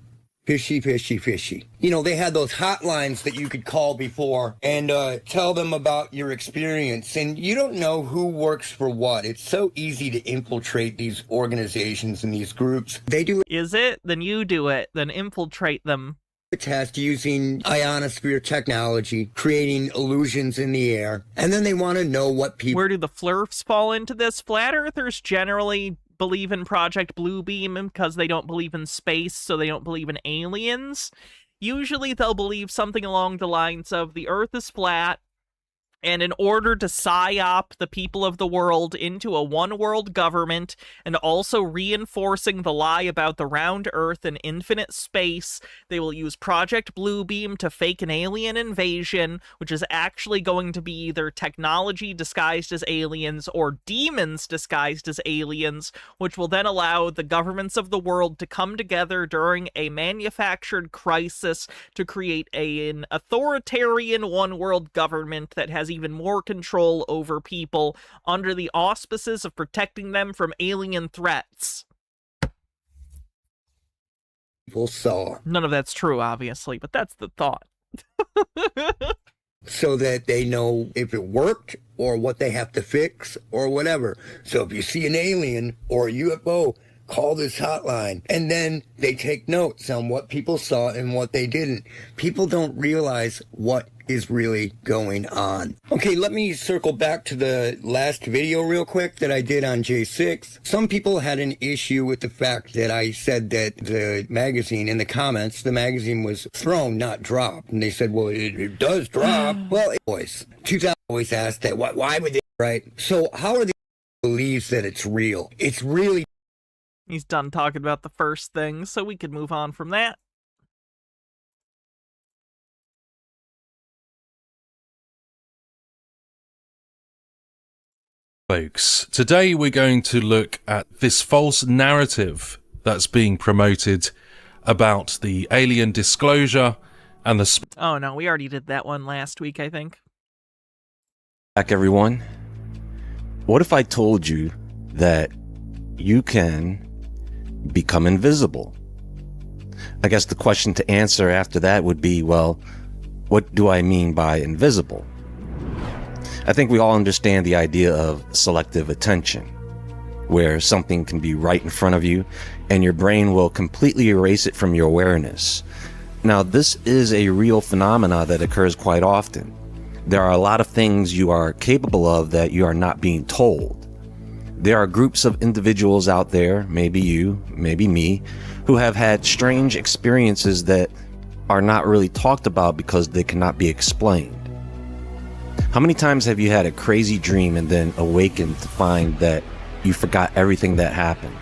Fishy, fishy, fishy. You know, they had those hotlines that you could call before and tell them about your experience, and you don't know who works for what. It's so easy to infiltrate these organizations and these groups. They do... Is it? Then you do it. Then infiltrate them. Test using ionosphere technology, creating illusions in the air, and then they want to know what people... Where do the flurfs fall into this? Flat Earthers generally believe in Project Bluebeam because they don't believe in space, so they don't believe in aliens. Usually they'll believe something along the lines of the Earth is flat, and in order to psyop the people of the world into a one-world government, and also reinforcing the lie about the round Earth and infinite space, they will use Project Bluebeam to fake an alien invasion, which is actually going to be either technology disguised as aliens or demons disguised as aliens, which will then allow the governments of the world to come together during a manufactured crisis to create an authoritarian one-world government that has even more control over people under the auspices of protecting them from alien threats. People saw. None of that's true, obviously, but that's the thought. So that they know if it worked or what they have to fix or whatever. So if you see an alien or a UFO, call this hotline. And then they take notes on what people saw and what they didn't. People don't realize what is really going on. Okay, let me circle back to the last video real quick that I did on J6. Some people had an issue with the fact that I said that the magazine, in the comments, the magazine was thrown, not dropped. And they said, well, it does drop. Well, it was. 2000 always asked that, why would they, right? So how are they believes that it's real? It's really... He's done talking about the first thing, so we could move on from that. Folks, today we're going to look at this false narrative that's being promoted about the alien disclosure and the... Oh no, we already did that one last week, I think. Back everyone. What if I told you that you can become invisible? I guess the question to answer after that would be, well, what do I mean by invisible? I think we all understand the idea of selective attention, where something can be right in front of you and your brain will completely erase it from your awareness. Now, this is a real phenomena that occurs quite often. There are a lot of things you are capable of that you are not being told. There are groups of individuals out there, maybe you, maybe me, who have had strange experiences that are not really talked about because they cannot be explained. How many times have you had a crazy dream and then awakened to find that you forgot everything that happened?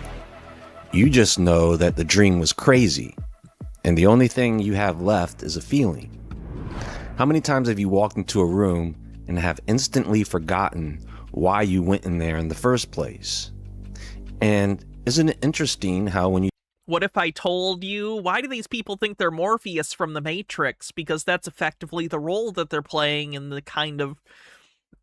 You just know that the dream was crazy, and the only thing you have left is a feeling. How many times have you walked into a room and have instantly forgotten why you went in there in the first place. And isn't it interesting how when you What if I told you, why do these people think they're Morpheus from the Matrix? Because that's effectively the role that they're playing in the kind of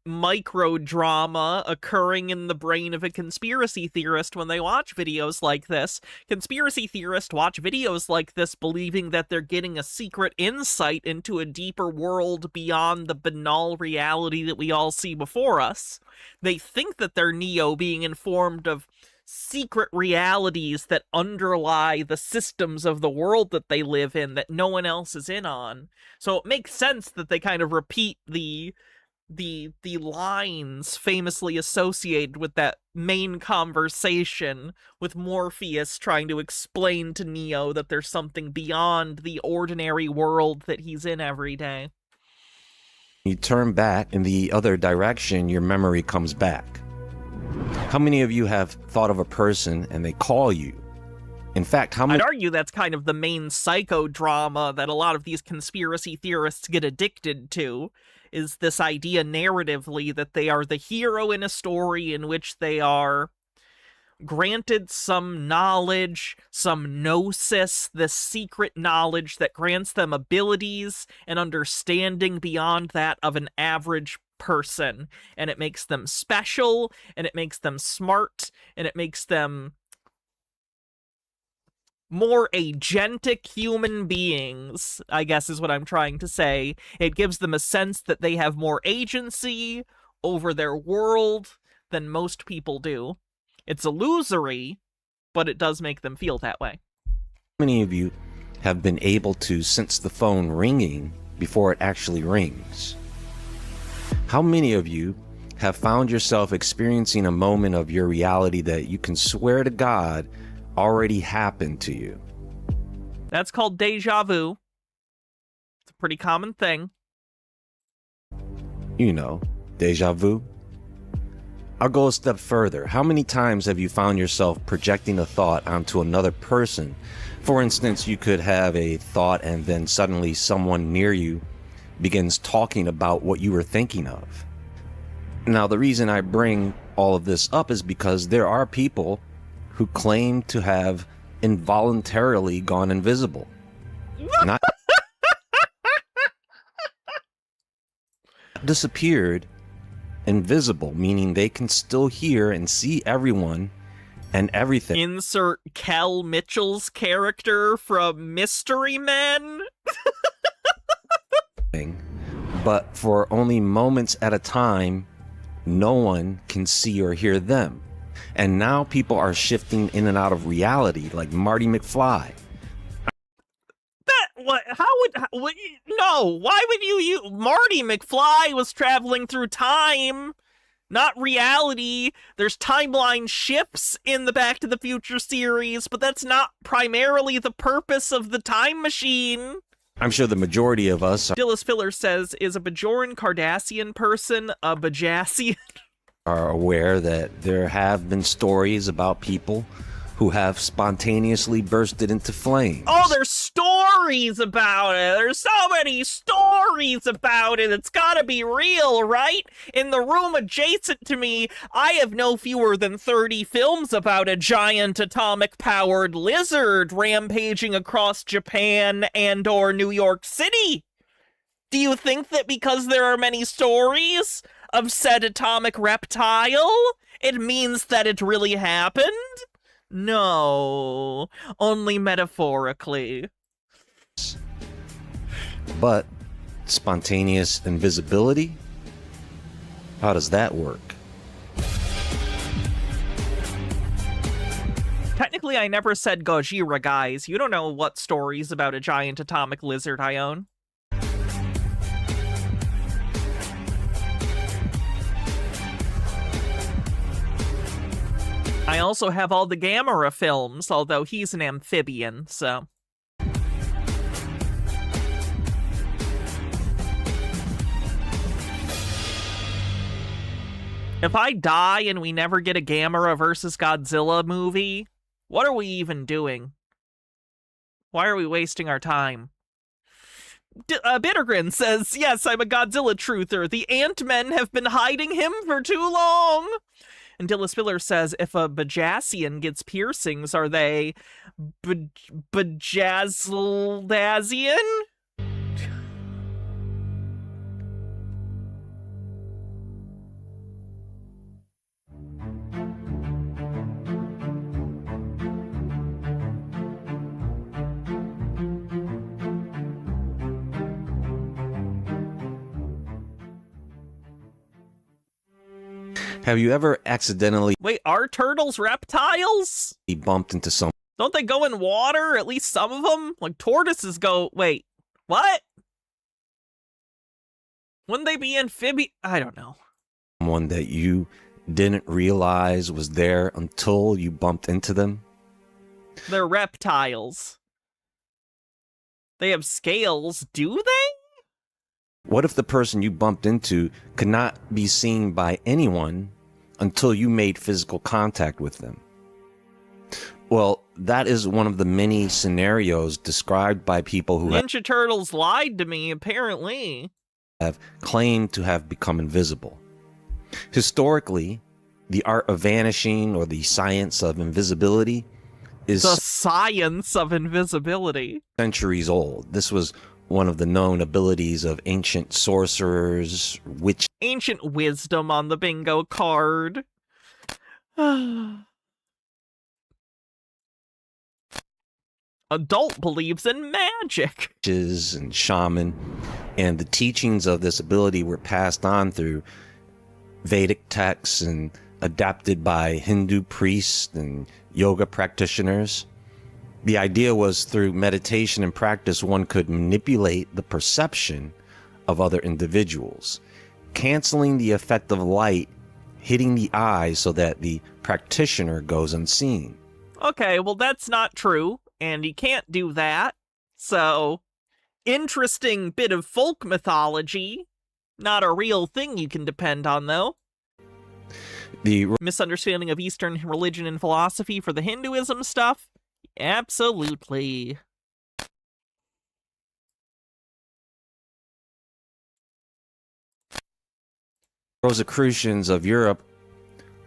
micro drama occurring in the brain of a conspiracy theorist when they watch videos like this. Conspiracy theorists watch videos like this believing that they're getting a secret insight into a deeper world beyond the banal reality that we all see before us. They think that they're Neo being informed of secret realities that underlie the systems of the world that they live in that no one else is in on. So it makes sense that they kind of repeat the lines famously associated with that main conversation with Morpheus trying to explain to Neo that there's something beyond the ordinary world that he's in every day. you turn back in the other direction, your memory comes back. How many of you have thought of a person and they call you? In fact, how many... I'd argue that's kind of the main psychodrama that a lot of these conspiracy theorists get addicted to, is this idea narratively that they are the hero in a story in which they are granted some knowledge, some gnosis, this secret knowledge that grants them abilities and understanding beyond that of an average person. And it makes them special, and it makes them smart, and it makes them more agentic human beings, I guess is what I'm trying to say. It gives them a sense that they have more agency over their world than most people do. It's illusory, but it does make them feel that way. How many of you have been able to sense the phone ringing before it actually rings? How many of you have found yourself experiencing a moment of your reality that you can swear to God already happened to you? That's called deja vu. It's a pretty common thing. You know, deja vu. I'll go a step further. How many times have you found yourself projecting a thought onto another person? For instance, you could have a thought and then suddenly someone near you begins talking about what you were thinking of. Now, the reason I bring all of this up is because there are people who claim to have involuntarily gone invisible. Not disappeared, invisible, meaning they can still hear and see everyone and everything. Insert Kel Mitchell's character from Mystery Men. But for only moments at a time, no one can see or hear them. And now people are shifting in and out of reality like Marty McFly. What? How would no? Why would you? Marty McFly was traveling through time, not reality. There's timeline shifts in the Back to the Future series, but that's not primarily the purpose of the time machine. I'm sure the majority of us Dillis Filler says, is a Bajoran Cardassian person a Bajassian? are aware that there have been stories about people who have spontaneously bursted into flames. Oh, there's stories about it. There's so many stories about it. It's gotta be real, right? In the room adjacent to me, I have no fewer than 30 films about a giant atomic-powered lizard rampaging across Japan and or New York City. Do you think that because there are many stories of said atomic reptile, it means that it really happened? No, only metaphorically. But spontaneous invisibility? How does that work? Technically, I never said Gojira, guys. You don't know what stories about a giant atomic lizard I own. I also have all the Gamera films, although he's an amphibian, so... If I die and we never get a Gamera versus Godzilla movie, what are we even doing? Why are we wasting our time? Bittergrin says, yes, I'm a Godzilla truther. The Ant-Men have been hiding him for too long. And Dilla Spiller says, if a Bajasian gets piercings, are they Bajazzldazian? Have you ever accidentally Wait, are turtles reptiles? bumped into some? Don't they go in water? At least some of them? Like tortoises go... Wait, what? Wouldn't they be amphibian? I don't know. Someone that you didn't realize was there until you bumped into them? They're reptiles. They have scales, do they? What if the person you bumped into could not be seen by anyone until you made physical contact with them? Well, that is one of the many scenarios described by people who Ninja Turtles lied to me, apparently. have claimed to have become invisible. Historically, the art of vanishing or the science of invisibility is The science of invisibility. centuries old. This was one of the known abilities of ancient sorcerers, witch. Ancient wisdom on the bingo card. Adult believes in magic. Witches and shaman, and the teachings of this ability were passed on through Vedic texts and adapted by Hindu priests and yoga practitioners. The idea was through meditation and practice, one could manipulate the perception of other individuals, canceling the effect of light hitting the eye so that the practitioner goes unseen. Okay, well, that's not true, and you can't do that. So, interesting bit of folk mythology. Not a real thing you can depend on, though. The misunderstanding of Eastern religion and philosophy for the Hinduism stuff? Absolutely. Rosicrucians of Europe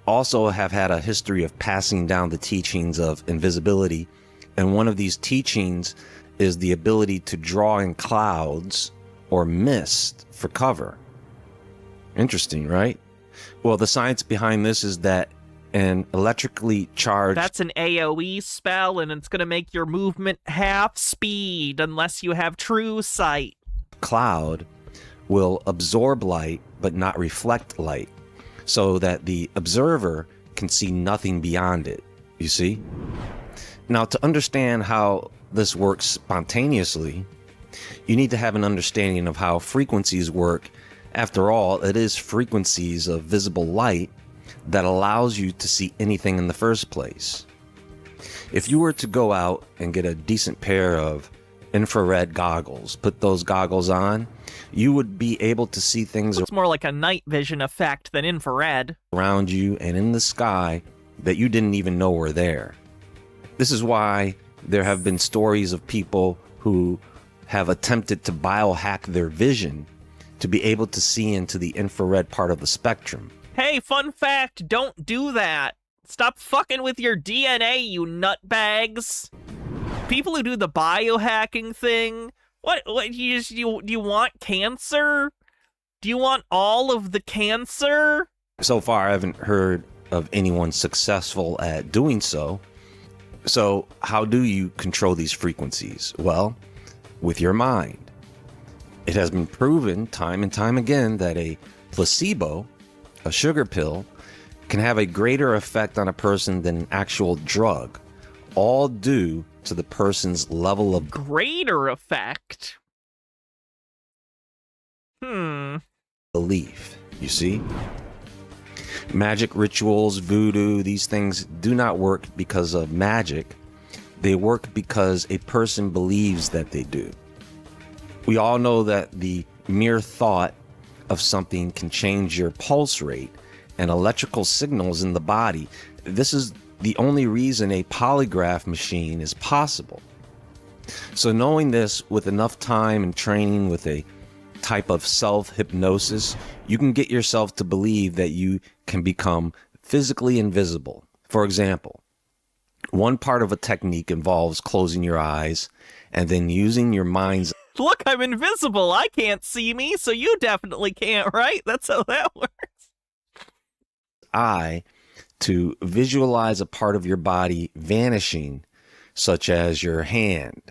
also have had a history of passing down the teachings of invisibility, and one of these teachings is the ability to draw in clouds or mist for cover. Interesting, right? Well, the science behind this is that an electrically charged... That's an AoE spell, and it's going to make your movement half speed unless you have true sight. ...cloud will absorb light but not reflect light, so that the observer can see nothing beyond it, you see? Now, to understand how this works spontaneously, you need to have an understanding of how frequencies work. After all, it is frequencies of visible light that allows you to see anything in the first place. If you were to go out and get a decent pair of infrared goggles, put those goggles on, you would be able to see things It's more like a night vision effect than infrared. around you and in the sky that you didn't even know were there. This is why there have been stories of people who have attempted to biohack their vision to be able to see into the infrared part of the spectrum. Hey, fun fact, don't do that. Stop fucking with your DNA, you nutbags. People who do the biohacking thing, what do you want cancer? Do you want all of the cancer? So far, I haven't heard of anyone successful at doing so. So how do you control these frequencies? Well, with your mind. It has been proven time and time again that a placebo, a sugar pill, can have a greater effect on a person than an actual drug, all due to the person's level of greater effect. Belief, you see? Magic rituals, voodoo, these things do not work because of magic. They work because a person believes that they do. We all know that the mere thought of something can change your pulse rate and electrical signals in the body. This is the only reason a polygraph machine is possible. So knowing this with enough time and training with a type of self-hypnosis, you can get yourself to believe that you can become physically invisible. For example, one part of a technique involves closing your eyes and then using your mind's Look, I'm invisible. I can't see me, so you definitely can't, right? That's how that works. eye to visualize a part of your body vanishing, such as your hand.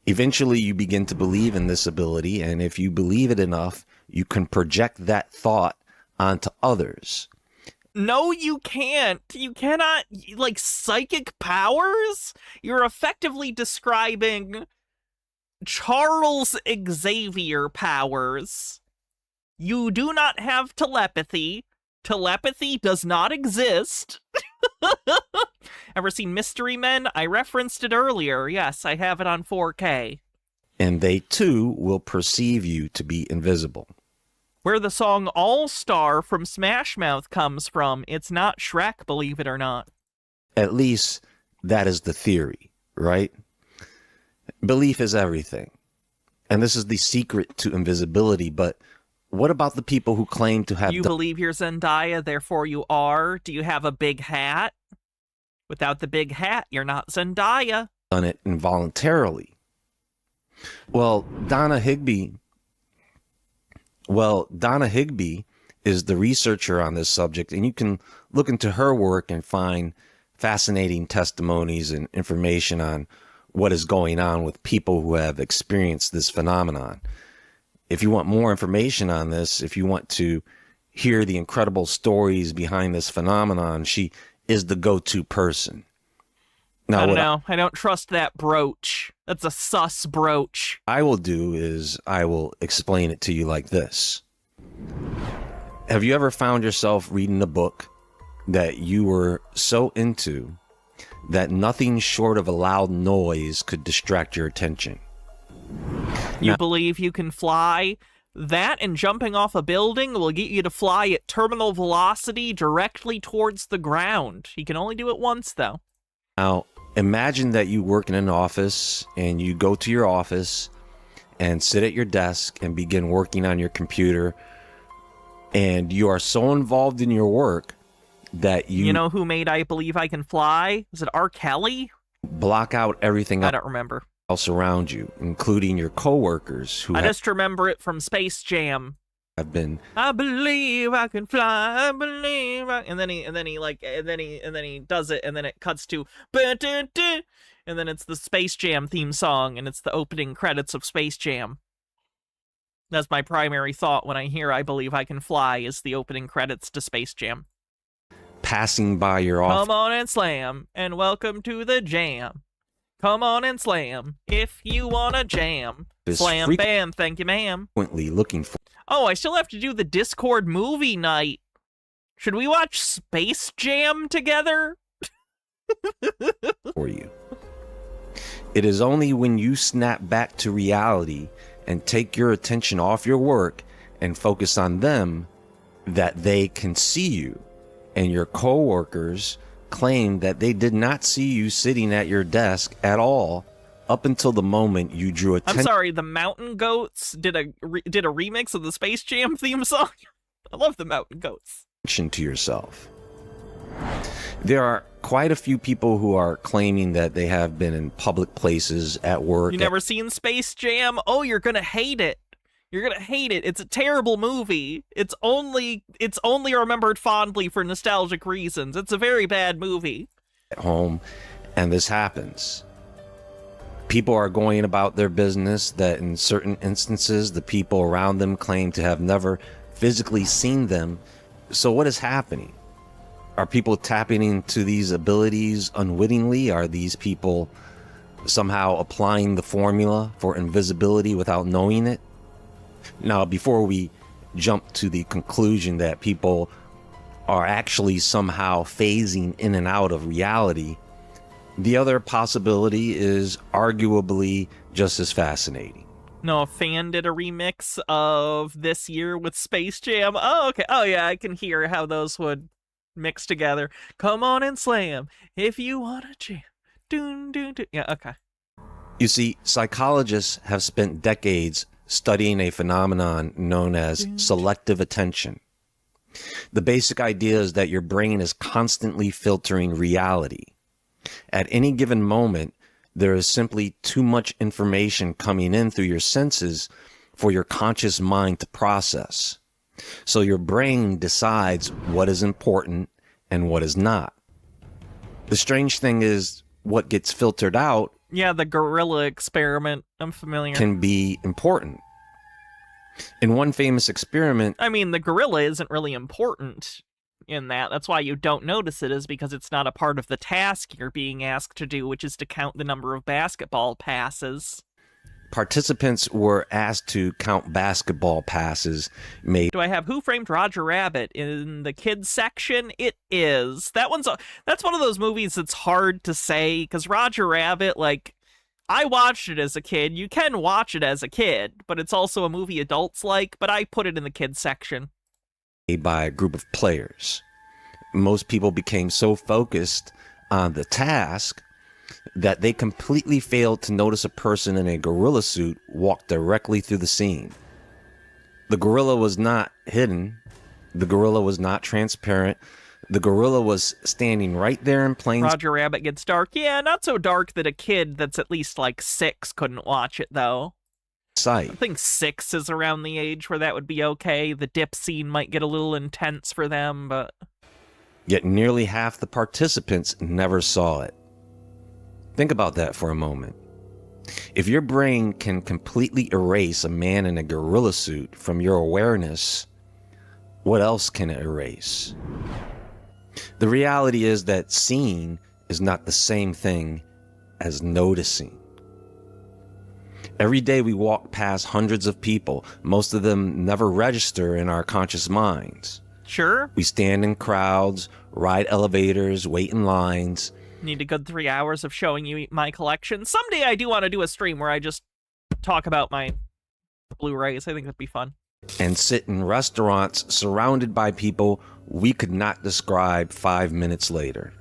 Eventually, you begin to believe in this ability, and if you believe it enough, you can project that thought onto others. No, you can't. You cannot, like, psychic powers? You're effectively describing Charles Xavier powers. You do not have telepathy. Telepathy does not exist. Ever seen Mystery Men? I referenced it earlier. Yes, I have it on 4K. And they too will perceive you to be invisible. Where the song All Star from Smash Mouth comes from, it's not Shrek, believe it or not. At least that is the theory, right? Belief is everything. And this is the secret to invisibility, but what about the people who claim to have... You believe you're Zendaya, therefore you are? Do you have a big hat? Without the big hat, you're not Zendaya. ...done it involuntarily. Well, Donna Higby is the researcher on this subject, and you can look into her work and find fascinating testimonies and information on what is going on with people who have experienced this phenomenon. If you want more information on this, if you want to hear the incredible stories behind this phenomenon, she is the go-to person. Now, I don't know. I don't trust that brooch. That's a sus brooch. I will do is I will explain it to you like this. Have you ever found yourself reading a book that you were so into that nothing short of a loud noise could distract your attention? You believe you can fly? That and jumping off a building will get you to fly at terminal velocity directly towards the ground. You can only do it once, though. Now, imagine that you work in an office and you go to your office and sit at your desk and begin working on your computer, and you are so involved in your work that you... You know who made I Believe I Can Fly? Is it R. Kelly? Block out everything I don't remember. Else around you, including your coworkers who I just remember it from Space Jam. Have been... I believe I can fly, I believe I... And then he does it, and then it cuts to... And then it's the Space Jam theme song, and it's the opening credits of Space Jam. That's my primary thought when I hear I Believe I Can Fly, is the opening credits to Space Jam. Passing by your office. Come on and slam, and welcome to the jam. Come on and slam, if you wanna jam. Slam, bam, thank you, ma'am. Frequently looking for... Oh, I still have to do the Discord movie night. Should we watch Space Jam together? For you. It is only when you snap back to reality and take your attention off your work and focus on them that they can see you. And your coworkers claim that they did not see you sitting at your desk at all up until the moment you drew attention. I'm sorry, the Mountain Goats did a remix of the Space Jam theme song. I love the Mountain Goats. To yourself. There are quite a few people who are claiming that they have been in public places at work. You never seen Space Jam? Oh, you're gonna hate it. You're gonna hate it. It's a terrible movie. It's only remembered fondly for nostalgic reasons. It's a very bad movie. At home, and this happens. People are going about their business that in certain instances, the people around them claim to have never physically seen them. So what is happening? Are people tapping into these abilities unwittingly? Are these people somehow applying the formula for invisibility without knowing it? Now, before we jump to the conclusion that people are actually somehow phasing in and out of reality, the other possibility is arguably just as fascinating. No, a fan did a remix of This Year with Space Jam. Oh, okay. Oh, yeah, I can hear how those would mix together. Come on and slam if you want to jam. Doon, doon, doon. Yeah, okay. You see, psychologists have spent decades studying a phenomenon known as selective attention. The basic idea is that your brain is constantly filtering reality. At any given moment, there is simply too much information coming in through your senses for your conscious mind to process. So your brain decides what is important and what is not. The strange thing is, what gets filtered out, yeah, the gorilla experiment. I'm familiar. can be important. In one famous experiment, I mean, the gorilla isn't really important in that. That's why you don't notice it, is because it's not a part of the task you're being asked to do, which is to count the number of basketball passes. participants were asked to count basketball passes made. Do I have Who Framed Roger Rabbit in the kids section? It is. That's one of those movies that's hard to say, because Roger Rabbit, like, I watched it as a kid. You can watch it as a kid, but it's also a movie adults like, but I put it in the kids section. By a group of players. Most people became so focused on the task that they completely failed to notice a person in a gorilla suit walk directly through the scene. The gorilla was not hidden. The gorilla was not transparent. The gorilla was standing right there in plain sight. Roger Rabbit gets dark. Yeah, not so dark that a kid that's at least like 6 couldn't watch it, though. I think 6 is around the age where that would be okay. The dip scene might get a little intense for them, but... Yet nearly half the participants never saw it. Think about that for a moment. If your brain can completely erase a man in a gorilla suit from your awareness, what else can it erase? The reality is that seeing is not the same thing as noticing. Every day we walk past hundreds of people. Most of them never register in our conscious minds. Sure. We stand in crowds, ride elevators, wait in lines. Need a good 3 hours of showing you my collection. Someday I do want to do a stream where I just talk about my Blu-rays. I think that'd be fun. And sit in restaurants surrounded by people we could not describe 5 minutes later.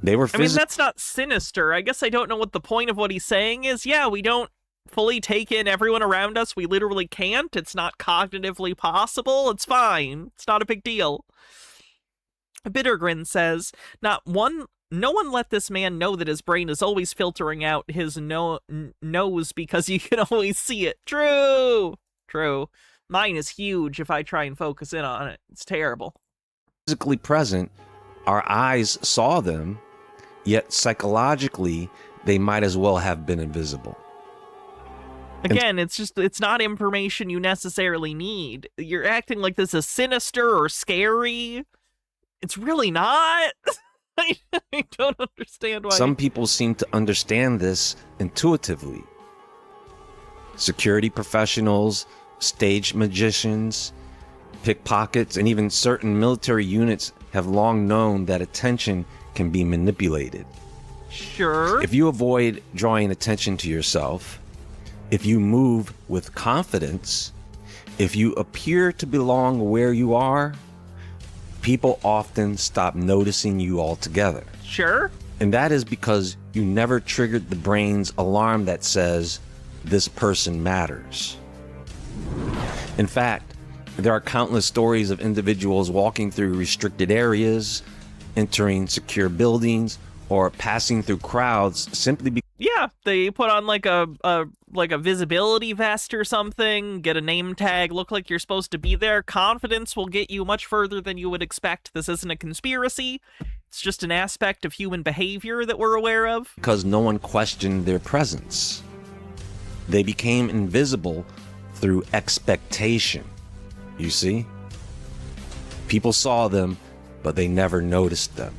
They were I mean, that's not sinister. I guess I don't know what the point of what he's saying is. Yeah, we don't fully take in everyone around us. We literally can't. It's not cognitively possible. It's fine. It's not a big deal. Bittergrin says, no one let this man know that his brain is always filtering out his nose because you can always see it. True. Mine is huge if I try and focus in on it. It's terrible. Physically present, our eyes saw them, yet psychologically, they might as well have been invisible. Again, it's not information you necessarily need. You're acting like this is sinister or scary. It's really not. I don't understand why. Some people seem to understand this intuitively. Security professionals, stage magicians, pickpockets, and even certain military units have long known that attention can be manipulated. Sure. If you avoid drawing attention to yourself, if you move with confidence, if you appear to belong where you are, people often stop noticing you altogether. Sure. And that is because you never triggered the brain's alarm that says, this person matters. In fact, there are countless stories of individuals walking through restricted areas, entering secure buildings, or passing through crowds simply because... Yeah, they put on like a visibility vest or something, get a name tag, look like you're supposed to be there. Confidence will get you much further than you would expect. This isn't a conspiracy. It's just an aspect of human behavior that we're aware of. Because no one questioned their presence. They became invisible through expectation. You see? People saw them, but they never noticed them.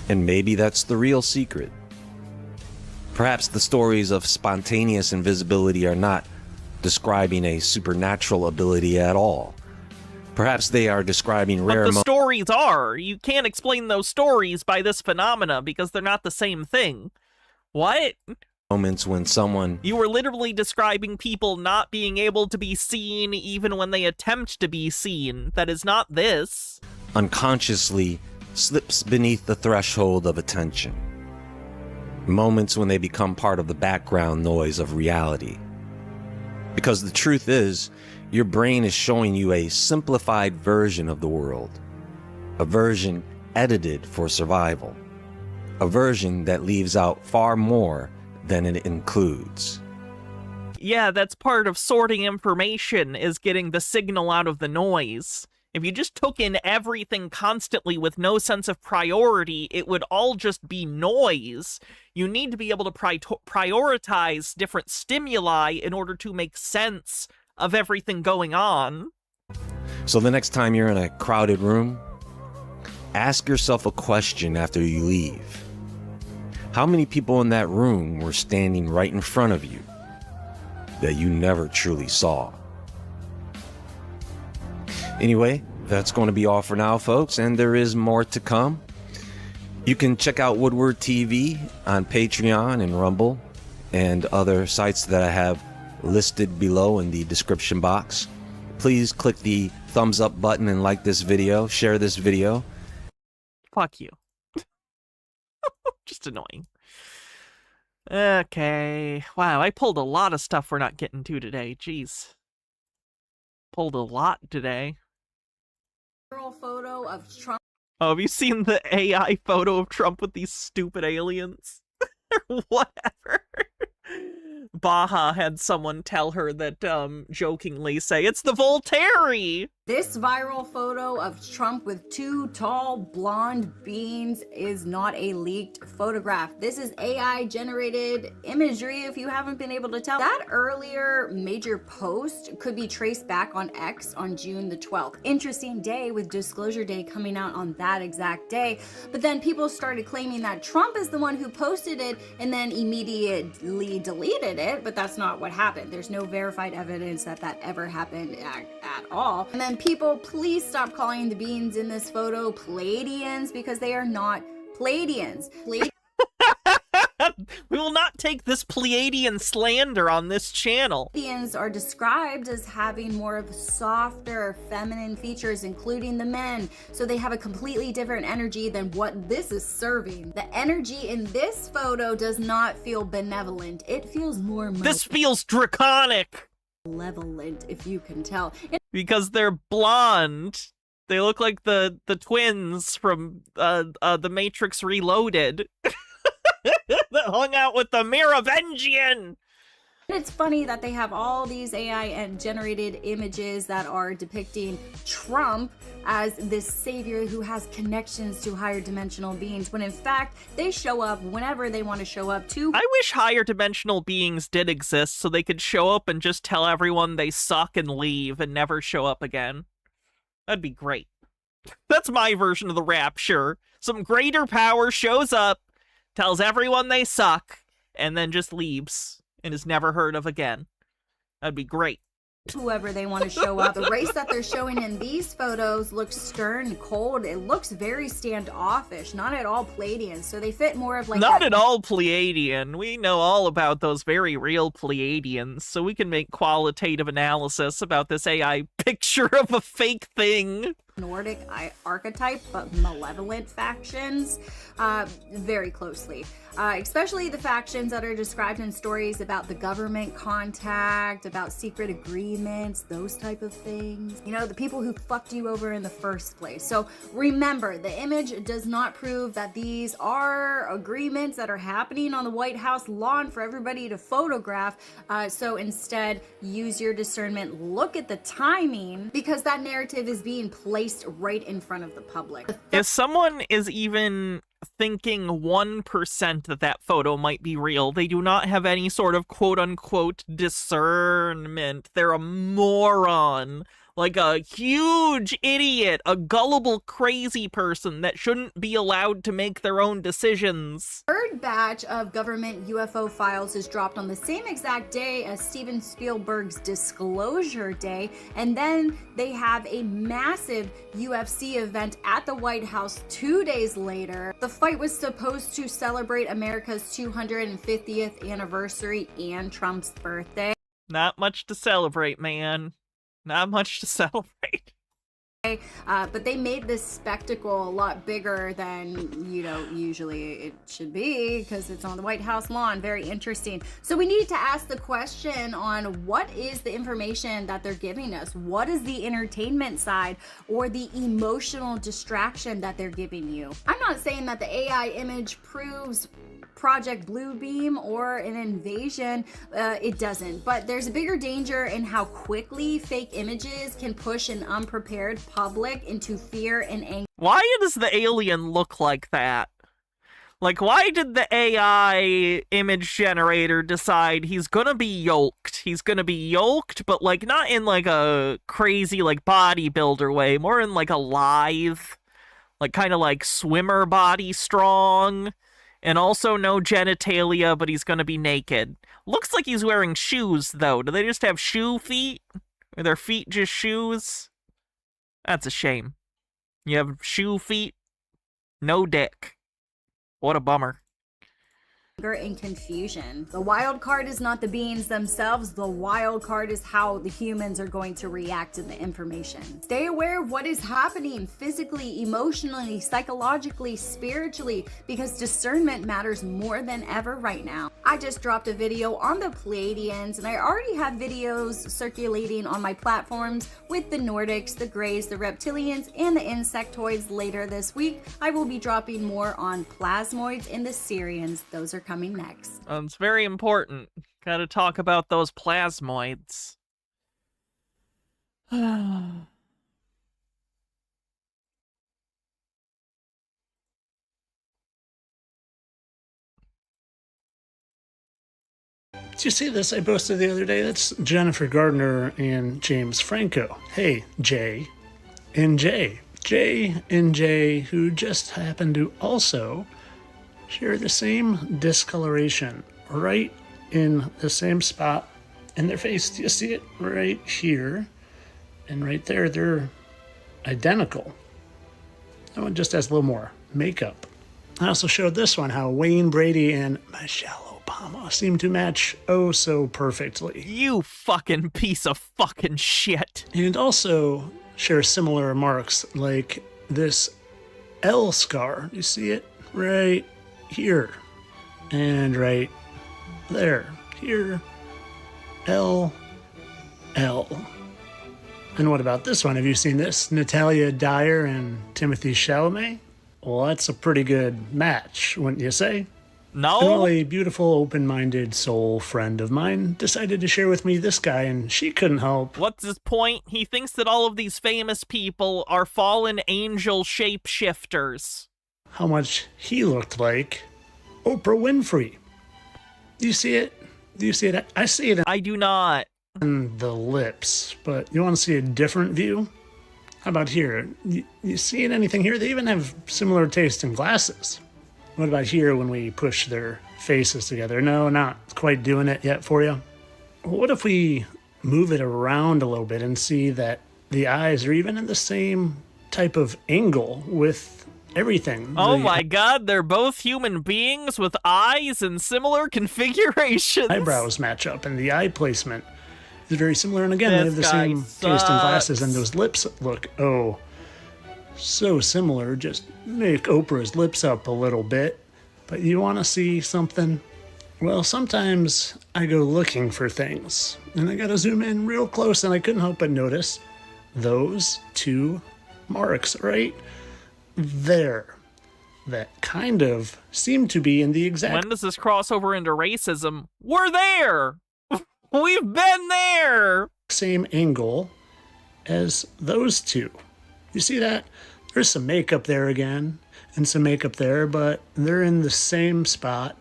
And maybe that's the real secret. Perhaps the stories of spontaneous invisibility are not describing a supernatural ability at all. Perhaps they are describing rare But the stories are. You can't explain those stories by this phenomena because they're not the same thing. What? Moments when someone... You were literally describing people not being able to be seen even when they attempt to be seen. That is not this. Unconsciously slips beneath the threshold of attention. Moments when they become part of the background noise of reality. Because the truth is, your brain is showing you a simplified version of the world. A version edited for survival. A version that leaves out far more than it includes. Yeah, that's part of sorting information, is getting the signal out of the noise. If you just took in everything constantly with no sense of priority, it would all just be noise. You need to be able to prioritize different stimuli in order to make sense of everything going on. So the next time you're in a crowded room, ask yourself a question after you leave. How many people in that room were standing right in front of you that you never truly saw? Anyway, that's going to be all for now, folks, and there is more to come. You can check out Woodward TV on Patreon and Rumble and other sites that I have listed below in the description box. Please click the thumbs up button and like this video, share this video. Fuck you. Just annoying. Okay. Wow, I pulled a lot of stuff we're not getting to today. Jeez. Pulled a lot today. Photo of Trump. Oh, have you seen the AI photo of Trump with these stupid aliens? Whatever. Baja had someone tell her that, jokingly say, it's the Voltairy! This viral photo of Trump with two tall blonde beans is not a leaked photograph. This is AI generated imagery, if you haven't been able to tell. That earlier major post could be traced back on X on June the 12th. Interesting day with Disclosure Day coming out on that exact day. But then people started claiming that Trump is the one who posted it and then immediately deleted it, but that's not what happened. There's no verified evidence that that ever happened at all. And then people, please stop calling the beans in this photo Pleiadians, because they are not Pleiadians. We will not take this Pleiadian slander on this channel. Pleiadians are described as having more of softer, feminine features, including the men. So they have a completely different energy than what this is serving. The energy in this photo does not feel benevolent. It feels more... This feels draconic. Malevolent, if you can tell. Because they're blonde. They look like the twins from the Matrix Reloaded. That hung out with the Merovingian. It's funny that they have all these AI and generated images that are depicting Trump as this savior who has connections to higher dimensional beings, when in fact they show up whenever they want to show up to. I wish higher dimensional beings did exist so they could show up and just tell everyone they suck and leave and never show up again. That'd be great. That's my version of the rapture. Some greater power shows up, tells everyone they suck, and then just leaves and is never heard of again. That'd be great. Whoever they want to show up. The race that they're showing in these photos looks stern, cold. It looks very standoffish, not at all Pleiadian. So they fit more of like not at all Pleiadian. We know all about those very real Pleiadians, so we can make qualitative analysis about this AI picture of a fake thing. Nordic archetype, but malevolent factions very closely. Especially the factions that are described in stories about the government contact, about secret agreements, those type of things. You know, the people who fucked you over in the first place. So remember, the image does not prove that these are agreements that are happening on the White House lawn for everybody to photograph. So instead, use your discernment, look at the timing, because that narrative is being placed right in front of the public. If someone is even thinking 1% that that photo might be real, they do not have any sort of quote-unquote discernment. They're a moron. Like a huge idiot, a gullible, crazy person that shouldn't be allowed to make their own decisions. Third batch of government UFO files is dropped on the same exact day as Steven Spielberg's Disclosure Day, and then they have a massive UFC event at the White House 2 days later. The fight was supposed to celebrate America's 250th anniversary and Trump's birthday. Not much to celebrate, man. Not much to celebrate. But they made this spectacle a lot bigger than, usually it should be because it's on the White House lawn. Very interesting. So we need to ask the question on what is the information that they're giving us? What is the entertainment side or the emotional distraction that they're giving you? I'm not saying that the AI image proves Project Bluebeam or an invasion. It doesn't. But there's a bigger danger in how quickly fake images can push an unprepared public into fear and anger. Why does the alien look like that? Like, why did the AI image generator decide he's gonna be yoked? He's gonna be yoked, but, like, not in, like, a crazy, like, bodybuilder way. More in, like, a lithe, like, kind of like swimmer body strong. And also no genitalia, but he's gonna be naked. Looks like he's wearing shoes, though. Do they just have shoe feet? Are their feet just shoes? That's a shame. You have shoe feet, no dick. What a bummer. And confusion. The wild card is not the beings themselves. The wild card is how the humans are going to react to the information. Stay aware of what is happening physically, emotionally, psychologically, spiritually, because discernment matters more than ever right now. I just dropped a video on the Pleiadians, and I already have videos circulating on my platforms with the Nordics, the Greys, the Reptilians, and the Insectoids later this week. I will be dropping more on Plasmoids and the Syrians. Those are coming next. It's very important. Gotta talk about those plasmoids. Did you see this I posted the other day? That's Jennifer Gardner and James Franco. Hey, Jay and Jay. Jay and Jay, who just happen to also share the same discoloration right in the same spot in their face. Do you see it right here and right there? They're identical. That one just has a little more makeup. I also showed this one, how Wayne Brady and Michelle Obama seem to match oh so perfectly. You fucking piece of fucking shit. And also share similar marks, like this L scar. You see it right here and right there. Here, L. And what about this one? Have you seen this? Natalia Dyer and Timothy Chalamet? Well, that's a pretty good match, wouldn't you say? No. And well, a beautiful, open-minded soul friend of mine decided to share with me this guy, and she couldn't help. What's his point? He thinks that all of these famous people are fallen angel shapeshifters. How much he looked like Oprah Winfrey. Do you see it? Do you see it? I see it. I do not. In the lips, but you want to see a different view? How about here? You see anything here? They even have similar taste in glasses. What about here when we push their faces together? No, not quite doing it yet for you. What if we move it around a little bit and see that the eyes are even in the same type of angle with everything? Oh my god, they're both human beings with eyes in similar configurations. Eyebrows match up and the eye placement is very similar. And again, they have the same taste in glasses, and those lips look, oh, so similar. Just make Oprah's lips up a little bit. But you want to see something? Well, sometimes I go looking for things, and I got to zoom in real close, and I couldn't help but notice those two marks right there that kind of seem to be in the exact... When does this cross over into racism? We're there! We've been there! Same angle as those two. You see that? There's some makeup there again, and some makeup there, but they're in the same spot,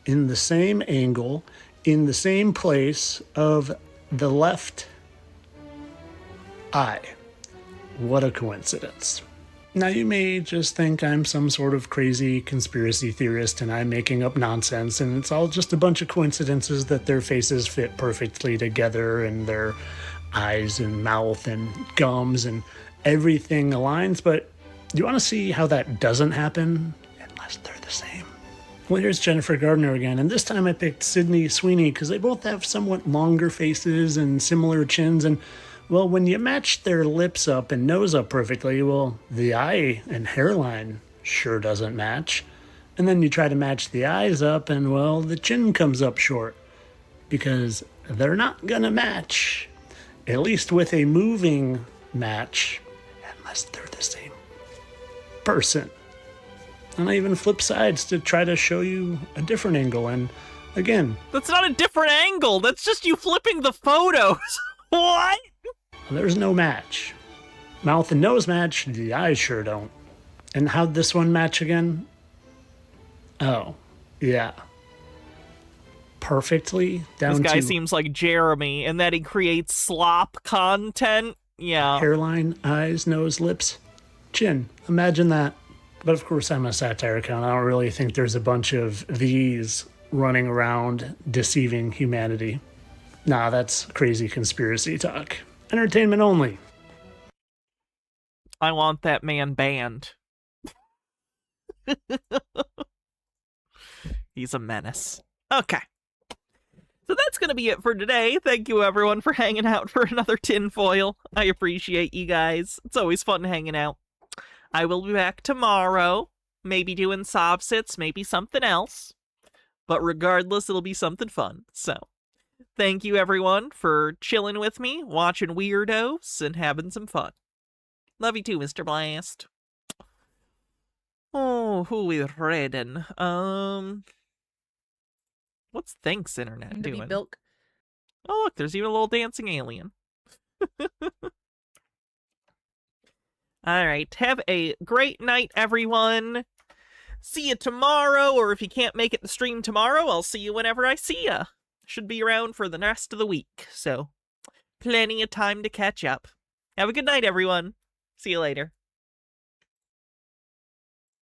in the same angle, in the same place of the left eye. What a coincidence. Now, you may just think I'm some sort of crazy conspiracy theorist and I'm making up nonsense, and it's all just a bunch of coincidences that their faces fit perfectly together and their eyes and mouth and gums and everything aligns. But you want to see how that doesn't happen unless they're the same. Well, here's Jennifer Gardner again, and this time I picked Sydney Sweeney because they both have somewhat longer faces and similar chins, and Well, when you match their lips up and nose up perfectly, well, the eye and hairline sure doesn't match. And then you try to match the eyes up, and well, the chin comes up short. Because they're not gonna match. At least with a moving match, unless they're the same person. And I even flip sides to try to show you a different angle. And again, That's not a different angle. That's just you flipping the photos. What? there's no match. Mouth and nose match, the eyes sure don't. And how'd this one match again? Oh, yeah. Perfectly down to... This guy seems like Jeremy, in that he creates slop content. Yeah. hairline, eyes, nose, lips, chin. Imagine that. But of course, I'm a satire account. I don't really think there's a bunch of these running around deceiving humanity. Nah, that's crazy conspiracy talk. Entertainment only. I want that man banned. He's a menace. Okay. So that's going to be it for today. Thank you, everyone, for hanging out for another tinfoil. I appreciate you guys. It's always fun hanging out. I will be back tomorrow. Maybe doing sob sits, maybe something else. But regardless, it'll be something fun. So, thank you, everyone, for chilling with me, watching weirdos, and having some fun. Love you too, Mr. Blast. Oh, who we reading? What's Thanks Internet doing? Bilk. Oh, look, there's even a little dancing alien. All right, have a great night, everyone. See you tomorrow, or if you can't make it to stream tomorrow, I'll see you whenever I see ya. Should be around for the rest of the week, so plenty of time to catch up. Have a good night, everyone. See you later.